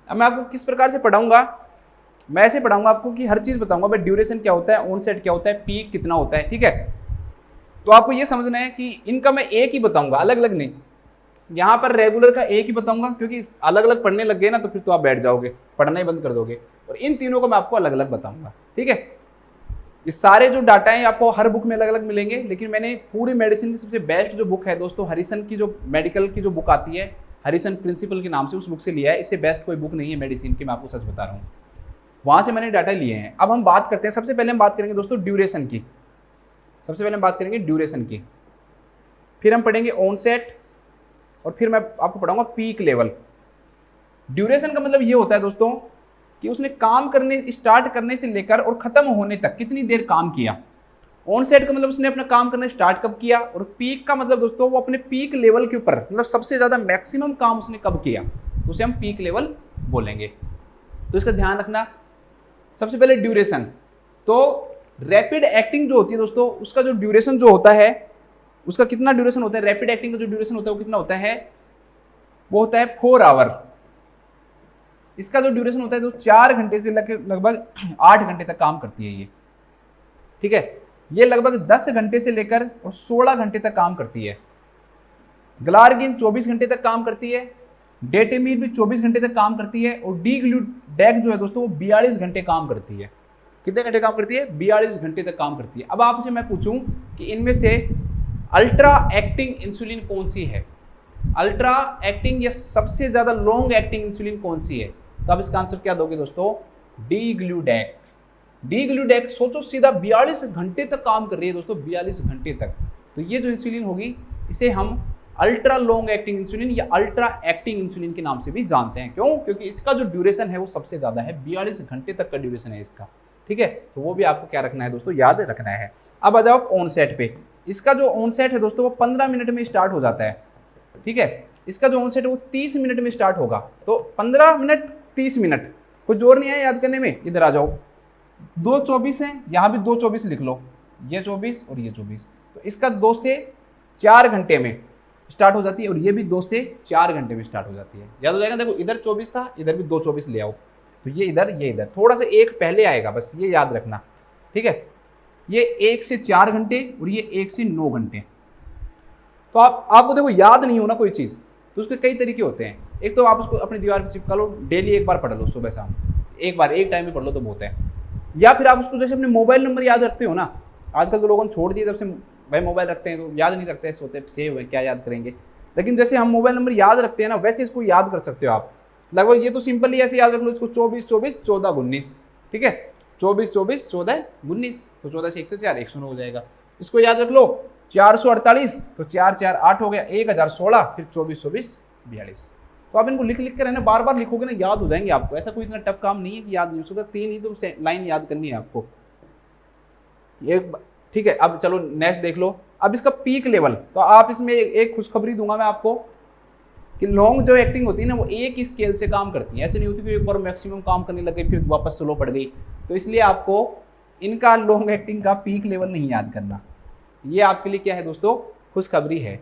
अब मैं आपको किस प्रकार से पढ़ाऊंगा, मैं ऐसे पढ़ाऊंगा आपको कि हर चीज बताऊंगा, भाई ड्यूरेशन क्या होता है, ऑनसेट क्या होता है, पीक कितना होता है। ठीक है, तो आपको ये समझना है कि इनका मैं एक ही बताऊंगा, अलग अलग नहीं। यहाँ पर रेगुलर का एक ही बताऊंगा, क्योंकि अलग अलग पढ़ने लग गए ना तो फिर तो आप बैठ जाओगे, पढ़ना ही बंद कर दोगे। और इन तीनों को मैं आपको अलग अलग बताऊंगा। ठीक है, ये सारे जो डाटा हैं आपको हर बुक में अलग अलग मिलेंगे, लेकिन मैंने पूरी मेडिसिन की सबसे बेस्ट जो बुक है दोस्तों, हरिसन की जो मेडिकल की जो बुक आती है, हरिसन प्रिंसिपल के नाम से, उस बुक से लिया है। इससे बेस्ट कोई बुक नहीं है मेडिसिन की, मैं आपको सच बता रहा हूँ, वहाँ से मैंने डाटा लिए हैं। अब हम बात करते हैं, सबसे पहले हम बात करेंगे दोस्तों ड्यूरेशन की। सबसे पहले हम बात करेंगे ड्यूरेशन की, फिर हम पढ़ेंगे ऑनसेट, और फिर मैं आपको पढ़ाऊंगा पीक लेवल। ड्यूरेशन का मतलब ये होता है दोस्तों कि उसने काम करने स्टार्ट करने से लेकर और खत्म होने तक कितनी देर काम किया। ऑनसेट का मतलब उसने अपना काम करना स्टार्ट कब किया, और पीक का मतलब दोस्तों वो अपने पीक लेवल के ऊपर, मतलब सबसे ज्यादा मैक्सिमम काम उसने कब किया, तो उसे हम पीक लेवल बोलेंगे। तो इसका ध्यान रखना। सबसे पहले ड्यूरेशन, तो रैपिड एक्टिंग जो होती है दोस्तों, उसका जो ड्यूरेशन जो होता है, उसका कितना ड्यूरेशन होता है, रैपिड एक्टिंग का जो ड्यूरेशन होता है वो कितना होता है, वो होता है 4 आवर। इसका जो ड्यूरेशन होता है तो 4 घंटे से लगभग 8 घंटे तक काम करती है ये। ठीक है, ये लगभग 10 घंटे से लेकर और 16 घंटे तक काम करती है। ग्लार्गिन 24 घंटे तक काम करती है, डेटेमीर भी 24 घंटे तक काम करती है, और डीग्लूडेक जो है दोस्तों वो 42 घंटे काम करती है। कितने घंटे काम करती है, 42 घंटे तक काम करती है। अब आपसे मैं पूछूं कि इनमें से अल्ट्रा एक्टिंग इंसुलिन कौन सी है, अल्ट्रा एक्टिंग या सबसे ज्यादा लॉन्ग एक्टिंग इंसुलिन कौन सी है, तो आप इसका आंसर क्या दोगे दोस्तों, डीग्लूडेक। डीग्लूडेक सोचो सीधा 42 घंटे तक काम कर रही है दोस्तों, 42 घंटे तक। तो ये जो इंसुलिन होगी इसे हम अल्ट्रा लॉन्ग एक्टिंग इंसुलिन या अल्ट्रा एक्टिंग इंसुलिन के नाम से भी जानते हैं। क्यों, क्योंकि इसका जो ड्यूरेशन है वो सबसे ज्यादा है, 42 घंटे तक का ड्यूरेशन है इसका। ठीक है, तो वो भी आपको क्या रखना है दोस्तों, याद रखना है। अब आ जाओ ऑनसेट पे। इसका जो ऑनसेट है दोस्तों वो 15 मिनट में स्टार्ट हो जाता है। ठीक है, इसका जो ऑनसेट है वो 30 मिनट में स्टार्ट होगा। तो 15 मिनट 30 मिनट, कोई जोर नहीं है याद करने में। इधर आ जाओ, 2:24 है, यहाँ भी 2:24 लिख लो, ये 24 और ये 24। तो इसका 2 से 4 घंटे में स्टार्ट हो जाती है, और ये भी 2 से 4 घंटे में स्टार्ट हो जाती है। याद हो जाएगा, देखो इधर 24 था, इधर भी 2:24 ले आओ, तो ये इधर थोड़ा सा एक पहले आएगा, बस ये याद रखना। ठीक है, ये 1 से 4 घंटे और ये 1 से 9 घंटे। तो आपको देखो याद नहीं होना कोई चीज़, तो उसके कई तरीके होते हैं। एक तो आप उसको अपनी दीवार पर चिपका लो, डेली एक बार पढ़ लो, सुबह शाम एक बार, एक टाइम में पढ़ लो तो बहुत है। या फिर आप उसको जैसे अपने मोबाइल नंबर याद रखते हो ना, आजकल तो लोगों ने छोड़ दिए, जब से भाई मोबाइल रखते हैं तो याद नहीं रखते, सोते सेव है क्या याद करेंगे। लेकिन जैसे हम मोबाइल नंबर याद रखते हैं ना, वैसे इसको याद कर सकते हो आप लगभग। ये तो सिंपल ही ऐसे याद रख लो इसको, 24 24 14 19, ठीक है, 24 24 14 19, तो 14 से 104 109 हो जाएगा। इसको याद रख लो 448, तो 4 4 8 हो गया, 1016, फिर 24 24 42। तो आप इनको लिख लिख कर है ना, बार बार लिखोगे ना, याद हो जाएंगे आपको। ऐसा कोई इतना टफ काम नहीं है कि याद नहीं हो सकता, 3 ही तो लाइन याद करनी है आपको ये, ठीक है। अब चलो नेक्स्ट देख लो, अब इसका पीक लेवल। तो आप इसमें एक खुशखबरी दूंगा मैं आपको कि लॉन्ग जो एक्टिंग होती है ना, वो एक ही स्केल से काम करती है। ऐसे नहीं होती कि एक बार मैक्सिमम काम करने लगे फिर वापस स्लो पड़ गई। तो इसलिए आपको इनका लॉन्ग एक्टिंग का पीक लेवल नहीं याद करना। ये आपके लिए क्या है दोस्तों, खुशखबरी है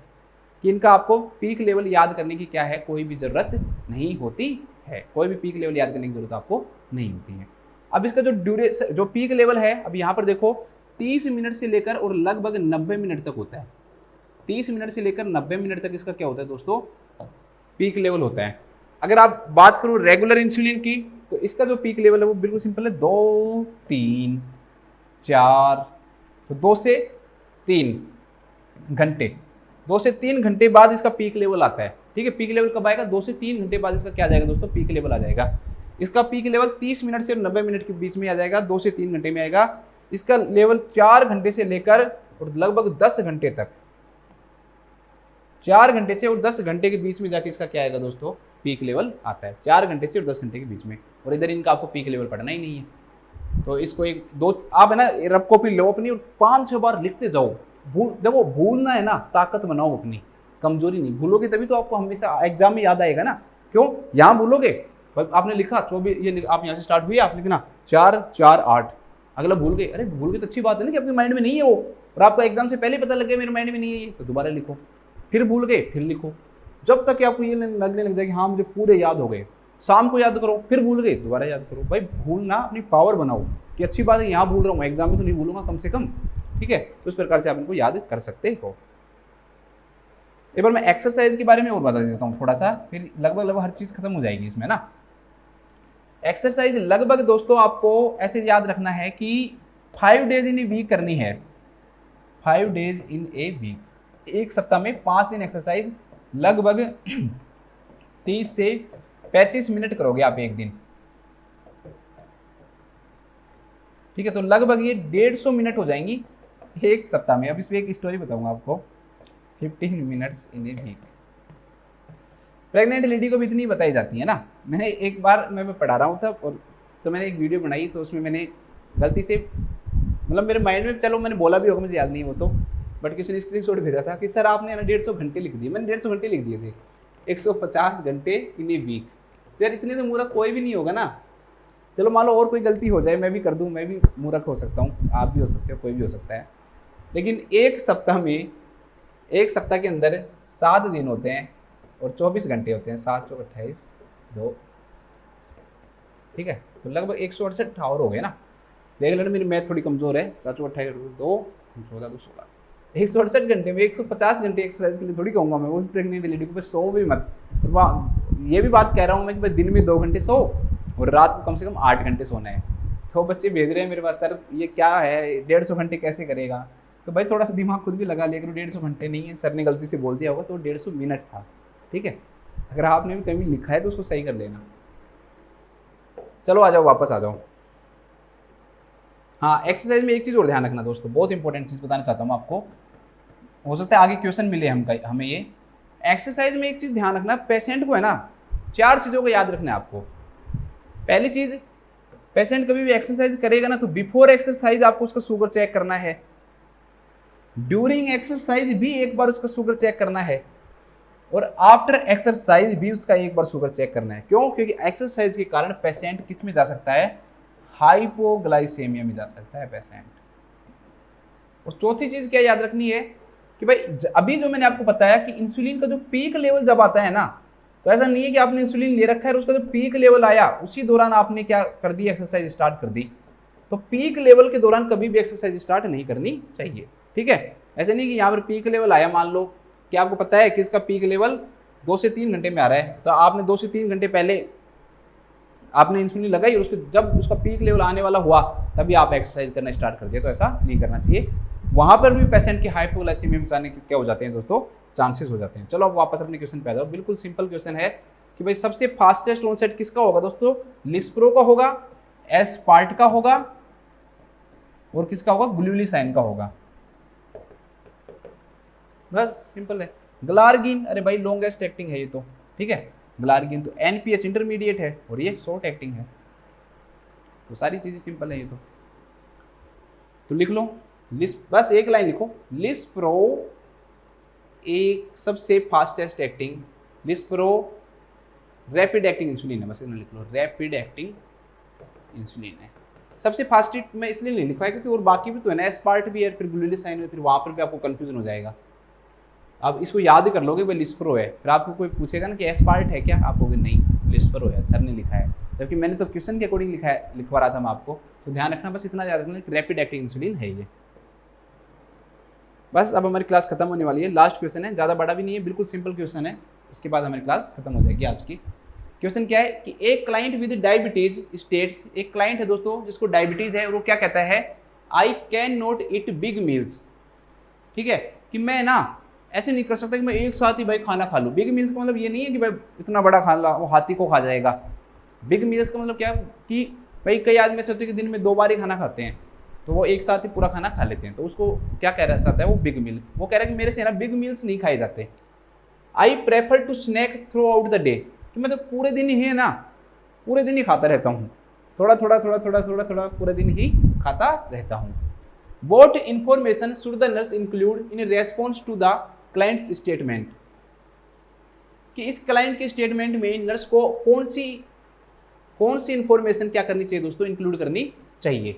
कि इनका आपको पीक लेवल याद करने की क्या है, कोई भी ज़रूरत नहीं होती है। कोई भी पीक लेवल याद करने की जरूरत आपको नहीं होती है। अब इसका जो ड्यूरेशन, जो पीक लेवल है, अब यहाँ पर देखो 30 मिनट से लेकर और लगभग 90 मिनट तक होता है। 30 मिनट से लेकर 90 मिनट तक इसका क्या होता है दोस्तों, पीक लेवल होता है। अगर आप बात करो रेगुलर इंसुलिन की, तो इसका जो पीक लेवल है वो बिल्कुल सिंपल है, 2 3 4, तो 2 से 3 घंटे, 2 से 3 घंटे बाद इसका पीक लेवल आता है। ठीक है, पीक लेवल कब आएगा, 2 से 3 घंटे बाद इसका क्या आ जाएगा दोस्तों, पीक लेवल आ जाएगा। इसका पीक लेवल 30 मिनट से 90 मिनट के बीच में आ जाएगा, 2 से 3 घंटे में आएगा। इसका लेवल 4 घंटे से लेकर और लगभग 10 घंटे तक, 4 घंटे से और 10 घंटे के बीच में जाके इसका क्या आएगा दोस्तों, पीक लेवल आता है। 4 घंटे से और 10 घंटे के बीच में, और इधर इनका आपको पीक लेवल पढ़ना ही नहीं है। तो इसको एक दो आप है ना रफ कॉपी लो अपनी और 5-6 बार लिखते जाओ। देखो भूलना है ना, ताकत बनाओ अपनी, कमजोरी नहीं। भूलोगे तभी तो आपको हमेशा एग्जाम में याद आएगा ना। क्यों, यहाँ भूलोगे, आपने लिखा 24, ये आप यहाँ से स्टार्ट हुई, आप लिखना 4 4 8, अगला भूल गए, अरे भूल गए तो अच्छी बात है ना कि अपने माइंड में नहीं है वो, और आपको एग्जाम से पहले पता लग गया मेरे माइंड में नहीं है ये, तो दोबारा लिखो। फिर भूल गए फिर लिखो, जब तक कि आपको ये लगने लग जाए कि हाँ मुझे पूरे याद हो गए। शाम को याद करो, फिर भूल गए दोबारा याद करो। भाई भूलना अपनी पावर बनाओ कि अच्छी बात है, यहाँ भूल रहा हूँ एग्जाम में तो नहीं भूलूंगा कम से कम। ठीक है, तो इस प्रकार से आप इनको याद कर सकते हो। एक बार मैं एक्सरसाइज के बारे में और बता देता हूँ थोड़ा सा, फिर लगभग हर चीज़ खत्म हो जाएगी इसमें ना। एक्सरसाइज लगभग दोस्तों आपको ऐसे याद रखना है कि 5 डेज इन ए वीक करनी है। 5 डेज इन ए वीक, एक सप्ताह में 5 दिन एक्सरसाइज, लगभग 30 से 35 मिनट करोगे आप एक दिन। ठीक है, तो लगभग ये 150 मिनट हो जाएंगी एक सप्ताह में। अब इसमें एक स्टोरी बताऊंगा आपको, 15 minutes in a week. Pregnant lady को भी इतनी बताई जाती है ना। मैंने एक बार मैं पढ़ा रहा हूँ था, और तो मैंने एक वीडियो बनाई, तो उसमें मैंने गलती से, मतलब मेरे माइंड में, चलो मैंने बोला भी होगा, मुझे याद नहीं वो तो, बट किसी ने स्क्रीनशॉट भेजा था कि सर आपने ना 150 घंटे लिख दिए। मैंने 150 घंटे लिख दिए थे, 150 घंटे इन ए वीक। यार इतने तो मूर्ख कोई भी नहीं होगा ना। चलो मान लो और कोई गलती हो जाए, मैं भी कर दूं, मैं भी मूर्ख हो सकता हूँ, आप भी हो सकते हो, कोई भी हो सकता है। लेकिन एक सप्ताह में, एक सप्ताह के अंदर 7 दिन होते हैं और 24 घंटे होते हैं, 7 4 28 2, ठीक है, तो लगभग 168 आवर हो गए ना। देख लेना मेरी मैथ थोड़ी कमज़ोर है, 7 4 28 2 14 2 16, 168 घंटे में 150 घंटे एक्सरसाइज के लिए थोड़ी कहूँगा मैं। वो भी प्रेग्नेंट लेडी को, सो भी मत। ये भी बात कह रहा हूँ मैं कि भाई दिन में 2 घंटे सो और रात को कम से कम 8 घंटे सोना है। तो बच्चे भेज रहे हैं मेरे पास, सर ये क्या है, 150 घंटे कैसे करेगा। तो भाई थोड़ा सा दिमाग खुद भी लगा लिया करो, 150 घंटे नहीं है, सर ने गलती से बोल दिया होगा, तो 150 मिनट था। ठीक है, अगर आपने भी कहीं लिखा है तो उसको सही कर लेना। चलो आ जाओ, वापस आ जाओ। हाँ, एक्सरसाइज में एक चीज़ और ध्यान रखना दोस्तों, बहुत इंपॉर्टेंट चीज़ बताना चाहता हूँ आपको, हो सकता है आगे क्वेश्चन मिले हमें ये। एक्सरसाइज में एक चीज़ ध्यान रखना, पेशेंट को है ना 4 चीज़ों को याद रखना है आपको। पहली चीज़, पेशेंट कभी भी एक्सरसाइज करेगा ना, तो बिफोर एक्सरसाइज आपको उसका शुगर चेक करना है, ड्यूरिंग एक्सरसाइज भी एक बार उसका शुगर चेक करना है, और आफ्टर एक्सरसाइज भी उसका एक बार शुगर चेक करना है। क्यों? क्योंकि एक्सरसाइज के कारण पेशेंट किस में जा सकता है, हाइपोग्लाइसेमिया में जा सकता है पेशेंट। और चौथी चीज क्या याद रखनी है कि भाई अभी जो मैंने आपको बताया कि इंसुलिन का जो पीक लेवल जब आता है ना, तो ऐसा नहीं है कि आपने इंसुलिन ले रखा है और उसका जो पीक लेवल आया उसी दौरान आपने क्या कर दी, एक्सरसाइज स्टार्ट कर दी। तो पीक लेवल के दौरान कभी भी एक्सरसाइज स्टार्ट नहीं करनी चाहिए। ठीक है, ऐसे नहीं कि यहाँ पर पीक लेवल आया, मान लो कि आपको पता है कि इसका पीक लेवल 2 से 3 घंटे में आ रहा है, तो आपने 2 से 3 घंटे पहले आपने इंसुलिन लगाई और उसके जब उसका पीक लेवल आने वाला हुआ तभी आप एक्सरसाइज करना स्टार्ट कर दिए, तो ऐसा नहीं करना चाहिए। वहाँ पर भी पेशेंट की हाइपोग्लाइसीमिया में जाने के क्या हो जाते हैं दोस्तों, चांसेस हो जाते हैं। चलो अब वापस अपने क्वेश्चन पे आ जाओ। बिल्कुल सिंपल क्वेश्चन है कि भाई सबसे फास्टेस्ट ऑनसेट किसका होगा दोस्तों, लिस्प्रो का होगा, एस्पार्ट का होगा और किसका होगा, ग्लूलिसाइन का होगा। बस सिंपल है। ग्लार्गिन, अरे भाई लॉन्गेस्ट एक्टिंग है ये तो, ठीक है। ग्लार्गिन तो एनपीएच इंटरमीडिएट है और ये शॉर्ट एक्टिंग है। तो सारी चीजें सिंपल है ये तो लिख लो बस एक लाइन लिखो, लिस्प्रो एक सबसे fastest acting, lispro rapid acting insulin है, बस इतना लिख लो, रैपिड एक्टिंग इंसुलिन है। सबसे फास्टेस्ट में इसलिए नहीं लिखवाया क्योंकि और बाकी भी तो है ना, एस्पार्ट भी है, फिर ग्लूलिसाइन है, फिर वहाँ पर भी आपको कंफ्यूजन हो जाएगा। अब इसको याद कर लोगे भाई लिस्प्रो है, फिर आपको कोई पूछेगा ना कि एस्पार्ट है क्या, आप कहोगे नहीं लिस्प्रो है, सर ने लिखा है, जबकि मैंने तो क्वेश्चन के अकॉर्डिंग लिखवा रहा था मैं आपको। तो ध्यान रखना, बस इतना याद रखना कि रैपिड एक्टिंग इंसुलिन है ये। बस अब हमारी क्लास खत्म होने वाली है। लास्ट क्वेश्चन है, ज़्यादा बड़ा भी नहीं है, बिल्कुल सिंपल क्वेश्चन है, इसके बाद हमारी क्लास खत्म हो जाएगी आज की। क्वेश्चन क्या है कि एक क्लाइंट विद डायबिटीज स्टेट्स, एक क्लाइंट है दोस्तों जिसको डायबिटीज है और वो क्या कहता है, I can not eat big meals, ठीक है, कि मैं ना ऐसे नहीं कर सकता कि मैं एक साथ ही भाई खाना खा लूँ। बिग मील्स का मतलब ये नहीं है कि भाई इतना बड़ा खाना वो हाथी को खा जाएगा। बिग मील्स का मतलब क्या कि भाई कई आदमी ऐसे होते हैं कि दिन में 2 बार ही खाना खाते हैं, तो वो एक साथ ही पूरा खाना खा लेते हैं, तो उसको क्या कहना चाहता है वो बिग मील। वो कह रहा है कि मेरे से ना बिग मील्स नहीं खाए जाते। I prefer to snack throughout the day, कि मैं तो पूरे दिन ही है ना, पूरे दिन ही खाता रहता हूँ, थोड़ा थोड़ा थोड़ा थोड़ा थोड़ा थोड़ा पूरे दिन ही खाता रहता हूँ। What information should the nurse include in response to the client's statement, कि इस क्लाइंट के स्टेटमेंट में नर्स को कौन सी इंफॉर्मेशन क्या करनी चाहिए दोस्तों, इंक्लूड करनी चाहिए,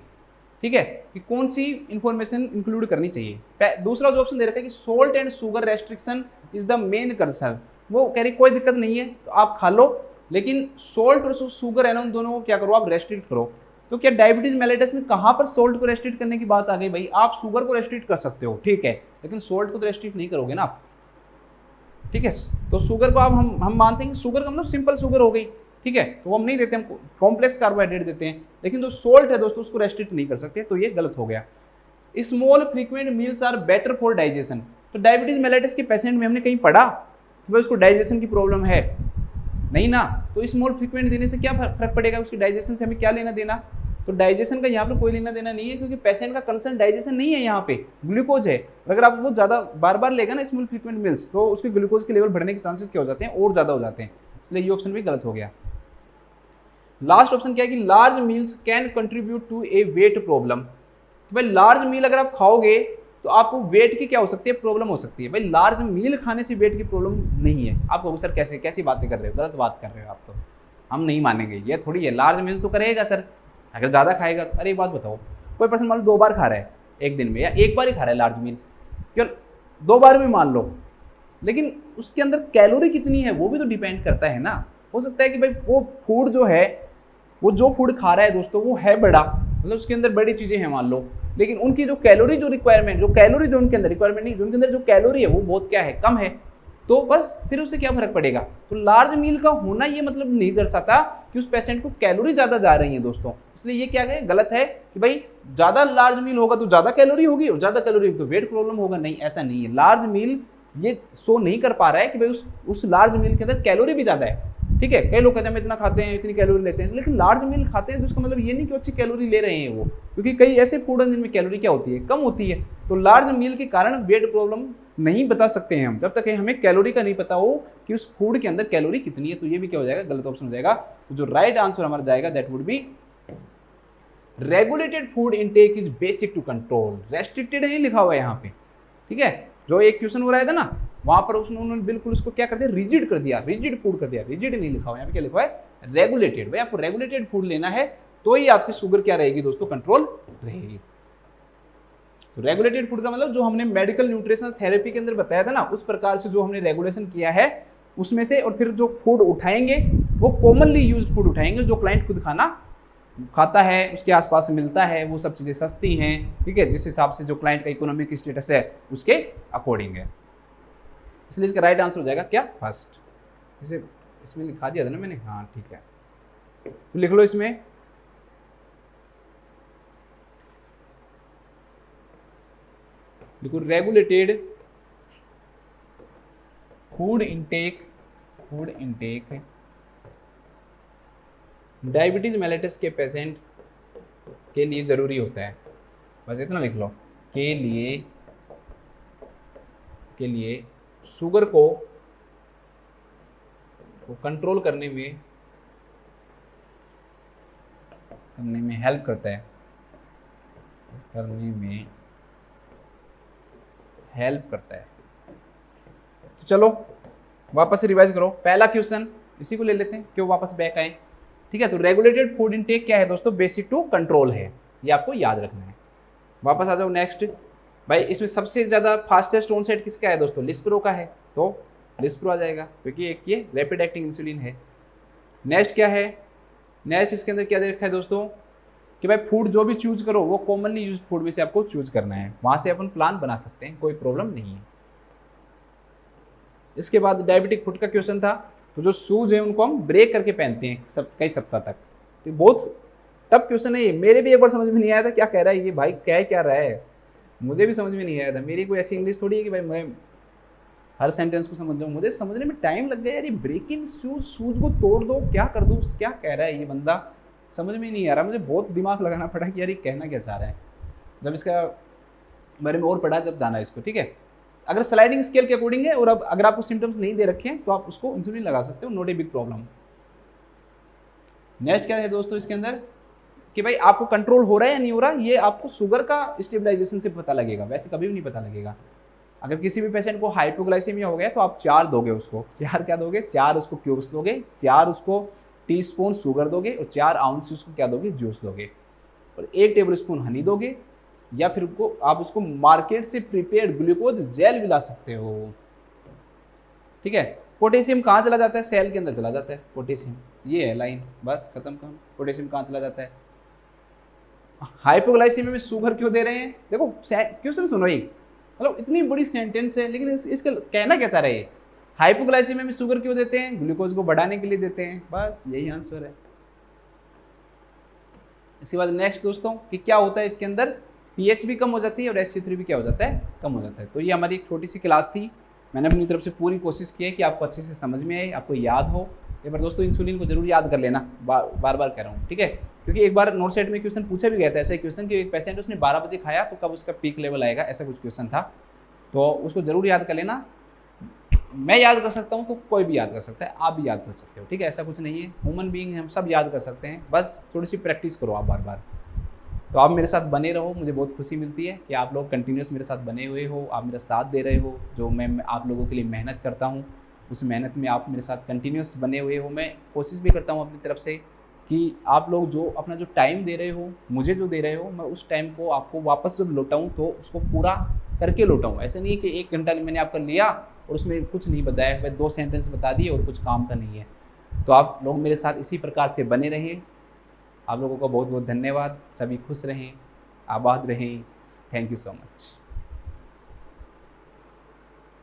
ठीक है, कि कौन सी इंफॉर्मेशन इंक्लूड करनी चाहिए। दूसरा जो ऑप्शन दे रखा है कि salt and sugar restriction is the main concern, वो कह रही कोई दिक्कत नहीं है तो आप खा लो, लेकिन सोल्ट और शुगर है ना उन दोनों को क्या करो, आप रेस्ट्रिक्ट करो। तो क्या डायबिटीज मेलिटस में कहाँ पर सोल्ट को रेस्ट्रिक्ट करने की बात आ गई, भाई आप शुगर को रेस्ट्रिक्ट कर सकते हो, ठीक है, लेकिन सोल्ट को तो रेस्ट्रिक्ट नहीं करोगे ना आप, ठीक है। तो शुगर को आप हम मानते हैं कि शुगर का मतलब सिंपल शुगर हो गई, ठीक है, तो वो हम नहीं देते, हम कॉम्प्लेक्स कार्बोहाइड्रेट देते हैं, लेकिन जो सोल्ट है दोस्तों उसको रेस्ट्रिक्ट नहीं कर सकते, तो ये गलत हो गया। Small frequent meals are better for digestion, तो डायबिटीज मेलिटस के पेशेंट में हमने कहीं पढ़ा कि भाई उसको डाइजेशन की प्रॉब्लम है, नहीं ना, तो स्मॉल फ्रीक्वेंट देने से क्या फर्क पड़ेगा, उसकी डाइजेशन से हमें क्या लेना देना। तो डाइजेशन का यहाँ पर कोई लेना देना नहीं है, क्योंकि पेशेंट का कंसर्न डाइजेशन नहीं है, यहाँ पे ग्लूकोज है। अगर आप वो ज़्यादा बार बार लेगा ना स्मॉल फ्रीक्वेंट मील्स, तो उसके ग्लूकोज के लेवल बढ़ने के चांसेस क्या हो जाते हैं, और ज़्यादा हो जाते हैं, इसलिए ये ऑप्शन भी गलत हो गया। लास्ट ऑप्शन क्या है कि large meals can contribute to a weight problem, तो भाई लार्ज मील अगर आप खाओगे तो आपको वेट की क्या हो सकती है, प्रॉब्लम हो सकती है। भाई लार्ज मील खाने से वेट की प्रॉब्लम नहीं है। आप कहोगे सर कैसी बातें कर रहे हो, गलत बात कर रहे हो आप, तो हम नहीं मानेंगे, ये थोड़ी है, लार्ज मील तो करेगा सर, अगर ज़्यादा खाएगा तो। अरे एक बात बताओ, कोई पर्सन मान लो 2 बार खा रहा है एक दिन में, या 1 बार ही खा रहा है लार्ज मील, केवल 2 बार भी मान लो, लेकिन उसके अंदर कैलोरी कितनी है वो भी तो डिपेंड करता है ना। हो सकता है कि भाई वो फूड जो है, वो जो फूड खा रहा है दोस्तों वो है बड़ा, मतलब उसके अंदर बड़ी चीज़ें हैं मान लो, लेकिन उनकी जो कैलोरी जो रिक्वायरमेंट, जो कैलोरी जो उनके अंदर रिक्वायरमेंट नहीं, जो उनके अंदर जो कैलोरी है वो बहुत क्या है, कम है, तो बस फिर उससे क्या फर्क पड़ेगा। तो लार्ज मील का होना ये मतलब नहीं दर्शाता कि उस पेशेंट को कैलोरी ज़्यादा जा रही है दोस्तों, इसलिए ये क्या है, गलत है कि भाई ज़्यादा लार्ज मील होगा तो ज़्यादा कैलोरी होगी, और ज़्यादा कैलोरी होगी तो वेट प्रॉब्लम होगा, नहीं, ऐसा नहीं है। लार्ज मील ये शो नहीं कर पा रहा है कि भाई उस लार्ज मील के अंदर कैलोरी भी ज़्यादा है, ठीक है। कई लोग कहते हैं हम इतना खाते हैं, इतनी कैलोरी लेते हैं, लेकिन लार्ज मील खाते हैं तो उसका मतलब ये नहीं कि अच्छी कैलोरी ले रहे हैं वो, क्योंकि कई ऐसे फूड हैं जिनमें कैलोरी क्या होती है, कम होती है। तो लार्ज मील के कारण वेट प्रॉब्लम नहीं बता सकते हैं हम, जब तक हमें कैलोरी का नहीं पता हो कि उस फूड के अंदर कैलोरी कितनी है, तो ये भी क्या हो जाएगा, गलत ऑप्शन हो जाएगा। तो जो राइट आंसर हमारा जाएगा that would be regulated food intake is basic to control. Restricted नहीं लिखा हुआ है यहाँ पे, ठीक है। जो एक क्वेश्चन हो रहा था ना, वहां पर उन्होंने बिल्कुल उसको क्या कर दिया, रिजिड कर दिया, रिजिड फूड कर दिया, रिजिड नहीं लिखा हुआ, यहाँ पे क्या लिखा है, रेगुलेटेड। भाई आपको रेगुलेटेड फूड लेना है तो ही आपकी शुगर क्या रहेगी दोस्तों, कंट्रोल रहेगी। तो रेगुलेटेड फूड का मतलब जो हमने मेडिकल न्यूट्रिशनल थेरेपी के अंदर बताया था ना, उस प्रकार से जो हमने रेगुलेशन किया है उसमें से, और फिर जो फूड उठाएंगे वो कॉमनली यूज फूड उठाएंगे, जो क्लाइंट खुद खाना खाता है, उसके आसपास मिलता है, वो सब चीज़ें सस्ती हैं, ठीक है, जिस हिसाब से जो क्लाइंट का इकोनॉमिक स्टेटस है उसके अकॉर्डिंग है। इसलिए इसका राइट आंसर हो जाएगा क्या, फर्स्ट। इसे इसमें लिखा दिया था ना मैंने, हाँ ठीक है। तो लिख लो इसमें देखो regulated food intake diabetes mellitus के पेशेंट के लिए जरूरी होता है। बस इतना लिख लो, के लिए शुगर को कंट्रोल करने में हेल्प करता है, तो चलो वापस से रिवाइज करो। पहला क्वेश्चन इसी को ले लेते हैं, क्यों वापस बैक आए। ठीक है, तो रेगुलेटेड फूड इनटेक क्या है दोस्तों, बेसिक टू कंट्रोल है, ये आपको याद रखना है। वापस आ जाओ नेक्स्ट। भाई इसमें सबसे ज़्यादा फास्टेस्ट ऑनसेट किसका है दोस्तों, लिस्प्रो का है, तो लिस्प्रो आ जाएगा क्योंकि एक ये रैपिड एक्टिंग इंसुलिन है। नेक्स्ट क्या है, नेक्स्ट इसके अंदर क्या दे रखा है दोस्तों कि भाई फूड जो भी चूज करो वो कॉमनली यूज्ड फूड में से आपको चूज करना है, वहाँ से अपन प्लान बना सकते हैं, कोई प्रॉब्लम नहीं है। इसके बाद डायबिटिक फूड का क्वेश्चन था, तो जो शूज है उनको हम ब्रेक करके पहनते हैं कई सप्ताह तक, तो बहुत टफ क्वेश्चन है ये। मेरे भी एक बार समझ में नहीं आया था क्या कह रहा है ये भाई, कह क्या रहा है, मुझे भी समझ में नहीं आया था। मेरी कोई ऐसी इंग्लिश थोड़ी है कि भाई मैं हर सेंटेंस को समझ जाऊँ, मुझे समझने में टाइम लग गया यार। ये ब्रेकिंग शूज को तोड़ दो, क्या कर दूँ, क्या कह रहा है ये बंदा, समझ में नहीं आ रहा। मुझे बहुत दिमाग लगाना पड़ा कि यार ये कहना क्या चाह रहा है। जब इसका बारे में और पढ़ा जब जाना है इसको, ठीक है। अगर स्लाइडिंग स्केल के अकॉर्डिंग है और अब अगर आपको सिम्टम्स नहीं दे रखे हैं तो आप उसको इंसुलिन लगा सकते हो, not a big problem. Next क्या है दोस्तों इसके अंदर कि भाई आपको कंट्रोल हो रहा है या नहीं हो रहा, ये आपको शुगर का स्टेबलाइजेशन से पता लगेगा, वैसे कभी भी नहीं पता लगेगा। अगर किसी भी पेशेंट को हाइपोग्लाइसेमिया हो गया तो आप 4 दोगे उसको, 4 क्या दोगे, 4 उसको क्यूब्स दोगे, 4 उसको टीस्पून शुगर दोगे और 4 आउंस उसको क्या दोगे, जूस दोगे, और 1 टेबल स्पून हनी दोगे, या फिर आप उसको मार्केट से प्रिपेयर्ड ग्लूकोज जेल भी ला सकते हो। ठीक है, पोटेशियम कहाँ चला जाता है, सेल के अंदर चला जाता है पोटेशियम, ये है लाइन, बस खत्म काम। पोटेशियम कहाँ चला जाता है। हाइपोग्लाइसेमिया में शुगर क्यों दे रहे हैं, देखो क्वेश्चन सुनो ही, मतलब इतनी बड़ी सेंटेंस है लेकिन इसका कहना क्या चाह रहे हैं। हाइपोग्लाइसेमिया में शुगर क्यों देते हैं, ग्लूकोज को बढ़ाने के लिए देते हैं, बस यही आंसर है। इसके बाद नेक्स्ट दोस्तों कि क्या होता है इसके अंदर, पीएच भी कम हो जाती है और SC3 भी क्या हो जाता है, कम हो जाता है। तो ये हमारी एक छोटी सी क्लास थी, मैंने अपनी तरफ से पूरी कोशिश की है कि आपको अच्छे से समझ में आए, आपको याद हो। एक बार दोस्तों इंसुलिन को जरूर याद कर लेना, बार बार कह रहा हूँ, ठीक है। क्योंकि एक बार नोट सेट में क्वेश्चन पूछा भी गया था, ऐसा क्वेश्चन कि एक पेशेंट उसने 12 बजे खाया तो कब उसका पीक लेवल आएगा, ऐसा कुछ क्वेश्चन था, तो उसको जरूर याद कर लेना। मैं याद कर सकता हूँ तो कोई भी याद कर सकता है, आप भी याद कर सकते हो, ठीक है। ऐसा कुछ नहीं है, ह्यूमन बीइंग हम सब याद कर सकते हैं, बस थोड़ी सी प्रैक्टिस करो आप बार बार। तो आप मेरे साथ बने रहो, मुझे बहुत खुशी मिलती है कि आप लोग कंटिन्यूस मेरे साथ बने हुए हो, आप मेरा साथ दे रहे हो। जो मैं आप लोगों के लिए मेहनत करता हूँ उस मेहनत में आप मेरे साथ कंटिन्यूस बने हुए हो। मैं कोशिश भी करता हूँ अपनी तरफ से कि आप लोग जो अपना जो टाइम दे रहे हो, मुझे जो दे रहे हो, मैं उस टाइम को आपको वापस जब लौटाऊँ तो उसको पूरा करके लौटाऊँ। ऐसे नहीं है कि 1 घंटा मैंने आपका लिया और उसमें कुछ नहीं बताया, मैं 2 सेंटेंस बता दिए और कुछ काम का नहीं है। तो आप लोग मेरे साथ इसी प्रकार से बने रहें। आप लोगों का बहुत बहुत धन्यवाद। सभी खुश रहें, आबाद रहें। Thank you so much.